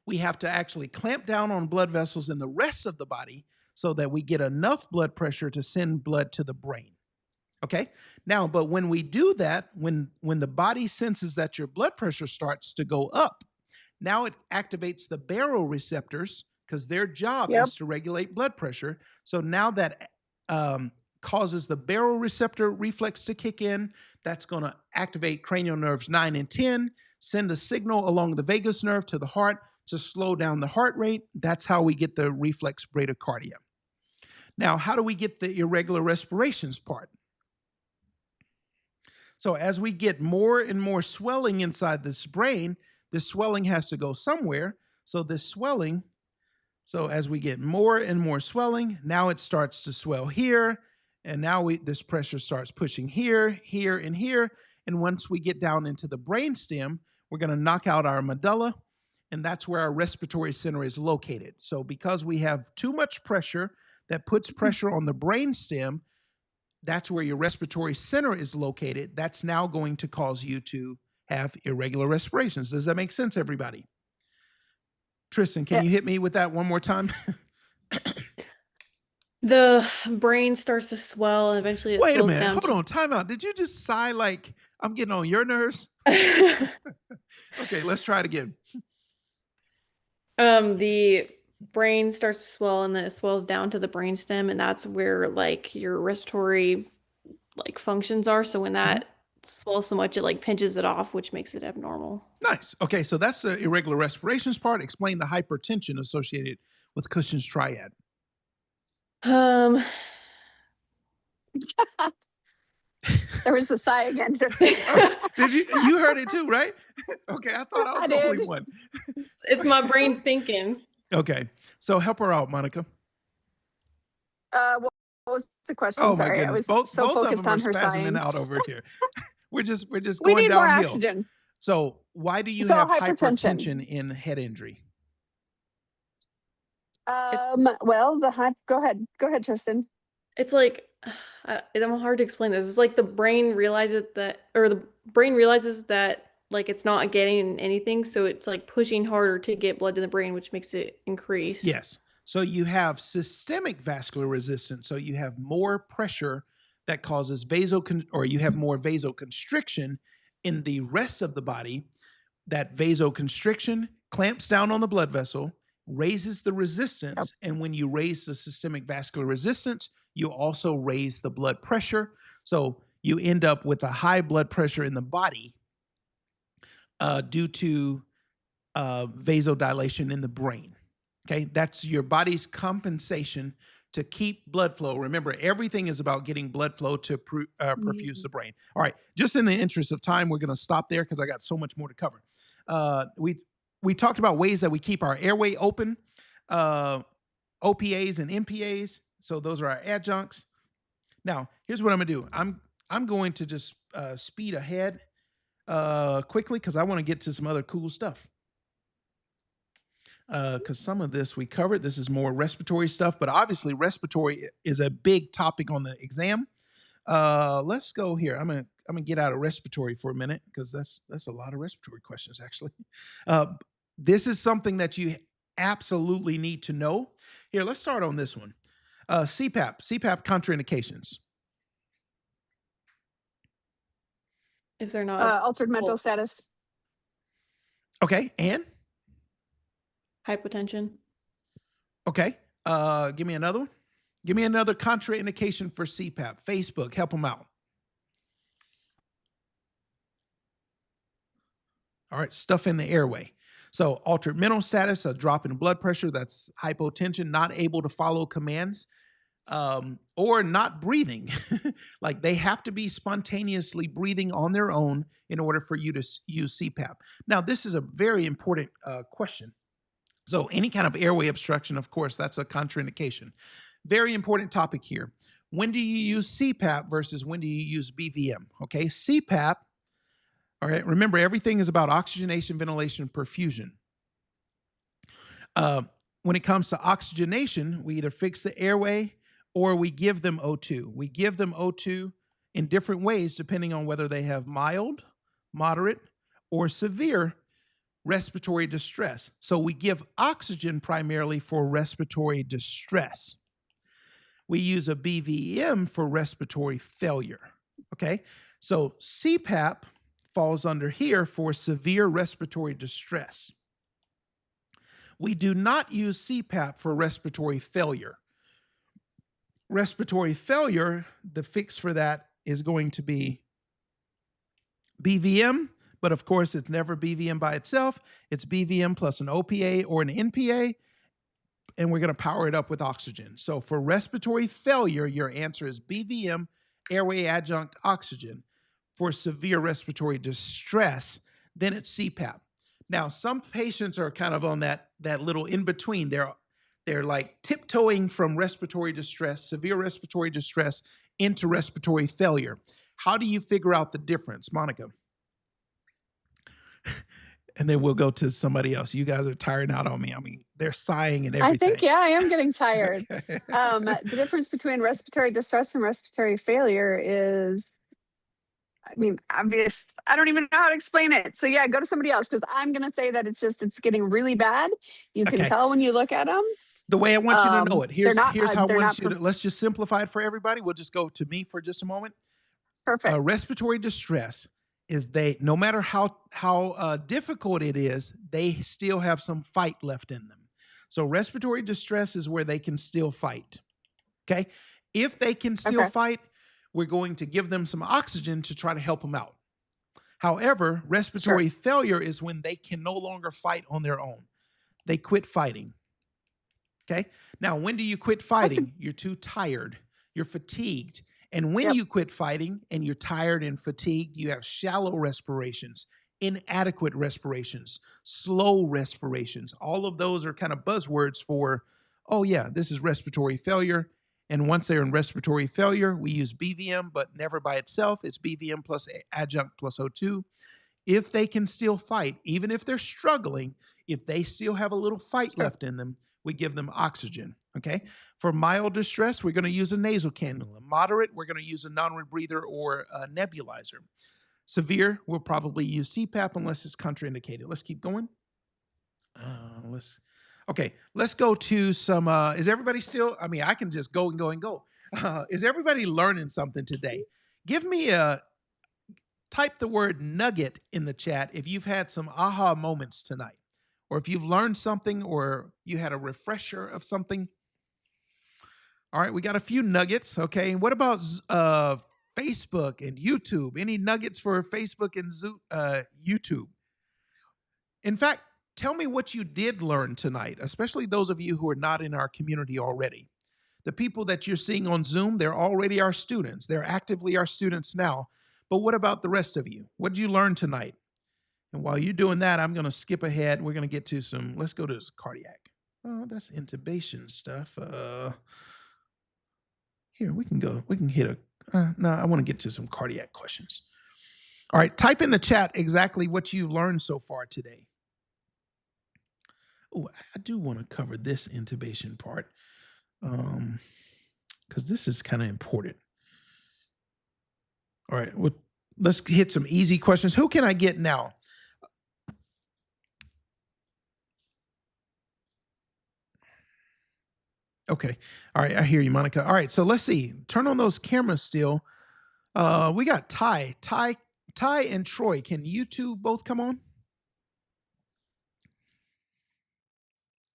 We have to actually clamp down on blood vessels in the rest of the body so that we get enough blood pressure to send blood to the brain. Okay? Now, but when we do that, when the body senses that your blood pressure starts to go up, now it activates the baroreceptors, because their job is to regulate blood pressure. So now that causes the baroreceptor reflex to kick in. That's going to activate cranial nerves 9 and 10. send a signal along the vagus nerve to the heart to slow down the heart rate. That's how we get the reflex bradycardia. Now, how do we get the irregular respirations part? So as we get more and more swelling inside this brain, this swelling has to go somewhere. So this swelling, so as we get more and more swelling, now it starts to swell here. And now this pressure starts pushing here, here, and here. And once we get down into the brainstem, we're going to knock out our medulla. And that's where our respiratory center is located. So because we have too much pressure that puts pressure on the brainstem, that's where your respiratory center is located. That's now going to cause you to have irregular respirations. Does that make sense, everybody? Tristan, can you hit me with that one more time? The brain starts to swell and eventually it Wait a swells minute. down Hold on. Time out. Did you just sigh like I'm getting on your nerves? Okay, let's try it again. The brain starts to swell and then it swells down to the brainstem, and that's where like your respiratory like functions are. So when that swells so much, it like pinches it off, which makes it abnormal. Nice. Okay, so that's the irregular respirations part. Explain the hypertension associated with Cushing's triad. There was the sigh again. Did you heard it too, right? Okay, I thought I was the only one. It's my brain thinking. Okay, so help her out, Monica. What was the question? Oh my Sorry, I goodness, was so both of focused them are on her spazzing sighing. out over here. We're just We going need more downhill. oxygen. So why do you So have hypertension. hypertension in head injury? Well, go ahead, Tristan. It's like I'm hard to explain this. It's like the brain realizes that like it's not getting anything, so it's like pushing harder to get blood to the brain, which makes it increase. Yes. So you have systemic vascular resistance. So you have more pressure that causes you have more vasoconstriction in the rest of the body. That vasoconstriction clamps down on the blood vessel, raises the resistance, and when you raise the systemic vascular resistance, you also raise the blood pressure. So you end up with a high blood pressure in the body due to vasodilation in the brain. Okay, that's your body's compensation to keep blood flow. Remember, everything is about getting blood flow to perfuse the brain. All right, just in the interest of time, we're going to stop there because I got so much more to cover. We talked about ways that we keep our airway open, OPAs and MPAs. So those are our adjuncts. Now, here's what I'm going to do. I'm going to just speed ahead quickly because I want to get to some other cool stuff. Because some of this we covered. This is more respiratory stuff, but obviously respiratory is a big topic on the exam. Let's go here. I'm gonna get out of respiratory for a minute because that's a lot of respiratory questions actually. This is something that you absolutely need to know. Here, let's start on this one. CPAP contraindications. If they're not Altered mental status. Okay, and hypotension. Okay, give me another one. Give me another contraindication for CPAP. Facebook, help them out. All right, stuff in the airway. So altered mental status, a drop in blood pressure, that's hypotension, not able to follow commands, or not breathing. Like they have to be spontaneously breathing on their own in order for you to use CPAP. Now, this is a very important question. So any kind of airway obstruction, of course, that's a contraindication. Very important topic here. When do you use CPAP versus when do you use BVM? Okay, CPAP, all right, remember everything is about oxygenation, ventilation, perfusion. When it comes to oxygenation, we either fix the airway or we give them O2. We give them O2 in different ways depending on whether they have mild, moderate, or severe respiratory distress. So we give oxygen primarily for respiratory distress. We use a BVM for respiratory failure. Okay, so CPAP falls under here for severe respiratory distress. We do not use CPAP for respiratory failure. Respiratory failure, the fix for that is going to be BVM, But of course, it's never BVM by itself. It's BVM plus an OPA or an NPA, and we're going to power it up with oxygen. So for respiratory failure, your answer is BVM, airway adjunct oxygen. For severe respiratory distress, then it's CPAP. Now, some patients are kind of on that little in between. They're like tiptoeing from respiratory distress, severe respiratory distress, into respiratory failure. How do you figure out the difference, Monica? And then we'll go to somebody else. You guys are tiring out on me. I mean, they're sighing and everything. I think, yeah, I am getting tired. Okay. The difference between respiratory distress and respiratory failure is, I mean, obvious. I don't even know how to explain it. So yeah, go to somebody else, because I'm going to say that it's getting really bad. You can Okay. tell when you look at them. The way I want you to know it. Here's how I they're want you not to, let's just simplify it for everybody. We'll just go to me for just a moment. perfect. Respiratory distress is no matter how difficult it is, they still have some fight left in them. So respiratory distress is where they can still fight. Okay. If they can still fight, we're going to give them some oxygen to try to help them out. However, respiratory failure is when they can no longer fight on their own. They quit fighting. Okay. Now, when do you quit fighting? You're too tired. You're fatigued. And when you quit fighting and you're tired and fatigued, you have shallow respirations, inadequate respirations, slow respirations. All of those are kind of buzzwords for, oh yeah, this is respiratory failure. And once they're in respiratory failure, we use BVM, but never by itself. It's BVM plus adjunct plus O2. If they can still fight, even if they're struggling, if they still have a little fight left in them, we give them oxygen, okay? For mild distress, we're going to use a nasal cannula. Moderate, we're going to use a non-rebreather or a nebulizer. Severe, we'll probably use CPAP unless it's contraindicated. Let's keep going. Let's go to some, is everybody still, I mean, I can just go and go and go. Is everybody learning something today? Give me type the word nugget in the chat if you've had some aha moments tonight, or if you've learned something, or you had a refresher of something. All right, we got a few nuggets, okay? What about Facebook and YouTube? Any nuggets for Facebook and YouTube? In fact, tell me what you did learn tonight, especially those of you who are not in our community already. The people that you're seeing on Zoom, they're already our students. They're actively our students now. But what about the rest of you? What did you learn tonight? And while you're doing that, I'm going to skip ahead. We're going to get to some, let's go to this cardiac. Oh, that's intubation stuff. Here, we can hit no, I want to get to some cardiac questions. All right, type in the chat exactly what you've learned so far today. Oh, I do want to cover this intubation part because this is kind of important. All right, let's hit some easy questions. Who can I get now? Okay. All right, I hear you, Monica. All right, so let's see. Turn on those cameras still. We got Ty and Troy. Can you two both come on?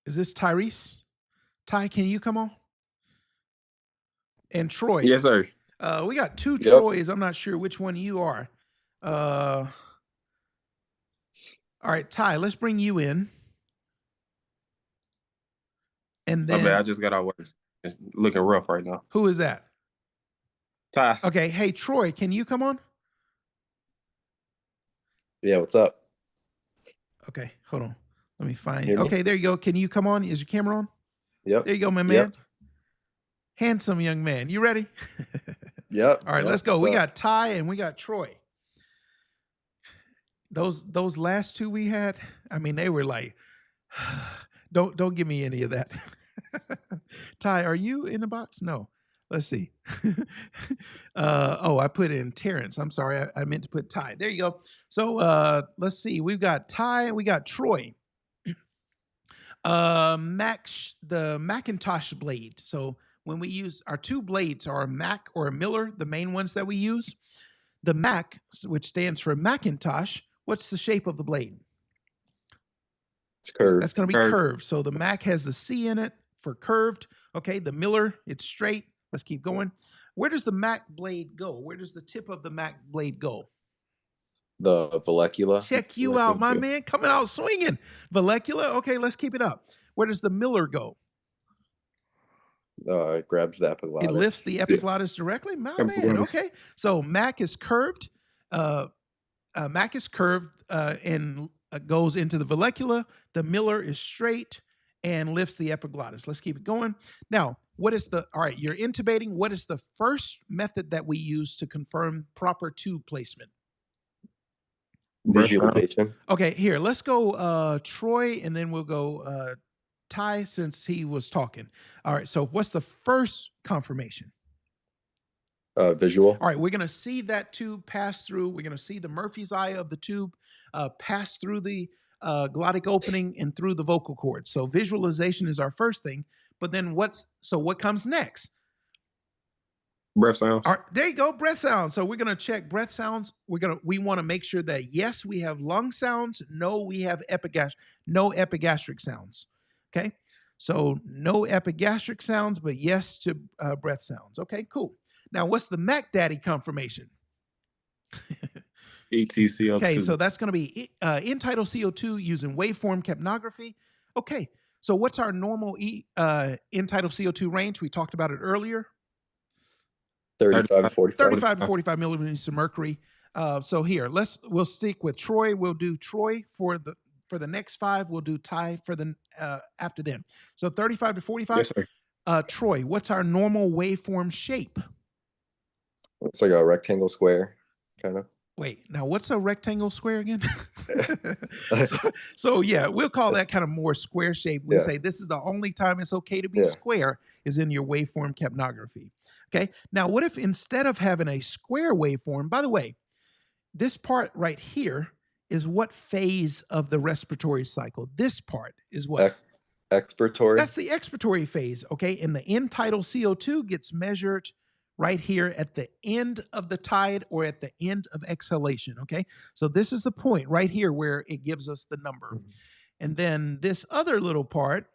Is this Tyrese? Ty, can you come on? And Troy. Yes, sir. We got two Troys. I'm not sure which one you are. All right, Ty, let's bring you in. And then I just got out work. It's looking rough right now. Who is that? Ty. Okay, hey Troy, can you come on? Yeah, what's up? Okay, hold on. Let me find you. Okay, there you go. Can you come on? Is your camera on? Yep. There you go, my man. Handsome young man. You ready? Yep. All right, let's go. We got Ty and we got Troy. Those last two we had, I mean, they were like, don't give me any of that. Ty, are you in the box? No. Let's see. I put in Terrence. I'm sorry. I meant to put Ty. There you go. So let's see. We've got Ty and we got Troy. The Macintosh blade. So when we use our two blades are a Mac or a Miller, the main ones that we use. The Mac, which stands for Macintosh, what's the shape of the blade? It's curved. That's going to be curved. So the Mac has the C in it for curved. Okay, the Miller, it's straight. Let's keep going. Where does the Mac blade go? Where does the tip of the Mac blade go? The Vallecula. Check you out, my man. Coming out swinging. Vallecula. Okay, let's keep it up. Where does the Miller go? It grabs the epiglottis. It lifts the epiglottis directly. My man. Okay. So MAC is curved. MAC is curved and goes into the vallecula. The Miller is straight and lifts the epiglottis. Let's keep it going. Now, all right, you're intubating. What is the first method that we use to confirm proper tube placement? Visualization. Okay, here, let's go Troy, and then we'll go Ty, since he was talking. All right, so what's the first confirmation? Visual. All right, we're going to see that tube pass through. We're going to see the Murphy's eye of the tube pass through the glottic opening and through the vocal cord. So visualization is our first thing. But then what comes next? Breath sounds. All right, there you go, breath sounds. So we're going to check breath sounds. We want to make sure that yes, we have lung sounds. No, we have no epigastric sounds. Okay, so no epigastric sounds, but yes to breath sounds. Okay, cool. Now, what's the Mac Daddy confirmation? ETCO2. Okay, so that's going to be end-tidal CO2 using waveform capnography. Okay, so what's our normal end-tidal CO2 range? We talked about it earlier. 35 to 45. 35 to 45 millimeters of mercury. So here, we'll stick with Troy. We'll do Troy for the next 5. We'll do Ty for the after then. So 35 to 45. Yes, sir. Troy, what's our normal waveform shape? It's like a rectangle square, kind of. Wait, now what's a rectangle square again? so yeah, we'll call that kind of more square shape. We say this is the only time it's okay to be square is in your waveform capnography. Okay, now what if instead of having a square waveform, by the way, this part right here is what phase of the respiratory cycle? This part is what? Expiratory. That's the expiratory phase, okay? And the end-tidal CO2 gets measured right here at the end of the tide or at the end of exhalation, okay? So this is the point right here where it gives us the number. And then this other little part,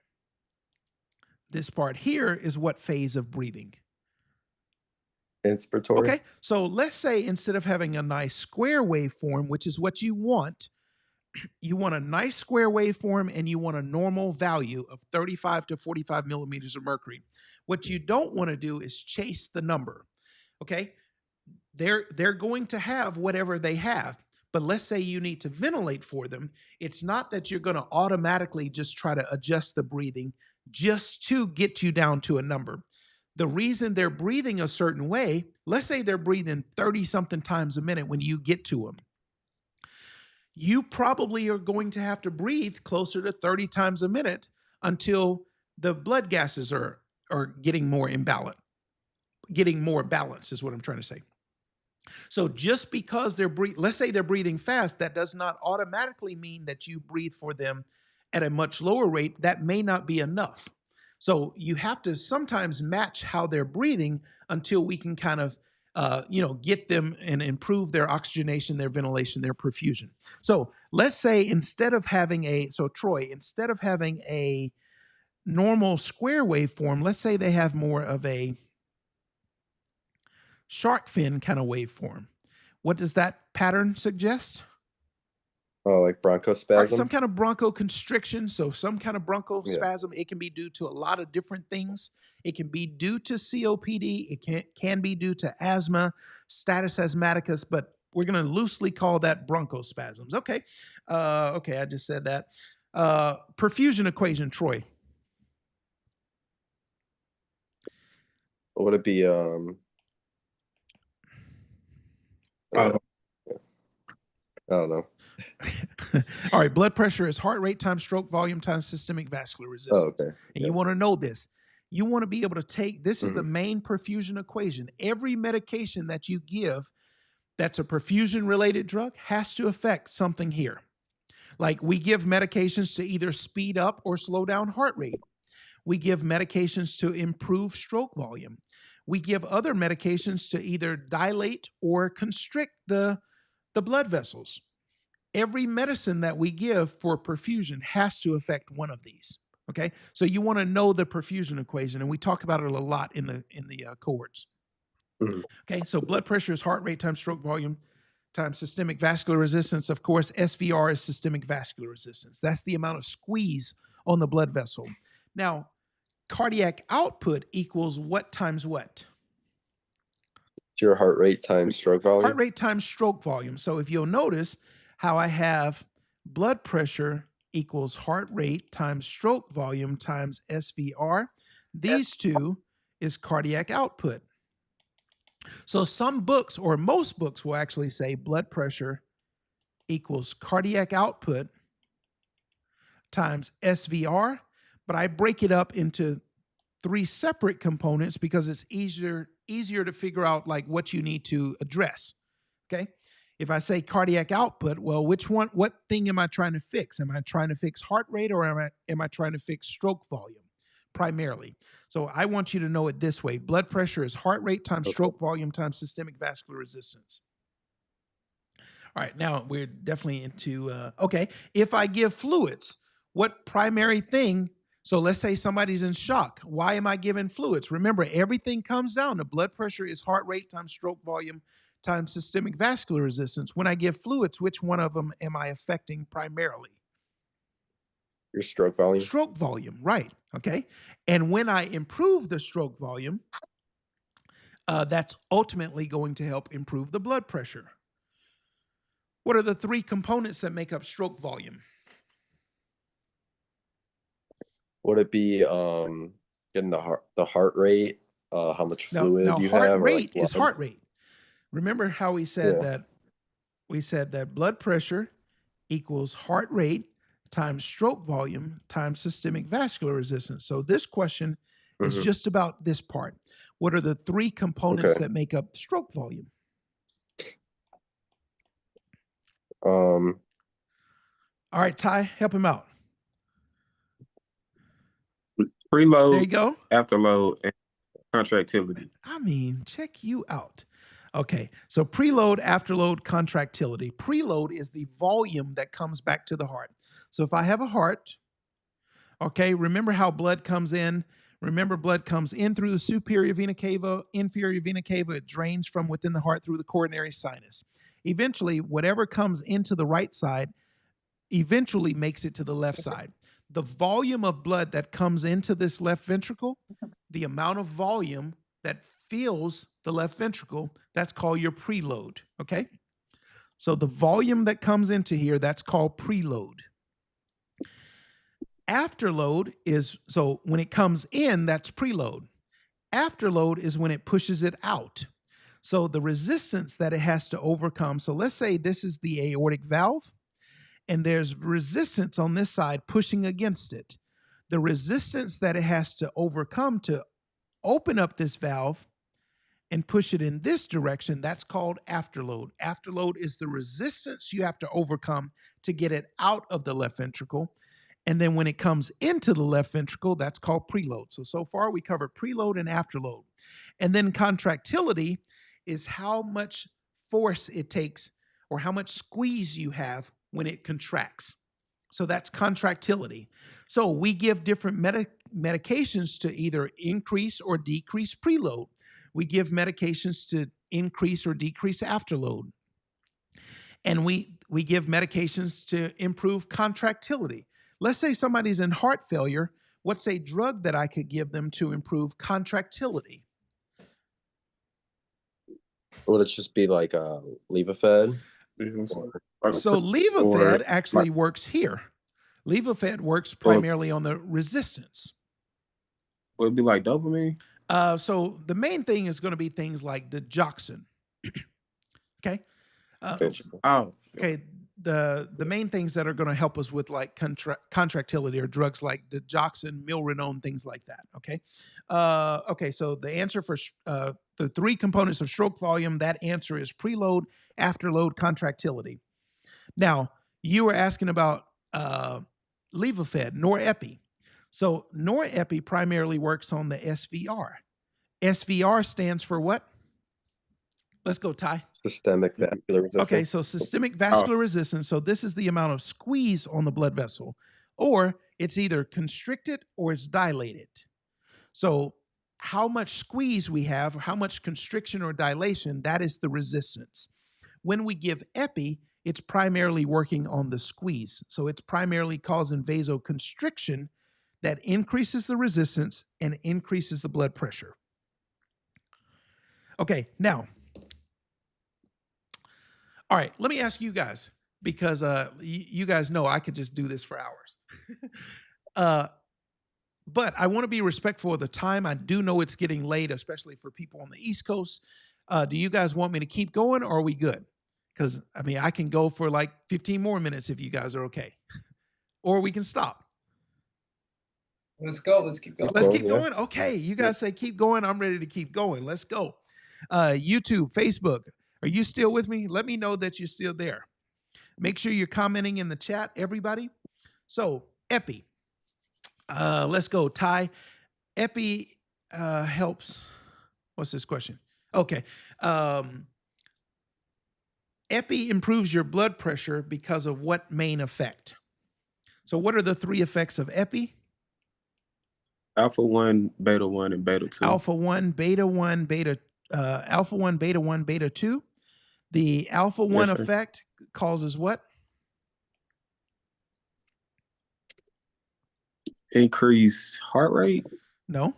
this part here is what phase of breathing? Inspiratory. Okay, so let's say instead of having a nice square waveform, which is what you want a nice square waveform and you want a normal value of 35 to 45 millimeters of mercury. What you don't want to do is chase the number, okay? They're going to have whatever they have, but let's say you need to ventilate for them. It's not that you're going to automatically just try to adjust the breathing just to get you down to a number. The reason they're breathing a certain way, let's say they're breathing 30-something times a minute when you get to them. You probably are going to have to breathe closer to 30 times a minute until the blood gases are getting more imbalanced. Getting more balanced is what I'm trying to say. So just because let's say they're breathing fast, that does not automatically mean that you breathe for them at a much lower rate. That may not be enough. So you have to sometimes match how they're breathing until we can kind of get them and improve their oxygenation, their ventilation, their perfusion. So let's say Troy, instead of having a normal square waveform, let's say they have more of a shark fin kind of waveform. What does that pattern suggest? Oh, like bronchospasm? Right, some kind of bronchoconstriction. So some kind of bronchospasm. It can be due to a lot of different things. It can be due to COPD. It can be due to asthma, status asthmaticus, but we're going to loosely call that bronchospasms. Okay. Okay, I just said that. Perfusion equation, Troy. Would it be I don't know. All right, blood pressure is heart rate times stroke volume times systemic vascular resistance. Oh, okay. And you want to know this. You want to be able to take, this is the main perfusion equation. Every medication that you give that's a perfusion-related drug has to affect something here. Like we give medications to either speed up or slow down heart rate. We give medications to improve stroke volume. We give other medications to either dilate or constrict the blood vessels. Every medicine that we give for perfusion has to affect one of these. Okay, so you want to know the perfusion equation, and we talk about it a lot in the cohorts. Okay, so blood pressure is heart rate times stroke volume times systemic vascular resistance. Of course, SVR is systemic vascular resistance. That's the amount of squeeze on the blood vessel. Now, cardiac output equals what times what? Your heart rate times stroke volume. Heart rate times stroke volume. So if you'll notice how I have blood pressure equals heart rate times stroke volume times SVR, these two is cardiac output. So some books, or most books, will actually say blood pressure equals cardiac output times SVR, but I break it up into 3 separate components because it's easier to figure out like what you need to address. Okay. If I say cardiac output, well, what thing am I trying to fix? Am I trying to fix heart rate, or am I trying to fix stroke volume primarily? So I want you to know it this way. Blood pressure is heart rate times stroke volume times systemic vascular resistance. All right, now we're definitely into, okay, if I give fluids, what primary thing? So let's say somebody's in shock. Why am I giving fluids? Remember, everything comes down to blood pressure is heart rate times stroke volume times systemic vascular resistance. When I give fluids, which one of them am I affecting primarily? Your stroke volume. Stroke volume, right. Okay. And when I improve the stroke volume, that's ultimately going to help improve the blood pressure. What are the 3 components that make up stroke volume? Would it be getting the heart rate, how much fluid you have? Heart rate is heart rate. Remember how we said that we said that blood pressure equals heart rate times stroke volume times systemic vascular resistance. So this question is just about this part. What are the 3 components that make up stroke volume? All right, Ty, help him out. Preload, there you go. afterload, and contractility. I mean, check you out. Okay, so preload, afterload, contractility. Preload is the volume that comes back to the heart. So if I have a heart, okay, remember how blood comes in. Remember, blood comes in through the superior vena cava, inferior vena cava. It drains from within the heart through the coronary sinus. Eventually, whatever comes into the right side eventually makes it to the left side. The volume of blood that comes into this left ventricle, the amount of volume that fills the left ventricle, that's called your preload, okay? So the volume that comes into here, that's called preload. Afterload is, so when it comes in, that's preload. Afterload is when it pushes it out. So the resistance that it has to overcome, so let's say this is the aortic valve, and there's resistance on this side pushing against it. The resistance that it has to overcome to open up this valve and push it in this direction, that's called afterload. Afterload is the resistance you have to overcome to get it out of the left ventricle. And then when it comes into the left ventricle, that's called preload. So far we covered preload and afterload. And then contractility is how much force it takes or how much squeeze you have when it contracts. So that's contractility. So we give different medications to either increase or decrease preload. We give medications to increase or decrease afterload. And we give medications to improve contractility. Let's say somebody's in heart failure. What's a drug that I could give them to improve contractility? Would it just be like Levophed? So Levophed actually works here. Levophed works primarily on the resistance. Would it be like dopamine? So the main thing is going to be things like digoxin. Okay. Okay. The main things that are going to help us with like contractility are drugs like digoxin, milrinone, things like that. Okay. Okay. So the answer for the 3 components of stroke volume, that answer is preload, afterload, contractility. Now, you were asking about Levophed, norepi. So norepi primarily works on the SVR. SVR stands for what? Let's go, Ty. Systemic vascular resistance. Okay, so systemic vascular resistance. So this is the amount of squeeze on the blood vessel, or it's either constricted or it's dilated. So how much squeeze we have, how much constriction or dilation, that is the resistance. when we give epi, it's primarily working on the squeeze. So it's primarily causing vasoconstriction that increases the resistance and increases the blood pressure. Okay, now, all right, let me ask you guys, because you guys know I could just do this for hours. But I want to be respectful of the time. I do know it's getting late, especially for people on the East Coast. Do you guys want me to keep going, or are we good? Because, I mean, I can go for like 15 more minutes if you guys are okay. Or we can stop. Let's go. Let's keep going. Let's keep going? Okay, you guys say keep going. I'm ready to keep going. Let's go. YouTube, Facebook, are you still with me? Let me know that you're still there. Make sure you're commenting in the chat, everybody. So, epi. Let's go, Ty. Epi helps. What's this question? Okay. Epi improves your blood pressure because of what main effect? So what are the 3 effects of epi? Alpha 1, beta 1, and beta 2. Alpha 1, beta 1, alpha 1, beta 1, beta 2. The alpha 1 effect causes what? Increase heart rate? No.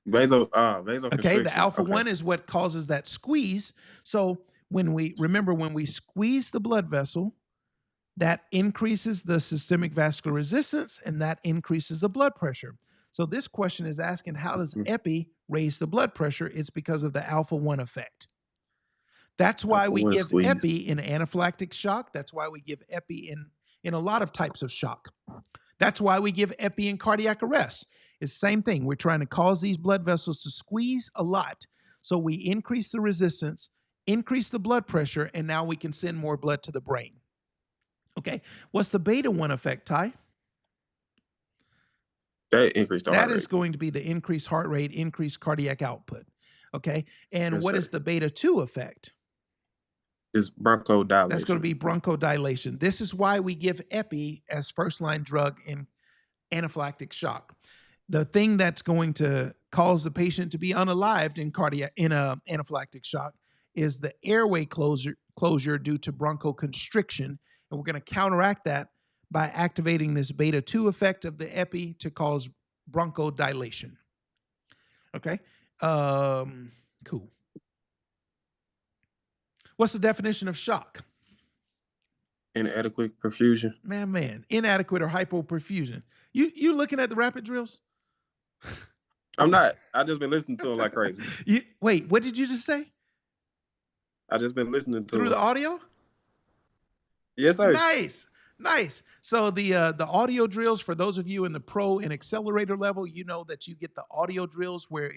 Vasoconstriction. Okay, the alpha 1 is what causes that squeeze. So when we squeeze the blood vessel, that increases the systemic vascular resistance and that increases the blood pressure. So this question is asking, how does epi raise the blood pressure? It's because of the alpha 1 effect. That's why we give epi in anaphylactic shock. That's why we give epi in a lot of types of shock. That's why we give epi in cardiac arrest. It's the same thing. We're trying to cause these blood vessels to squeeze a lot. So we increase the resistance, increase the blood pressure, and now we can send more blood to the brain. Okay. What's the beta 1 effect, Ty? That increased heart rate. That is going to be the increased heart rate, increased cardiac output. Okay. And what is the beta 2 effect? Is bronchodilation. That's going to be bronchodilation. This is why we give epi as first-line drug in anaphylactic shock. The thing that's going to cause the patient to be unalived in anaphylactic shock is the airway closure due to bronchoconstriction. And we're going to counteract that by activating this beta 2 effect of the epi to cause bronchodilation. Okay. Cool. What's the definition of shock? Inadequate perfusion. Man, inadequate or hypoperfusion. You looking at the rapid drills? I'm not. I just been listening to them like crazy. Wait, what did you just say? I just been listening to through the audio. Yes, sir. Nice. So the audio drills, for those of you in the pro and accelerator level, you know that you get the audio drills where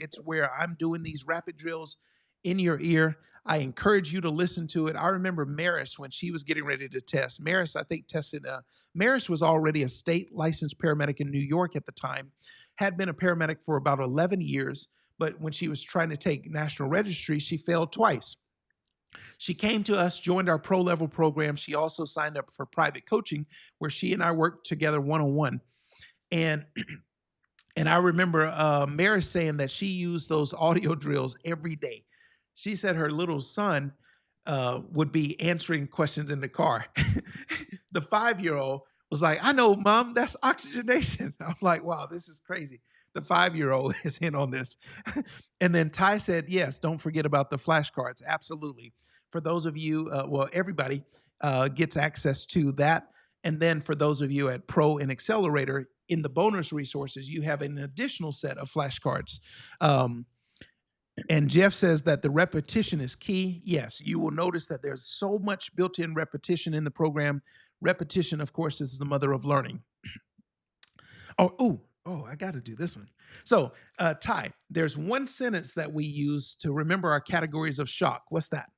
I'm doing these rapid drills in your ear. I encourage you to listen to it. I remember Maris when she was getting ready to test. Maris, I think, tested. Maris was already a state licensed paramedic in New York at the time, had been a paramedic for about 11 years, but when she was trying to take National Registry, she failed twice. She came to us, joined our pro level program. She also signed up for private coaching where she and I worked together one-on-one. And I remember Maris saying that she used those audio drills every day. She said her little son would be answering questions in the car. The 5-year-old was like, I know, Mom, that's oxygenation. I'm like, wow, this is crazy. The 5-year-old is in on this. And then Ty said, yes, don't forget about the flashcards. Absolutely. For those of you, everybody gets access to that. And then for those of you at Pro and Accelerator, in the bonus resources, you have an additional set of flashcards. And Jeff says that the repetition is key. Yes, you will notice that there's so much built-in repetition in the program. Repetition, of course, is the mother of learning. Oh, I got to do this one. So, Ty, there's one sentence that we use to remember our categories of shock. What's that?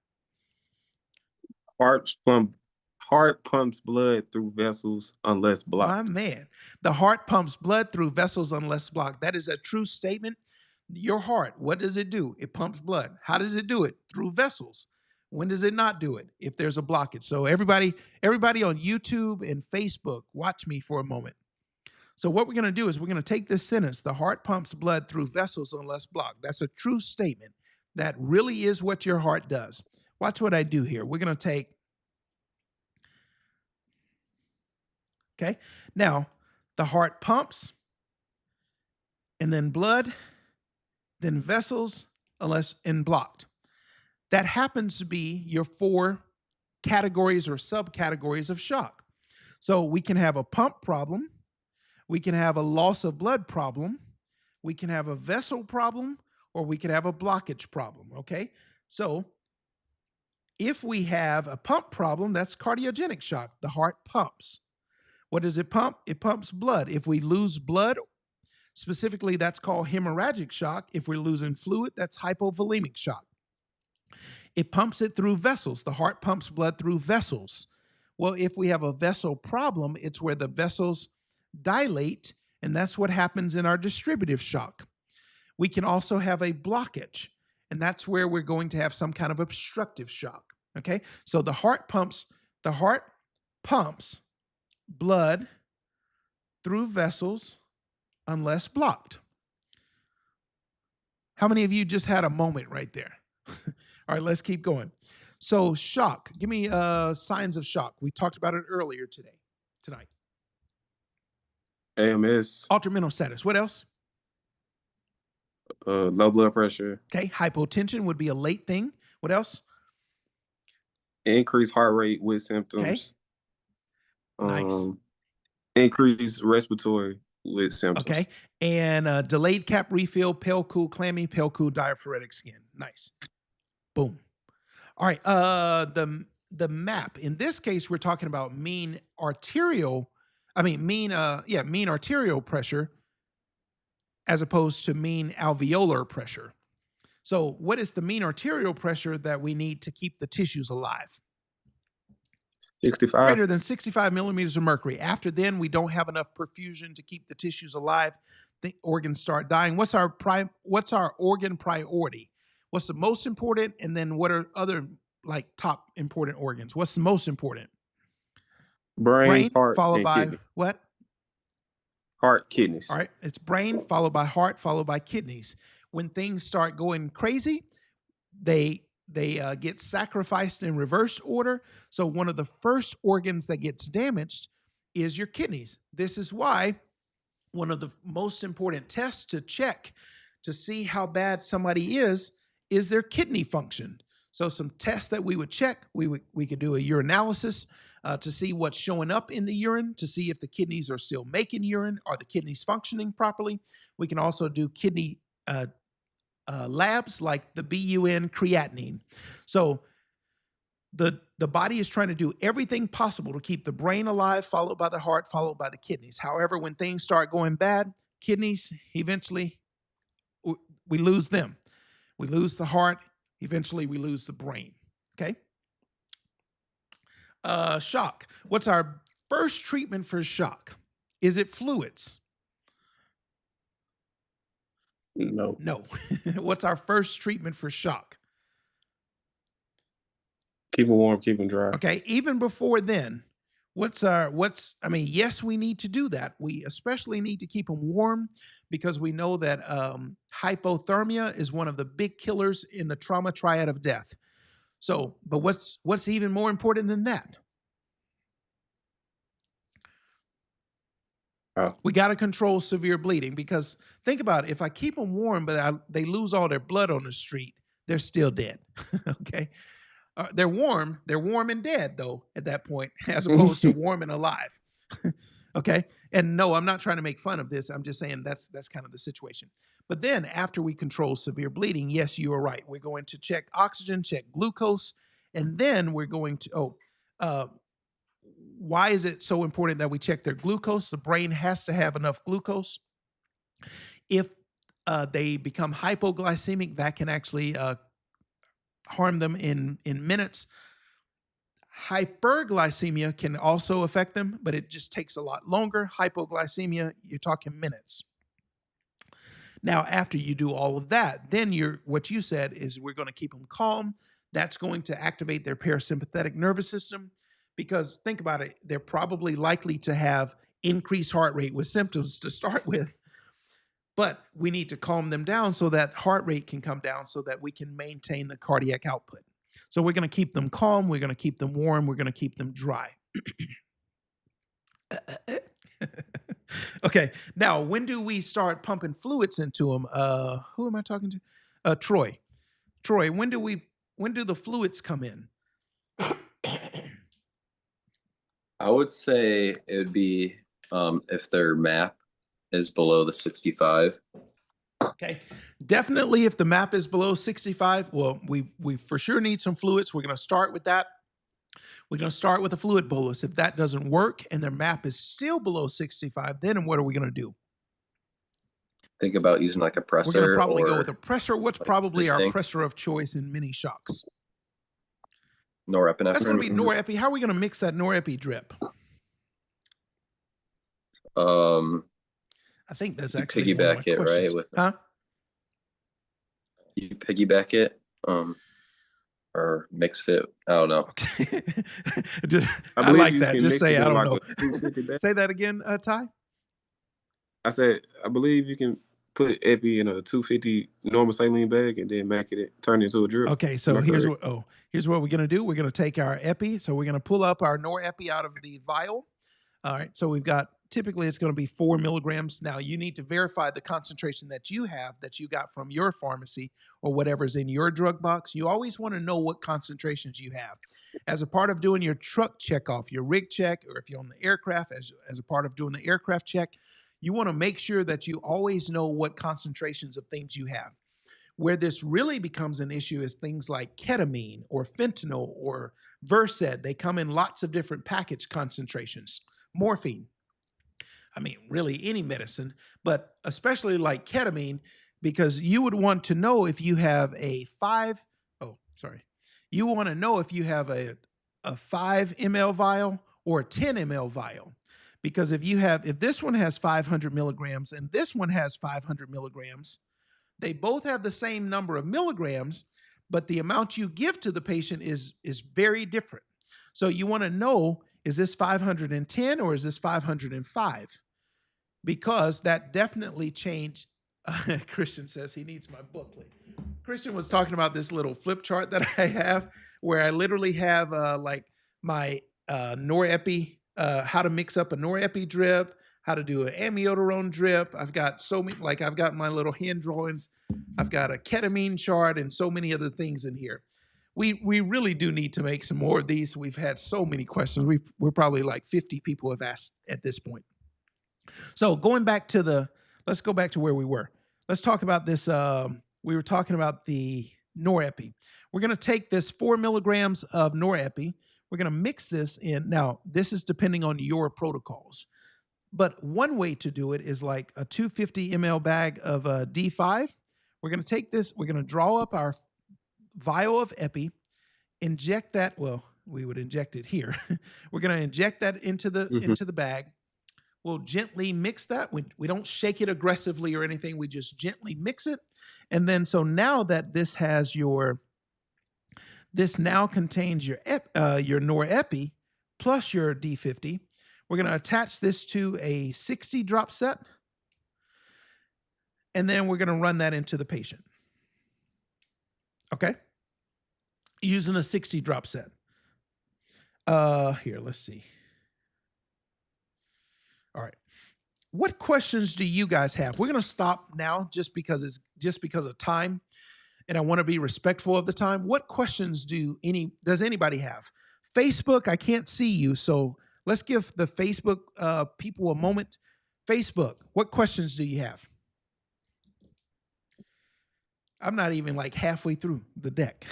Heart pumps blood through vessels unless blocked. My man, the heart pumps blood through vessels unless blocked. That is a true statement. Your heart, what does it do? It pumps blood. How does it do it? Through vessels. When does it not do it? If there's a blockage. So everybody on YouTube and Facebook, watch me for a moment. So what we're going to do is we're going to take this sentence, the heart pumps blood through vessels unless blocked. That's a true statement. That really is what your heart does. Watch what I do here. We're going to take, okay, now the heart pumps, and then blood, then vessels, and blocked. That happens to be your 4 categories or subcategories of shock. So we can have a pump problem, we can have a loss of blood problem, we can have a vessel problem, or we could have a blockage problem, okay? So if we have a pump problem, that's cardiogenic shock. The heart pumps. What does it pump? It pumps blood. If we lose blood, specifically, that's called hemorrhagic shock. If we're losing fluid, that's hypovolemic shock. It pumps it through vessels. The heart pumps blood through vessels. Well, if we have a vessel problem, it's where the vessels dilate, and that's what happens in our distributive shock. We can also have a blockage, and that's where we're going to have some kind of obstructive shock, okay? So the heart pumps blood through vessels unless blocked. How many of you just had a moment right there? All right, let's keep going. So shock, give me signs of shock. We talked about it earlier tonight. AMS. Altered mental status. What else? Low blood pressure. Okay, hypotension would be a late thing. What else? Increased heart rate with symptoms. Okay. Nice. Increased respiratory with symptoms. Okay, and delayed cap refill, pale, cool, clammy, pale, cool, diaphoretic skin. Nice. Boom. All right, the MAP. In this case, we're talking about mean arterial pressure as opposed to mean alveolar pressure. So what is the mean arterial pressure that we need to keep the tissues alive? 65. Greater than 65 millimeters of mercury. After then, we don't have enough perfusion to keep the tissues alive. The organs start dying. What's our organ priority? What's the most important? And then what are other like top important organs? What's the most important? Brain, heart, followed and by kidney. what? Heart, kidneys. All right, it's brain followed by heart followed by kidneys. When things start going crazy, they get sacrificed in reverse order. So one of the first organs that gets damaged is your kidneys. This is why one of the most important tests to check to see how bad somebody is their kidney function. So some tests that we would check, we could do a urinalysis to see what's showing up in the urine, to see if the kidneys are still making urine, are the kidneys functioning properly. We can also do kidney labs like the BUN creatinine. So the body is trying to do everything possible to keep the brain alive, followed by the heart, followed by the kidneys. However, when things start going bad, kidneys, eventually we lose them. We lose the heart, eventually we lose the brain, okay? Shock. What's our first treatment for shock? Is it fluids? No. No. What's our first treatment for shock? Keep them warm, keep them dry. Okay, even before then, yes, we need to do that. We especially need to keep them warm because we know that hypothermia is one of the big killers in the trauma triad of death. So, but what's even more important than that? We got to control severe bleeding because think about it. If I keep them warm, but they lose all their blood on the street, they're still dead. Okay. They're warm and dead though at that point, as opposed to warm and alive. Okay. And no, I'm not trying to make fun of this. I'm just saying that's kind of the situation. But then after we control severe bleeding, yes, you are right. We're going to check oxygen, check glucose, and then we're going to, why is it so important that we check their glucose? The brain has to have enough glucose. If they become hypoglycemic, that can actually harm them in minutes. Hyperglycemia can also affect them, but it just takes a lot longer. Hypoglycemia, you're talking minutes. Now, after you do all of that, then what you said is we're going to keep them calm. That's going to activate their parasympathetic nervous system because think about it, they're probably likely to have increased heart rate with symptoms to start with. But we need to calm them down so that heart rate can come down so that we can maintain the cardiac output. So we're going to keep them calm. We're going to keep them warm. We're going to keep them dry. Okay. Now, when do we start pumping fluids into them? Who am I talking to? Troy. Troy, when do the fluids come in? I would say it would be if their MAP is below the 65. Okay. Definitely if the MAP is below 65, well, we for sure need some fluids. We're going to start with that. We're going to start with a fluid bolus. If that doesn't work and their MAP is still below 65, then what are we going to do? Think about using like a pressor. We're going to probably go with a pressor. What's like probably our thing? pressor of choice in mini shocks? Norepinephrine. That's going to be norepi. How are we going to mix that norepi drip? I think that's actually piggyback it, right? With you piggyback it, or mix it. I don't know. Okay. I like that. Just say I don't know. Say that again, Ty. I said I believe you can put epi in a 250 normal saline bag and then turn it into a drip. Okay, so here's what we're gonna do. We're gonna take our epi. So we're gonna pull up our norepi out of the vial. All right. So we've got, typically it's going to be 4 milligrams. Now you need to verify the concentration that you have, that you got from your pharmacy or whatever's in your drug box. You always want to know what concentrations you have. As a part of doing your truck check off, your rig check, or if you're on the aircraft, as a part of doing the aircraft check, you want to make sure that you always know what concentrations of things you have. Where this really becomes an issue is things like ketamine or fentanyl or Versed. They come in lots of different package concentrations. Morphine. I mean, really any medicine, but especially like ketamine, because you would want to know if you have you want to know if you have a 5 ml vial or a 10 ml vial. Because if this one has 500 milligrams and this one has 500 milligrams, they both have the same number of milligrams, but the amount you give to the patient is very different. So you want to know, is this 510 or is this 505? Because that definitely changed. Christian says he needs my booklet. Christian was talking about this little flip chart that I have where I literally have like my norepi, how to mix up a norepi drip, how to do an amiodarone drip. I've got so many, like I've got my little hand drawings. I've got a ketamine chart and so many other things in here. We really do need to make some more of these. We've had so many questions. We're probably like 50 people have asked at this point. So let's go back to where we were. Let's talk about this. We were talking about the norepi. We're going to take this 4 milligrams of norepi. We're going to mix this in. Now, this is depending on your protocols. But one way to do it is like a 250 ml bag of D5. We're going to take this. We're going to draw up our vial of epi, inject that. Well, we would inject it here. We're going to inject that into the bag. We'll gently mix that. We don't shake it aggressively or anything. We just gently mix it. And then, so now that this now contains your norepi plus your D50, we're going to attach this to a 60 drop set. And then we're going to run that into the patient. Okay. Using a 60 drop set. Here, let's see. All right. What questions do you guys have? We're going to stop now just because of time, and I want to be respectful of the time. What questions does anybody have? Facebook, I can't see you, so let's give the Facebook people a moment. Facebook, what questions do you have? I'm not even like halfway through the deck.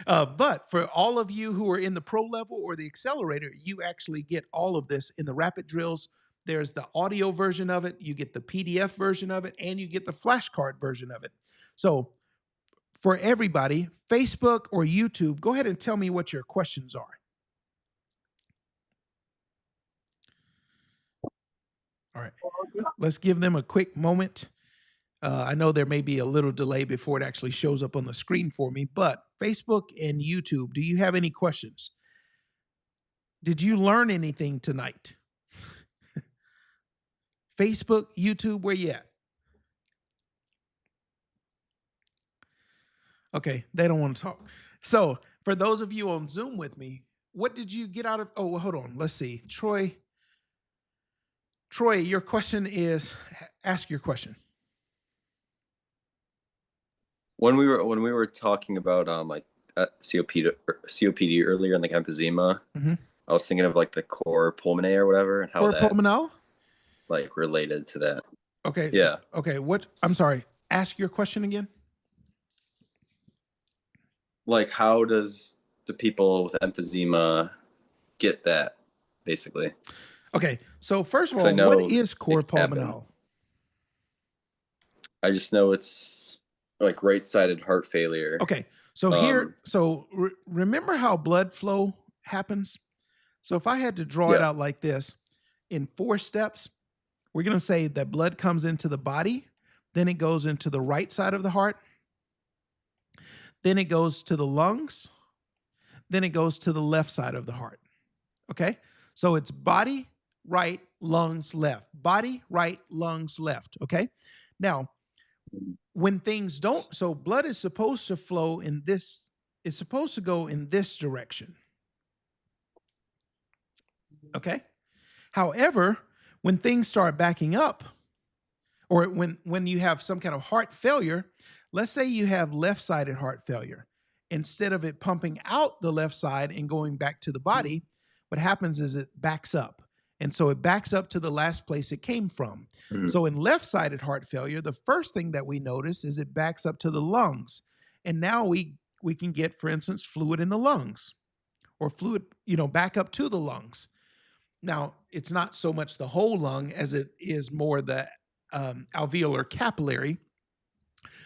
But for all of you who are in the pro level or the accelerator, you actually get all of this in the rapid drills. There's the audio version of it, you get the PDF version of it, and you get the flashcard version of it. So for everybody, Facebook or YouTube, go ahead and tell me what your questions are. All right, let's give them a quick moment. I know there may be a little delay before it actually shows up on the screen for me, but Facebook and YouTube, do you have any questions? Did you learn anything tonight? Facebook, YouTube, where you at? Okay, they don't want to talk. So For those of you on Zoom with me, what did you get out of? Oh, well, hold on. Let's see. Troy, your question is, ask your question. When we were talking about like COPD earlier and like emphysema, I was thinking of like the core pulmonae or whatever, and how Core that pulmonale? like related to that. Okay. Yeah. So, okay. What? I'm sorry. Ask your question again. Like, how does the people with emphysema get that, basically? Okay. So first of all, what is core pulmonale? I just know it's like right-sided heart failure. Okay. So remember how blood flow happens? So if I had to draw it out like this in 4 steps, we're going to say that blood comes into the body, then it goes into the right side of the heart, then it goes to the lungs, then it goes to the left side of the heart. Okay? So it's body, right, lungs, left. Body, right, lungs, left. Okay? Now, when things don't, so blood is supposed to flow in this, it's supposed to go in this direction. Okay? However, when things start backing up, or when you have some kind of heart failure, let's say you have left-sided heart failure. Instead of it pumping out the left side and going back to the body, what happens is it backs up. And so it backs up to the last place it came from. So in left-sided heart failure, the first thing that we notice is it backs up to the lungs. And now we can get, for instance, fluid in the lungs, or fluid, back up to the lungs. Now, it's not so much the whole lung as it is more the alveolar capillary.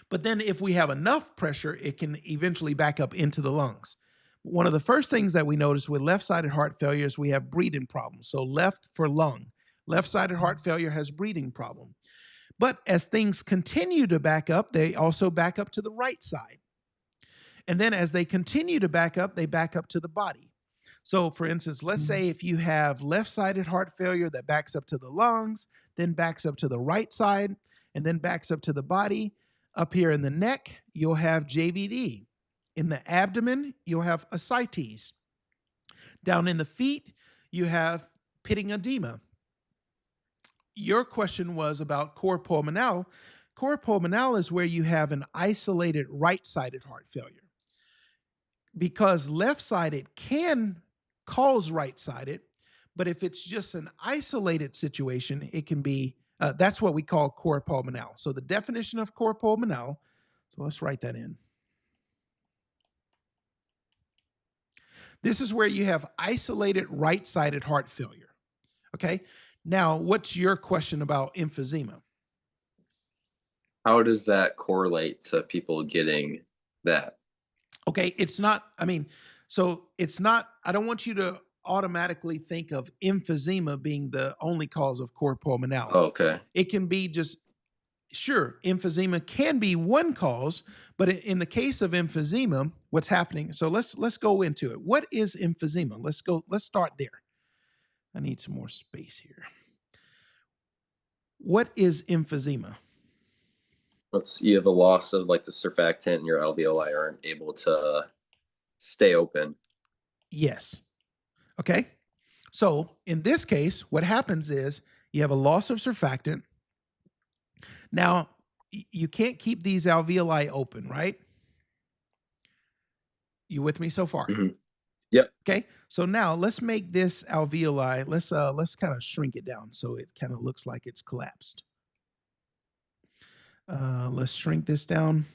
But then if we have enough pressure, it can eventually back up into the lungs. One of the first things that we notice with left-sided heart failure is we have breathing problems. So left for lung. Left-sided heart failure has breathing problem. But as things continue to back up, they also back up to the right side. And then as they continue to back up, they back up to the body. So for instance, let's say if you have left-sided heart failure that backs up to the lungs, then backs up to the right side, and then backs up to the body. Up here in the neck, you'll have JVD. In the abdomen, you'll have ascites. Down in the feet, you have pitting edema. Your question was about core pulmonale. Core pulmonale is where you have an isolated right-sided heart failure. Because left-sided can cause right-sided, but if it's just an isolated situation, it can be, that's what we call core pulmonale. So the definition of core pulmonale, so let's write that in. This is where you have isolated right-sided heart failure. Okay. Now, what's your question about emphysema? How does that correlate to people getting that? Okay. It's not, so it's not, I don't want you to automatically think of emphysema being the only cause of core pulmonale. Oh, okay. It can be just, sure, emphysema can be one cause, but in the case of emphysema, what's happening? So let's go into it. What is emphysema? Let's start there. I need some more space here. What is emphysema? You have a loss of like the surfactant, and your alveoli aren't able to stay open. Yes. Okay. So in this case, what happens is you have a loss of surfactant. Now, you can't keep these alveoli open, right? You with me so far? Mm-hmm. Yep. Okay. So now let's make this alveoli, let's kind of shrink it down so it kind of looks like it's collapsed. Let's shrink this down.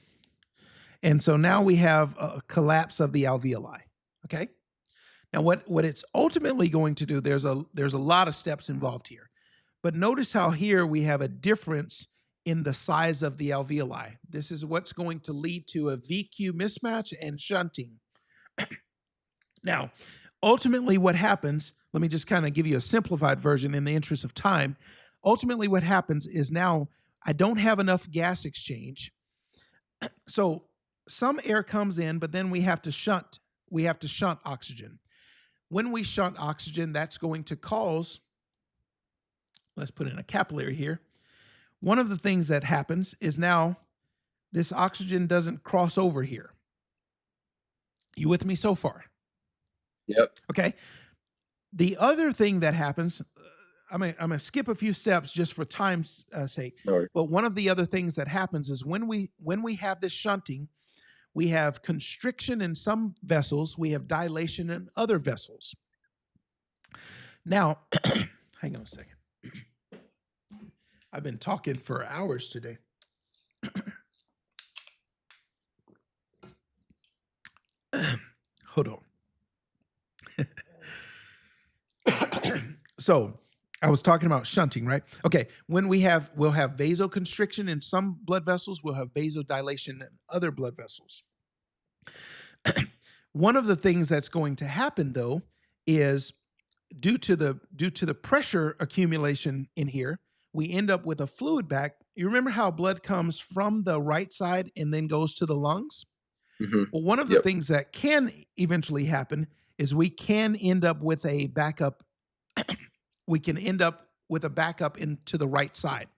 And so now we have a collapse of the alveoli. Okay. Now what it's ultimately going to do, there's a lot of steps involved here. But notice how here we have a difference in the size of the alveoli. This is what's going to lead to a VQ mismatch and shunting. Now, ultimately what happens, let me just kind of give you a simplified version in the interest of time. Ultimately what happens is now I don't have enough gas exchange. So some air comes in, but then we have to shunt oxygen. When we shunt oxygen, that's going to cause, let's put in a capillary here. One of the things that happens is now this oxygen doesn't cross over here. You with me so far? Yep. Okay. The other thing that happens, I'm gonna skip a few steps just for time's sake. No worries. But one of the other things that happens is when we have this shunting, we have constriction in some vessels, we have dilation in other vessels. Now, hang on a second. I've been talking for hours today. Hold on. So I was talking about shunting, right? Okay. We'll have vasoconstriction in some blood vessels. We'll have vasodilation in other blood vessels. One of the things that's going to happen, though, is due to the pressure accumulation in here, we end up with a fluid bag. You remember how blood comes from the right side and then goes to the lungs? Mm-hmm. Well, one of the things that can eventually happen is we can end up with a backup. We can end up with a backup into the right side.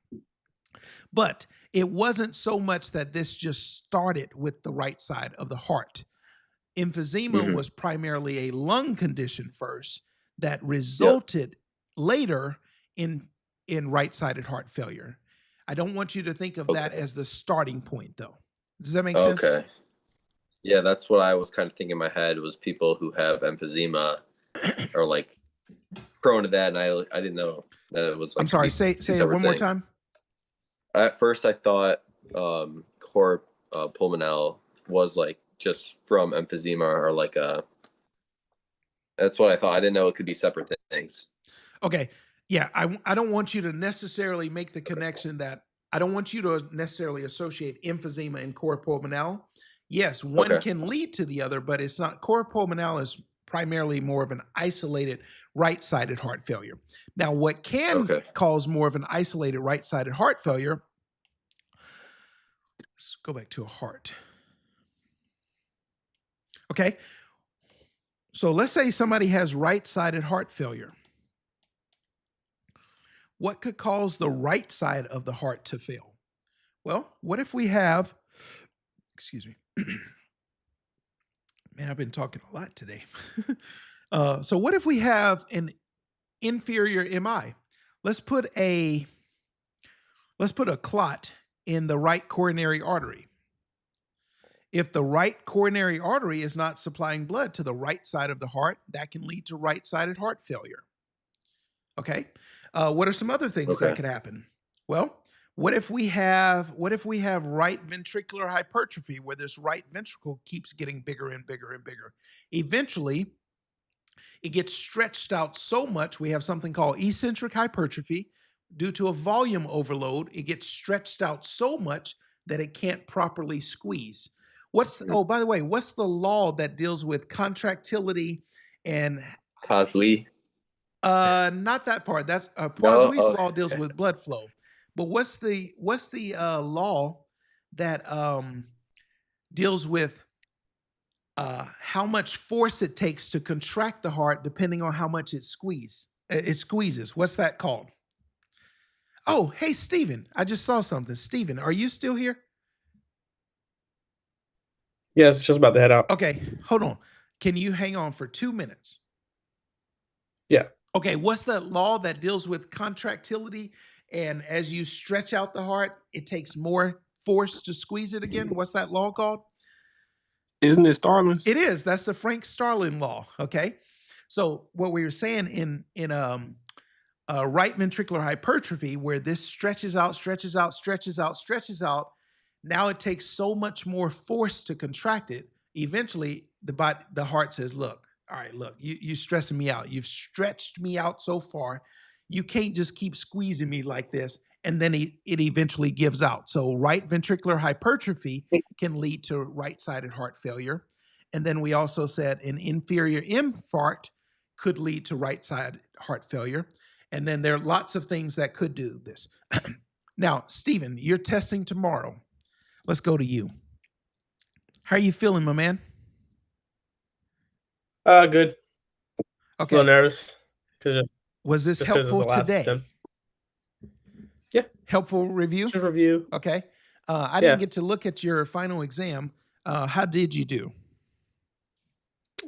But it wasn't so much that this just started with the right side of the heart. Emphysema was primarily a lung condition first that resulted later in right-sided heart failure. I don't want you to think of that as the starting point, though. Does that make sense? Okay. Yeah, that's what I was kind of thinking in my head was people who have emphysema are like prone to that, and I didn't know that it was like. I'm sorry, say it one more time. At first I thought cor pulmonale was like just from emphysema or like that's what I thought. I didn't know it could be separate things. Okay. Yeah, I don't want you to necessarily make the connection that I don't want you to necessarily associate emphysema and cor pulmonale. Yes, one can lead to the other, but it's not. Cor pulmonale is primarily more of an isolated right-sided heart failure. Now, what can cause more of an isolated right-sided heart failure? Let's go back to a heart. Okay. So let's say somebody has right-sided heart failure. What could cause the right side of the heart to fail? Well, what if we have, excuse me, man, I've been talking a lot today. So what if we have an inferior MI? Let's put a clot in the right coronary artery. If the right coronary artery is not supplying blood to the right side of the heart, that can lead to right-sided heart failure. Okay. What are some other things that could happen? Well, what if we have right ventricular hypertrophy, where this right ventricle keeps getting bigger and bigger and bigger? Eventually, it gets stretched out so much. We have something called eccentric hypertrophy. Due to a volume overload, it gets stretched out so much that it can't properly squeeze. By the way, what's the law that deals with contractility and Cosly? Not that part. That's Poiseuille's law deals with blood flow. But what's the law that deals with how much force it takes to contract the heart depending on how much it squeezes? What's that called? Oh, hey, Steven, I just saw something. Steven, are you still here? Yes, just about to head out. Okay, hold on. Can you hang on for 2 minutes? Yeah. Okay, what's that law that deals with contractility? And as you stretch out the heart, it takes more force to squeeze it again. What's that law called? Isn't it Starling's? It is. That's the Frank Starling law. Okay. So what we were saying in right ventricular hypertrophy, where this stretches out, now it takes so much more force to contract it. Eventually, the heart says, look, all right, look, you're stressing me out. You've stretched me out so far. You can't just keep squeezing me like this. And then it eventually gives out. So right ventricular hypertrophy can lead to right-sided heart failure. And then we also said an inferior infarct could lead to right-sided heart failure. And then there are lots of things that could do this. Now, Stephen, you're testing tomorrow. Let's go to you. How are you feeling, my man? Good. Okay. A little nervous. Was this helpful today? Attempt. Yeah. Helpful review? Just review. Okay. I didn't get to look at your final exam. How did you do?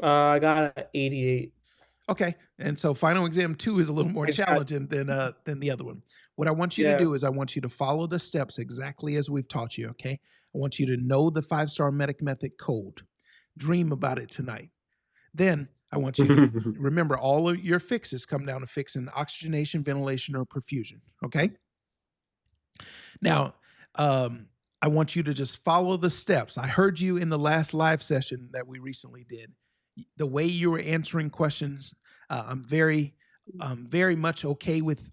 I got an 88. Okay. And so final exam 2 is a little more I just got- challenging than the other one. What I want you to Yeah. do is I want you to follow the steps exactly as we've taught you, okay? I want you to know the 5-star medic method code. Dream about it tonight. Then I want you to remember all of your fixes come down to fixing oxygenation, ventilation, or perfusion, okay? Now, I want you to just follow the steps. I heard you in the last live session that we recently did. The way you were answering questions, I'm very much okay with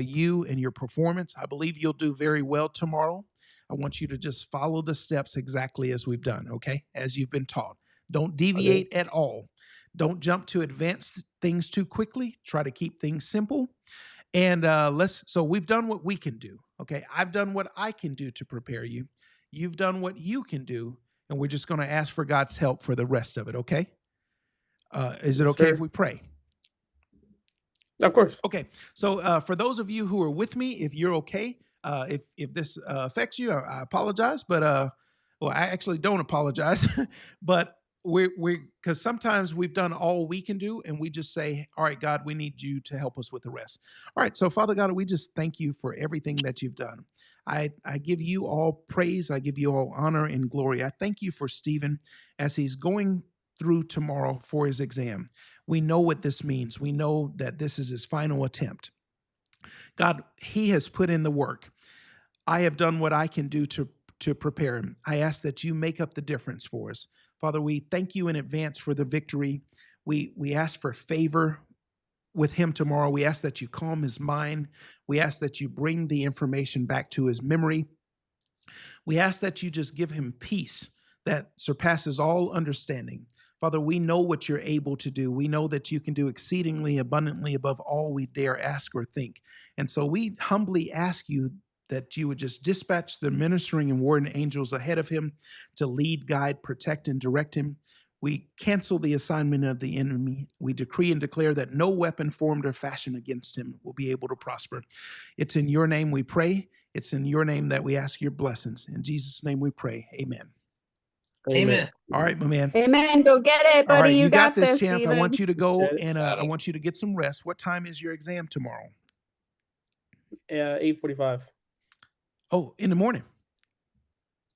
you and your performance. I believe you'll do very well tomorrow. I want you to just follow the steps exactly as we've done, okay? As you've been taught. Don't deviate at all. Don't jump to advance things too quickly. Try to keep things simple. And so we've done what we can do. Okay. I've done what I can do to prepare you. You've done what you can do. And we're just going to ask for God's help for the rest of it. Okay. Is it okay if we pray? Of course. Okay. So for those of you who are with me, if you're okay, if this affects you, I apologize, but well, I actually don't apologize, but we're because sometimes we've done all we can do and we just say, all right, God, we need you to help us with the rest. All right. So Father God, we just thank you for everything that you've done. I give you all praise. I give you all honor and glory. I thank you for Stephen as he's going through tomorrow for his exam. We know what this means. We know that this is his final attempt. God, he has put in the work. I have done what I can do to prepare him. I ask that you make up the difference for us. Father, we thank you in advance for the victory. We ask for favor with him tomorrow. We ask that you calm his mind. We ask that you bring the information back to his memory. We ask that you just give him peace that surpasses all understanding. Father, we know what you're able to do. We know that you can do exceedingly abundantly above all we dare ask or think. And so we humbly ask you that you would just dispatch the ministering and warring angels ahead of him to lead, guide, protect, and direct him. We cancel the assignment of the enemy. We decree and declare that no weapon formed or fashioned against him will be able to prosper. It's in your name we pray. It's in your name that we ask your blessings. In Jesus' name we pray. Amen. Amen. All right, my man. Amen. Go get it, buddy. All right, you got this, this, champ. Steven. I want you to go and I want you to get some rest. What time is your exam tomorrow? 8:45. Oh, in the morning.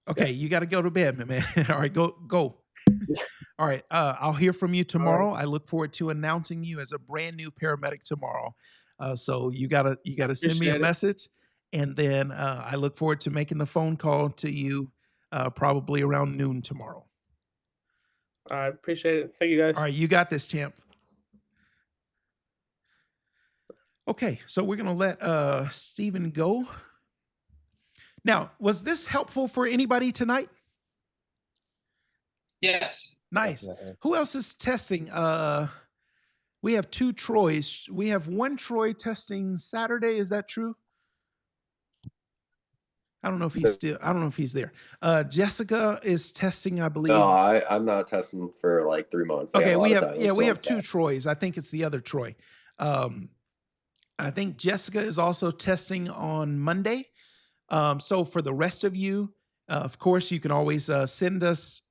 Okay, you got to go to bed, my man. All right, go. All right, I'll hear from you tomorrow. I look forward to announcing you as a brand new paramedic tomorrow. So you gotta send me a message, and then I look forward to making the phone call to you probably around noon tomorrow. I appreciate it. Thank you, guys. All right, you got this, champ. Okay, so we're gonna let Stephen go. Now, was this helpful for anybody tonight? Yes. Nice. Who else is testing? We have 2 Troys. We have 1 Troy testing Saturday. Is that true? I don't know if he's there. Jessica is testing, I believe. No, I'm not testing for like 3 months. Okay, we have 2 Troys. I think it's the other Troy. I think Jessica is also testing on Monday. So for the rest of you, of course, you can always send us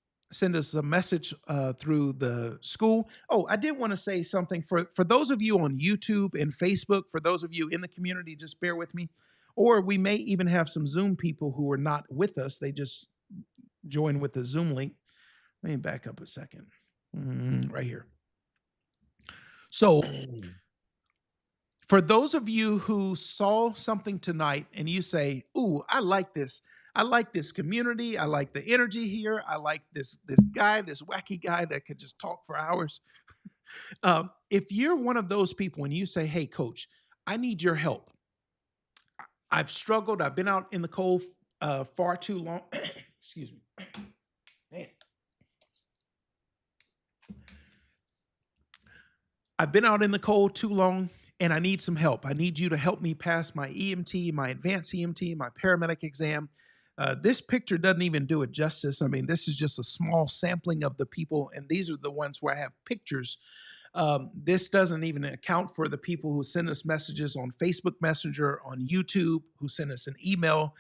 a message through the school. Oh, I did want to say something for those of you on YouTube and Facebook, for those of you in the community, just bear with me. Or we may even have some Zoom people who are not with us. They just join with the Zoom link. Let me back up a second. Right here. So for those of you who saw something tonight and you say, ooh, I like this. I like this community. I like the energy here. I like this guy, this wacky guy that could just talk for hours. If you're one of those people and you say, hey, coach, I need your help. I've struggled. I've been out in the cold far too long. Excuse me. Man. I've been out in the cold too long and I need some help. I need you to help me pass my EMT, my advanced EMT, my paramedic exam. This picture doesn't even do it justice. I mean, this is just a small sampling of the people, and these are the ones where I have pictures. This doesn't even account for the people who send us messages on Facebook Messenger, on YouTube, who send us an email.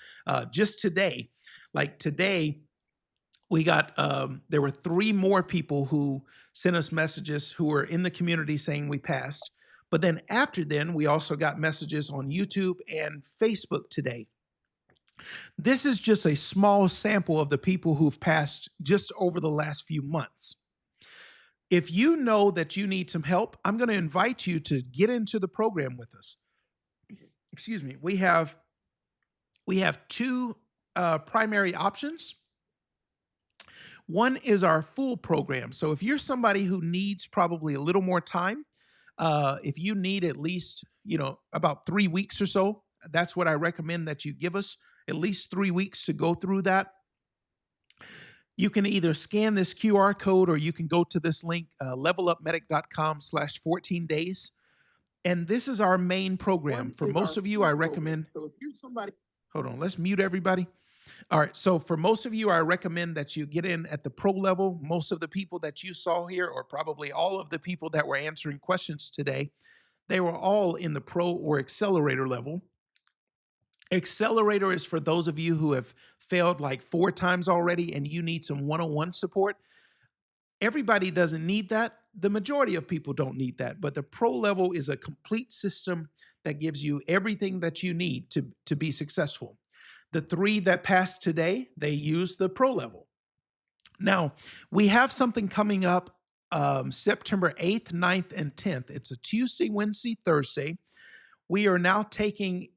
Just today, like today, We got, there were 3 more people who sent us messages who were in the community saying we passed. But then after then, we also got messages on YouTube and Facebook today. This is just a small sample of the people who've passed just over the last few months. If you know that you need some help, I'm going to invite you to get into the program with us. Excuse me. We have 2 primary options. One is our full program. So if you're somebody who needs probably a little more time, if you need at least, about 3 weeks or so, that's what I recommend that you give us, at least 3 weeks to go through that. You can either scan this QR code or you can go to this link, levelupmedic.com/14 days. And this is our main program. For most of you, I recommend, So if you're somebody, hold on, let's mute everybody. All right, so for most of you, I recommend that you get in at the pro level. Most of the people that you saw here, or probably all of the people that were answering questions today, they were all in the pro or accelerator level. Accelerator is for those of you who have failed like 4 times already and you need some one-on-one support. Everybody doesn't need that. The majority of people don't need that, but the pro level is a complete system that gives you everything that you need to be successful. The 3 that passed today, they use the pro level. Now, we have something coming up September 8th, 9th, and 10th. It's a Tuesday, Wednesday, Thursday. We are now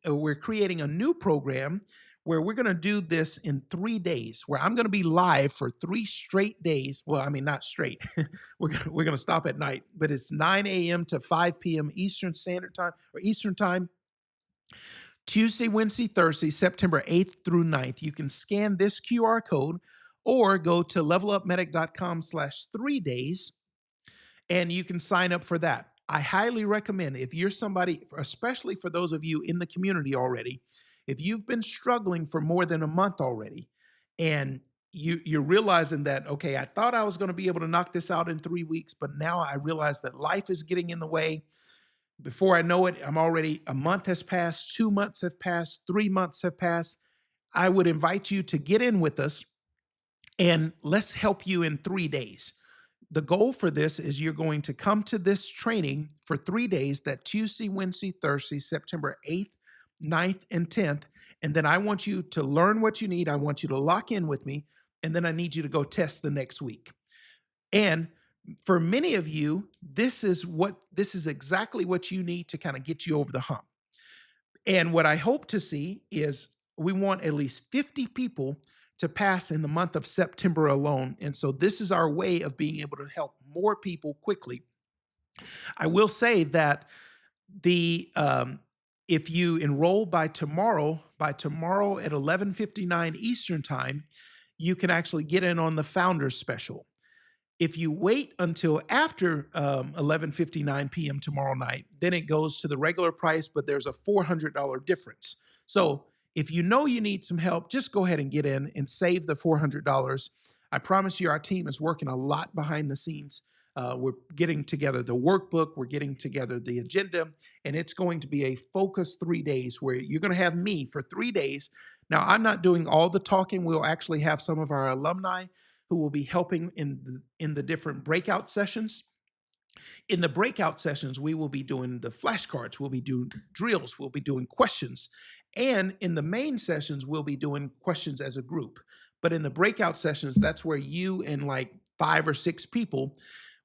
we're creating a new program where we're going to do this in 3 days, where I'm going to be live for 3 straight days. Well, I mean, not straight. we're going to stop at night, but it's 9 a.m. to 5 p.m. Eastern Standard Time or Eastern Time. Tuesday, Wednesday, Thursday, September 8th through 9th. You can scan this QR code or go to levelupmedic.com/3 days and you can sign up for that. I highly recommend, if you're somebody, especially for those of you in the community already, if you've been struggling for more than a month already and you're realizing that, okay, I thought I was going to be able to knock this out in 3 weeks, but now I realize that life is getting in the way. Before I know it, a month has passed, 2 months have passed, 3 months have passed. I would invite you to get in with us and let's help you in 3 days. The goal for this is you're going to come to this training for 3 days, that Tuesday, Wednesday, Thursday, September 8th, 9th, and 10th. And then I want you to learn what you need. I want you to lock in with me. And then I need you to go test the next week. And for many of you, this is exactly what you need to kind of get you over the hump. And what I hope to see is we want at least 50 people to pass in the month of September alone. And so this is our way of being able to help more people quickly. I will say that if you enroll by tomorrow at 11:59 Eastern Time, you can actually get in on the Founders Special. If you wait until after 11:59 p.m. tomorrow night, then it goes to the regular price, but there's a $400 difference. So if you know you need some help, just go ahead and get in and save the $400. I promise you our team is working a lot behind the scenes. We're getting together the workbook, we're getting together the agenda, and it's going to be a focused 3 days where you're going to have me for 3 days. Now, I'm not doing all the talking. We'll actually have some of our alumni who will be helping in the different breakout sessions. In the breakout sessions, we will be doing the flashcards, we'll be doing drills, we'll be doing questions. And in the main sessions, we'll be doing questions as a group. But in the breakout sessions, that's where you and like 5 or 6 people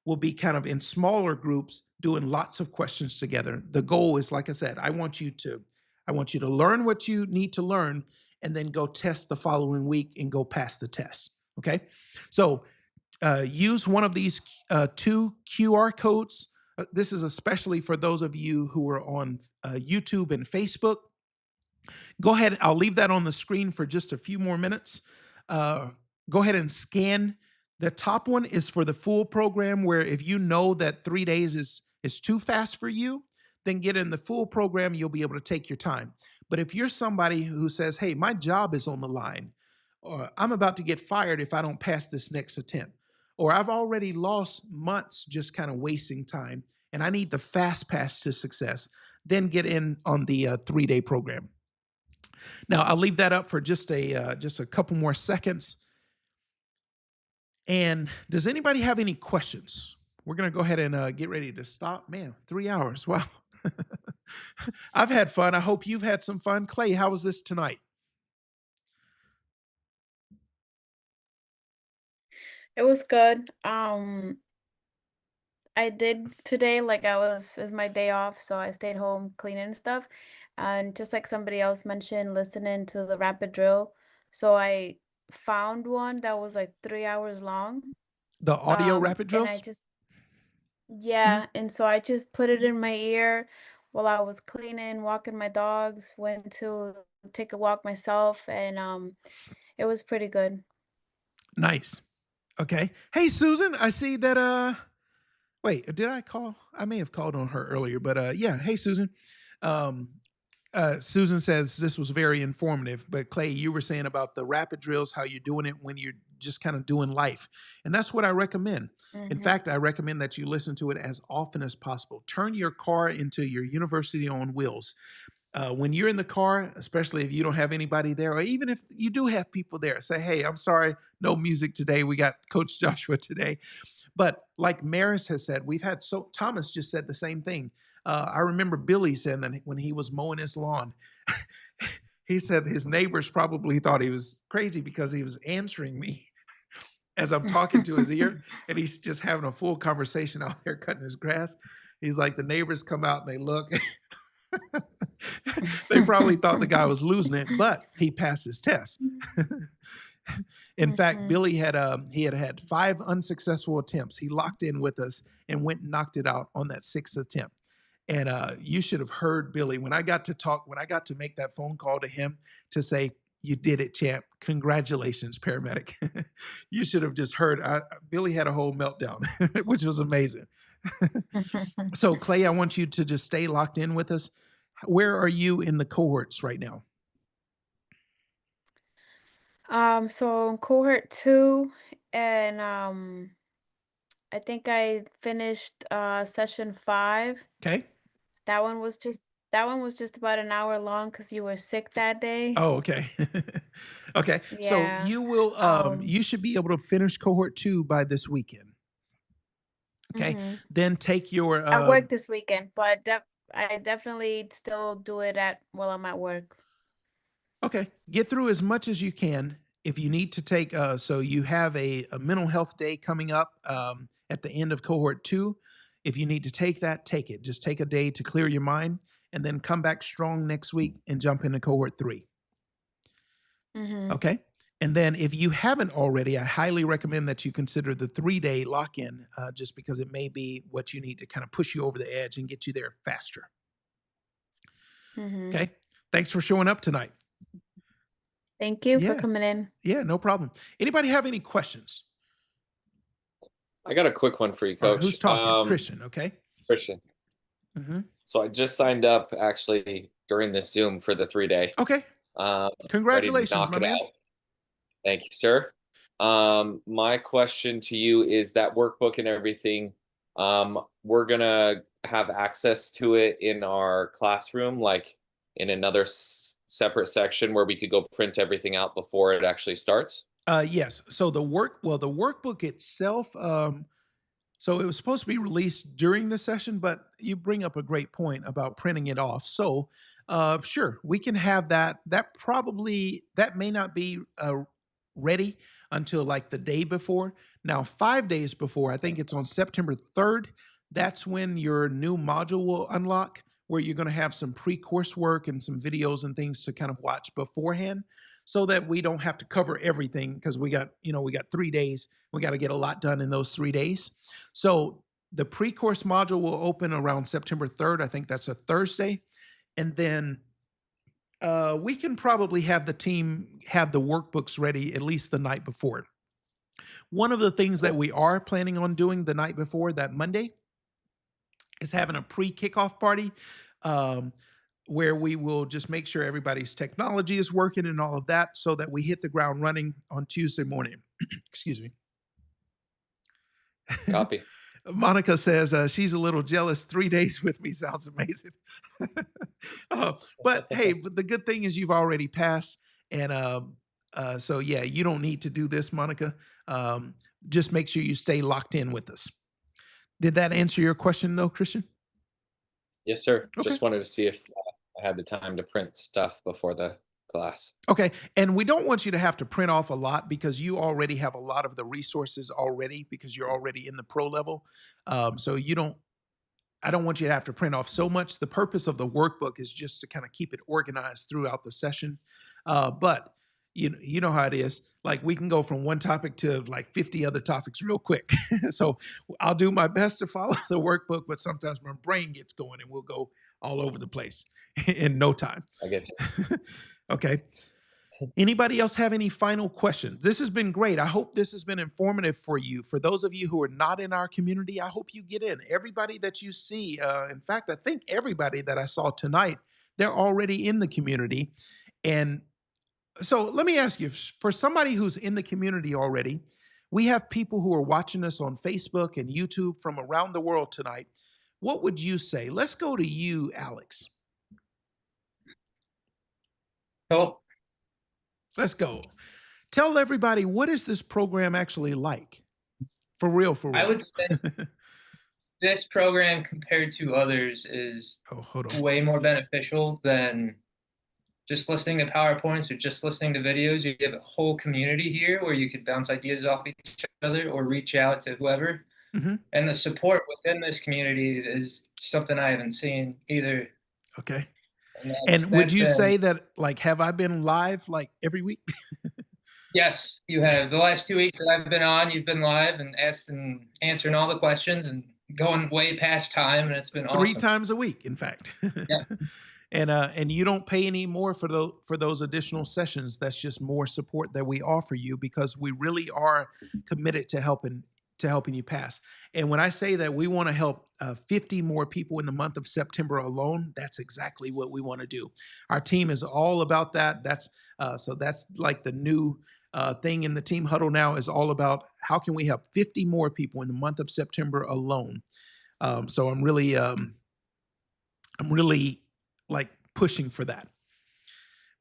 will be kind of in smaller groups doing lots of questions together. The goal is, like I said, I want you to learn what you need to learn and then go test the following week and go pass the test. Okay? So use one of these 2 QR codes. This is especially for those of you who are on YouTube and Facebook. Go ahead. I'll leave that on the screen for just a few more minutes. Go ahead and scan. The top one is for the full program, where if you know that 3 days is too fast for you, then get in the full program. You'll be able to take your time. But if you're somebody who says, hey, my job is on the line, or I'm about to get fired if I don't pass this next attempt, or I've already lost months just kind of wasting time, and I need the fast pass to success, then get in on the 3-day program. Now, I'll leave that up for just a couple more seconds. And does anybody have any questions? We're going to go ahead and get ready to stop. Man, 3 hours. Wow. I've had fun. I hope you've had some fun. Clay, how was this tonight? It was good. I did today, it's my day off, so I stayed home cleaning and stuff. And just like somebody else mentioned, listening to the rapid drill. So I found one that was like 3 hours long. The audio rapid And drills? yeah, and so I just put it in my ear while I was cleaning, walking my dogs, went to take a walk myself, and it was pretty good. Nice. Okay. Hey, Susan, I see that, wait, did I call? I may have called on her earlier, but yeah. Hey, Susan. Susan says this was very informative, but Clay, you were saying about the rapid drills, how you're doing it when you're just kind of doing life. And that's what I recommend. In fact, I recommend that you listen to it as often as possible. Turn your car into your university on wheels. When you're in the car, especially if you don't have anybody there, or even if you do have people there, say, hey, I'm sorry, no music today. We got Coach Joshua today. But like Maris has said, Thomas just said the same thing. I remember Billy saying that when he was mowing his lawn, he said his neighbors probably thought he was crazy because he was answering me as I'm talking to his ear, and he's just having a full conversation out there cutting his grass. He's like, the neighbors come out and they look. They probably thought the guy was losing it, but he passed his test. In fact, Billy had 5 unsuccessful attempts. He locked in with us and went and knocked it out on that 6th attempt. And you should have heard Billy when I got to make that phone call to him to say, you did it, champ. Congratulations, paramedic. You should have just heard. Billy had a whole meltdown, which was amazing. So, Clay, I want you to just stay locked in with us. Where are you in the cohorts right now? So in cohort 2, and I think I finished session 5. Okay. That one was just about an hour long because you were sick that day. Oh, okay. Okay. So Yeah. you will you should be able to finish cohort 2 by this weekend. Okay. Then take your I work this weekend, but I definitely still do it while I'm at work. Okay. Get through as much as you can. If you need to take, so you have a mental health day coming up at the end of cohort 2. If you need to take that, take it. Just take a day to clear your mind and then come back strong next week and jump into cohort 3. Okay. And then if you haven't already, I highly recommend that you consider the 3-day lock-in just because it may be what you need to kind of push you over the edge and get you there faster. Okay. Thanks for showing up tonight. Thank you for coming in. Yeah, no problem. Anybody have any questions? I got a quick one for you, Coach. Who's talking? Christian, okay. Christian. So I just signed up actually during this Zoom for the 3-day. Okay. Congratulations, my man. Thank you, sir. My question to you is that workbook and everything, we're going to have access to it in our classroom, like in another separate section where we could go print everything out before it actually starts? Yes. So the workbook itself, so it was supposed to be released during the session, but you bring up a great point about printing it off. So sure, we can have that. That may not be ready until like the day before. Now, 5 days before, I think it's on September 3rd, that's when your new module will unlock, where you're going to have some pre-course work and some videos and things to kind of watch beforehand so that we don't have to cover everything because we got 3 days. We got to get a lot done in those 3 days. So the pre-course module will open around September 3rd. I think that's a Thursday. And then we can probably have the team have the workbooks ready at least the night before. One of the things that we are planning on doing the night before, that Monday, is having a pre-kickoff party where we will just make sure everybody's technology is working and all of that so that we hit the ground running on Tuesday morning. Excuse me. Copy. Monica says she's a little jealous. 3 days with me sounds amazing. But hey, the good thing is you've already passed. And So yeah, you don't need to do this, Monica. Just make sure you stay locked in with us. Did that answer your question though, Christian? Yes, sir. Okay. Just wanted to see if I had the time to print stuff before the class. Okay. And we don't want you to have to print off a lot because you already have a lot of the resources already because you're already in the pro level. So I don't want you to have to print off so much. The purpose of the workbook is just to kind of keep it organized throughout the session. But you know how it is. Like we can go from one topic to like 50 other topics real quick. So I'll do my best to follow the workbook, but sometimes my brain gets going and we'll go all over the place in no time. I get you. Okay. Anybody else have any final questions? This has been great. I hope this has been informative for you. For those of you who are not in our community, I hope you get in. Everybody that you see, in fact, I think everybody that I saw tonight, they're already in the community. And so let me ask you, for somebody who's in the community already, we have people who are watching us on Facebook and YouTube from around the world tonight. What would you say? Let's go to you, Alex. Oh, Let's go. Tell everybody, what is this program actually like? For real, for real. I would say this program compared to others is way more beneficial than just listening to PowerPoints or just listening to videos. You have a whole community here where you could bounce ideas off each other or reach out to whoever. Mm-hmm. And the support within this community is something I haven't seen either. Okay. And would you say that, like, have I been live like every week? Yes, you have. The last 2 weeks that I've been on, you've been live and asked and answering all the questions and going way past time, and it's been awesome. 3 times a week, in fact. Yeah. And you don't pay any more for those additional sessions. That's just more support that we offer you because we really are committed to helping you pass. And when I say that we want to help 50 more people in the month of September alone, that's exactly what we want to do. Our team is all about that. That's like the new thing in the team huddle now is all about how can we help 50 more people in the month of September alone. So I'm really like pushing for that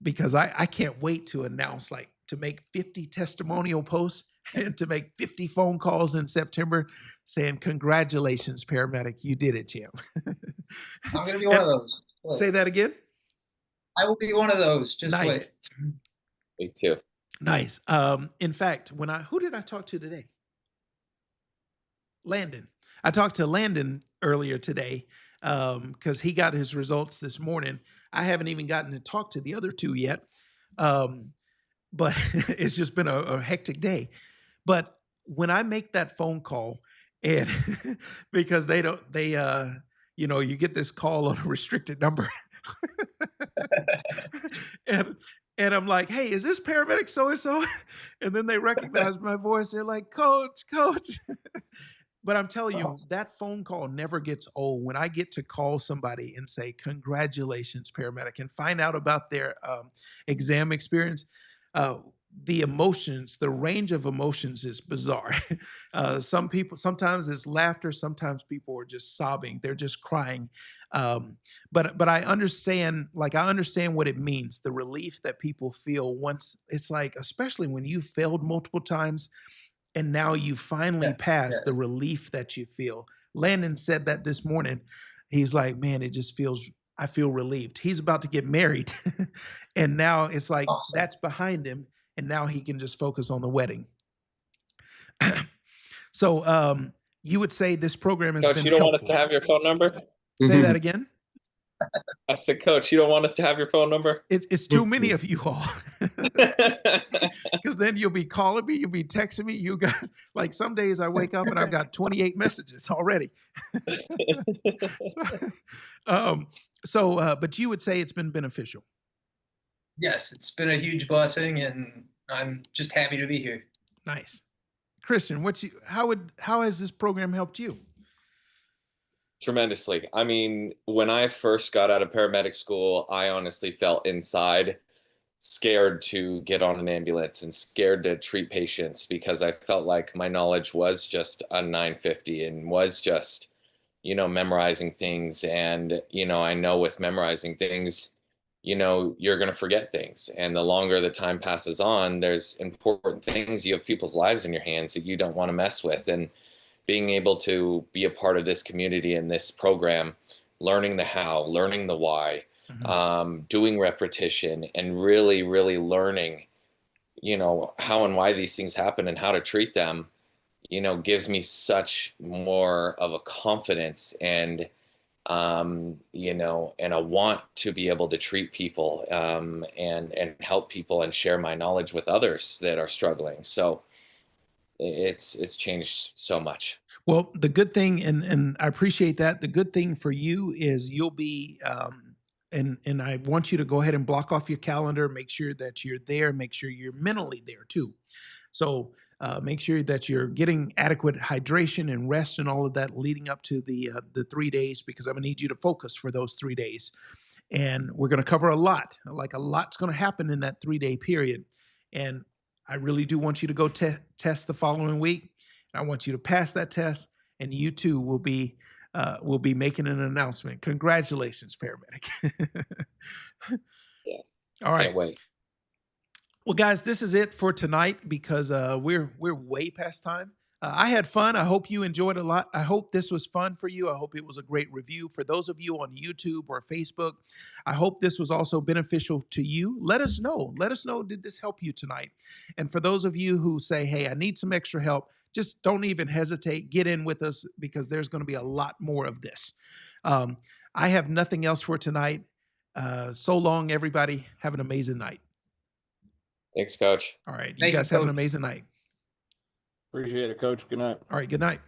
because I can't wait to announce to make 50 testimonial posts and to make 50 phone calls in September saying, congratulations, paramedic, you did it, champ. I'm going to be one of those. Wait. Say that again. I will be one of those. Just nice. Wait. Me too. Nice. In fact, who did I talk to today? Landon. I talked to Landon earlier today because he got his results this morning. I haven't even gotten to talk to the other 2 yet. But it's just been a hectic day. But when I make that phone call and because you get this call on a restricted number and I'm like, hey, is this paramedic so-and-so? And then they recognize my voice. They're like, coach. But I'm telling you, that phone call never gets old. When I get to call somebody and say, congratulations, paramedic, and find out about their exam experience, the emotions, the range of emotions is bizarre. Sometimes it's laughter. Sometimes people are just sobbing. They're just crying. But I understand what it means, the relief that people feel once it's like, especially when you failed multiple times and now you finally passed, the relief that you feel. Landon said that this morning. He's like, man, I feel relieved. He's about to get married. And now it's like, that's behind him. And now he can just focus on the wedding. So you would say this program has Coach, been you don't helpful. want us to have your phone number? Say that again. I said, Coach, you don't want us to have your phone number? It's too many of you all. Because then you'll be calling me, you'll be texting me. You guys, like some days I wake up and I've got 28 messages already. But you would say it's been beneficial. Yes, it's been a huge blessing, and I'm just happy to be here. Nice. Christian, how has this program helped you? Tremendously. I mean, when I first got out of paramedic school, I honestly felt inside scared to get on an ambulance and scared to treat patients because I felt like my knowledge was just a 950 and was just, memorizing things. And, I know with memorizing things, you know, you're going to forget things. And the longer the time passes on, there's important things. You have people's lives in your hands that you don't want to mess with. And being able to be a part of this community and this program, learning the how, learning the why, doing repetition, and really, really learning, you know, how and why these things happen and how to treat them, you know, gives me such more of a confidence and, you know, and a want to be able to treat people, and help people and share my knowledge with others that are struggling. So it's changed so much. Well, the good thing, and I appreciate that. The good thing for you is you'll be, and I want you to go ahead and block off your calendar. Make sure that you're there. Make sure you're mentally there too. So make sure that you're getting adequate hydration and rest and all of that leading up to the 3 days, because I'm gonna need you to focus for those 3 days. And we're gonna cover a lot. Like, a lot's gonna happen in that 3-day period. And I really do want you to go test the following week. I want you to pass that test, and you too will be making an announcement. Congratulations, paramedic. Yeah. All right. Can't wait. Well, guys, this is it for tonight, because we're way past time. I had fun. I hope you enjoyed a lot. I hope this was fun for you. I hope it was a great review. For those of you on YouTube or Facebook, I hope this was also beneficial to you. Let us know. Let us know, did this help you tonight? And for those of you who say, hey, I need some extra help, just don't even hesitate. Get in with us, because there's going to be a lot more of this. I have nothing else for tonight. So long, everybody. Have an amazing night. Thanks, Coach. All right. You Thank you, guys have an Coach. amazing night. Appreciate it, Coach. Good night. All right. Good night.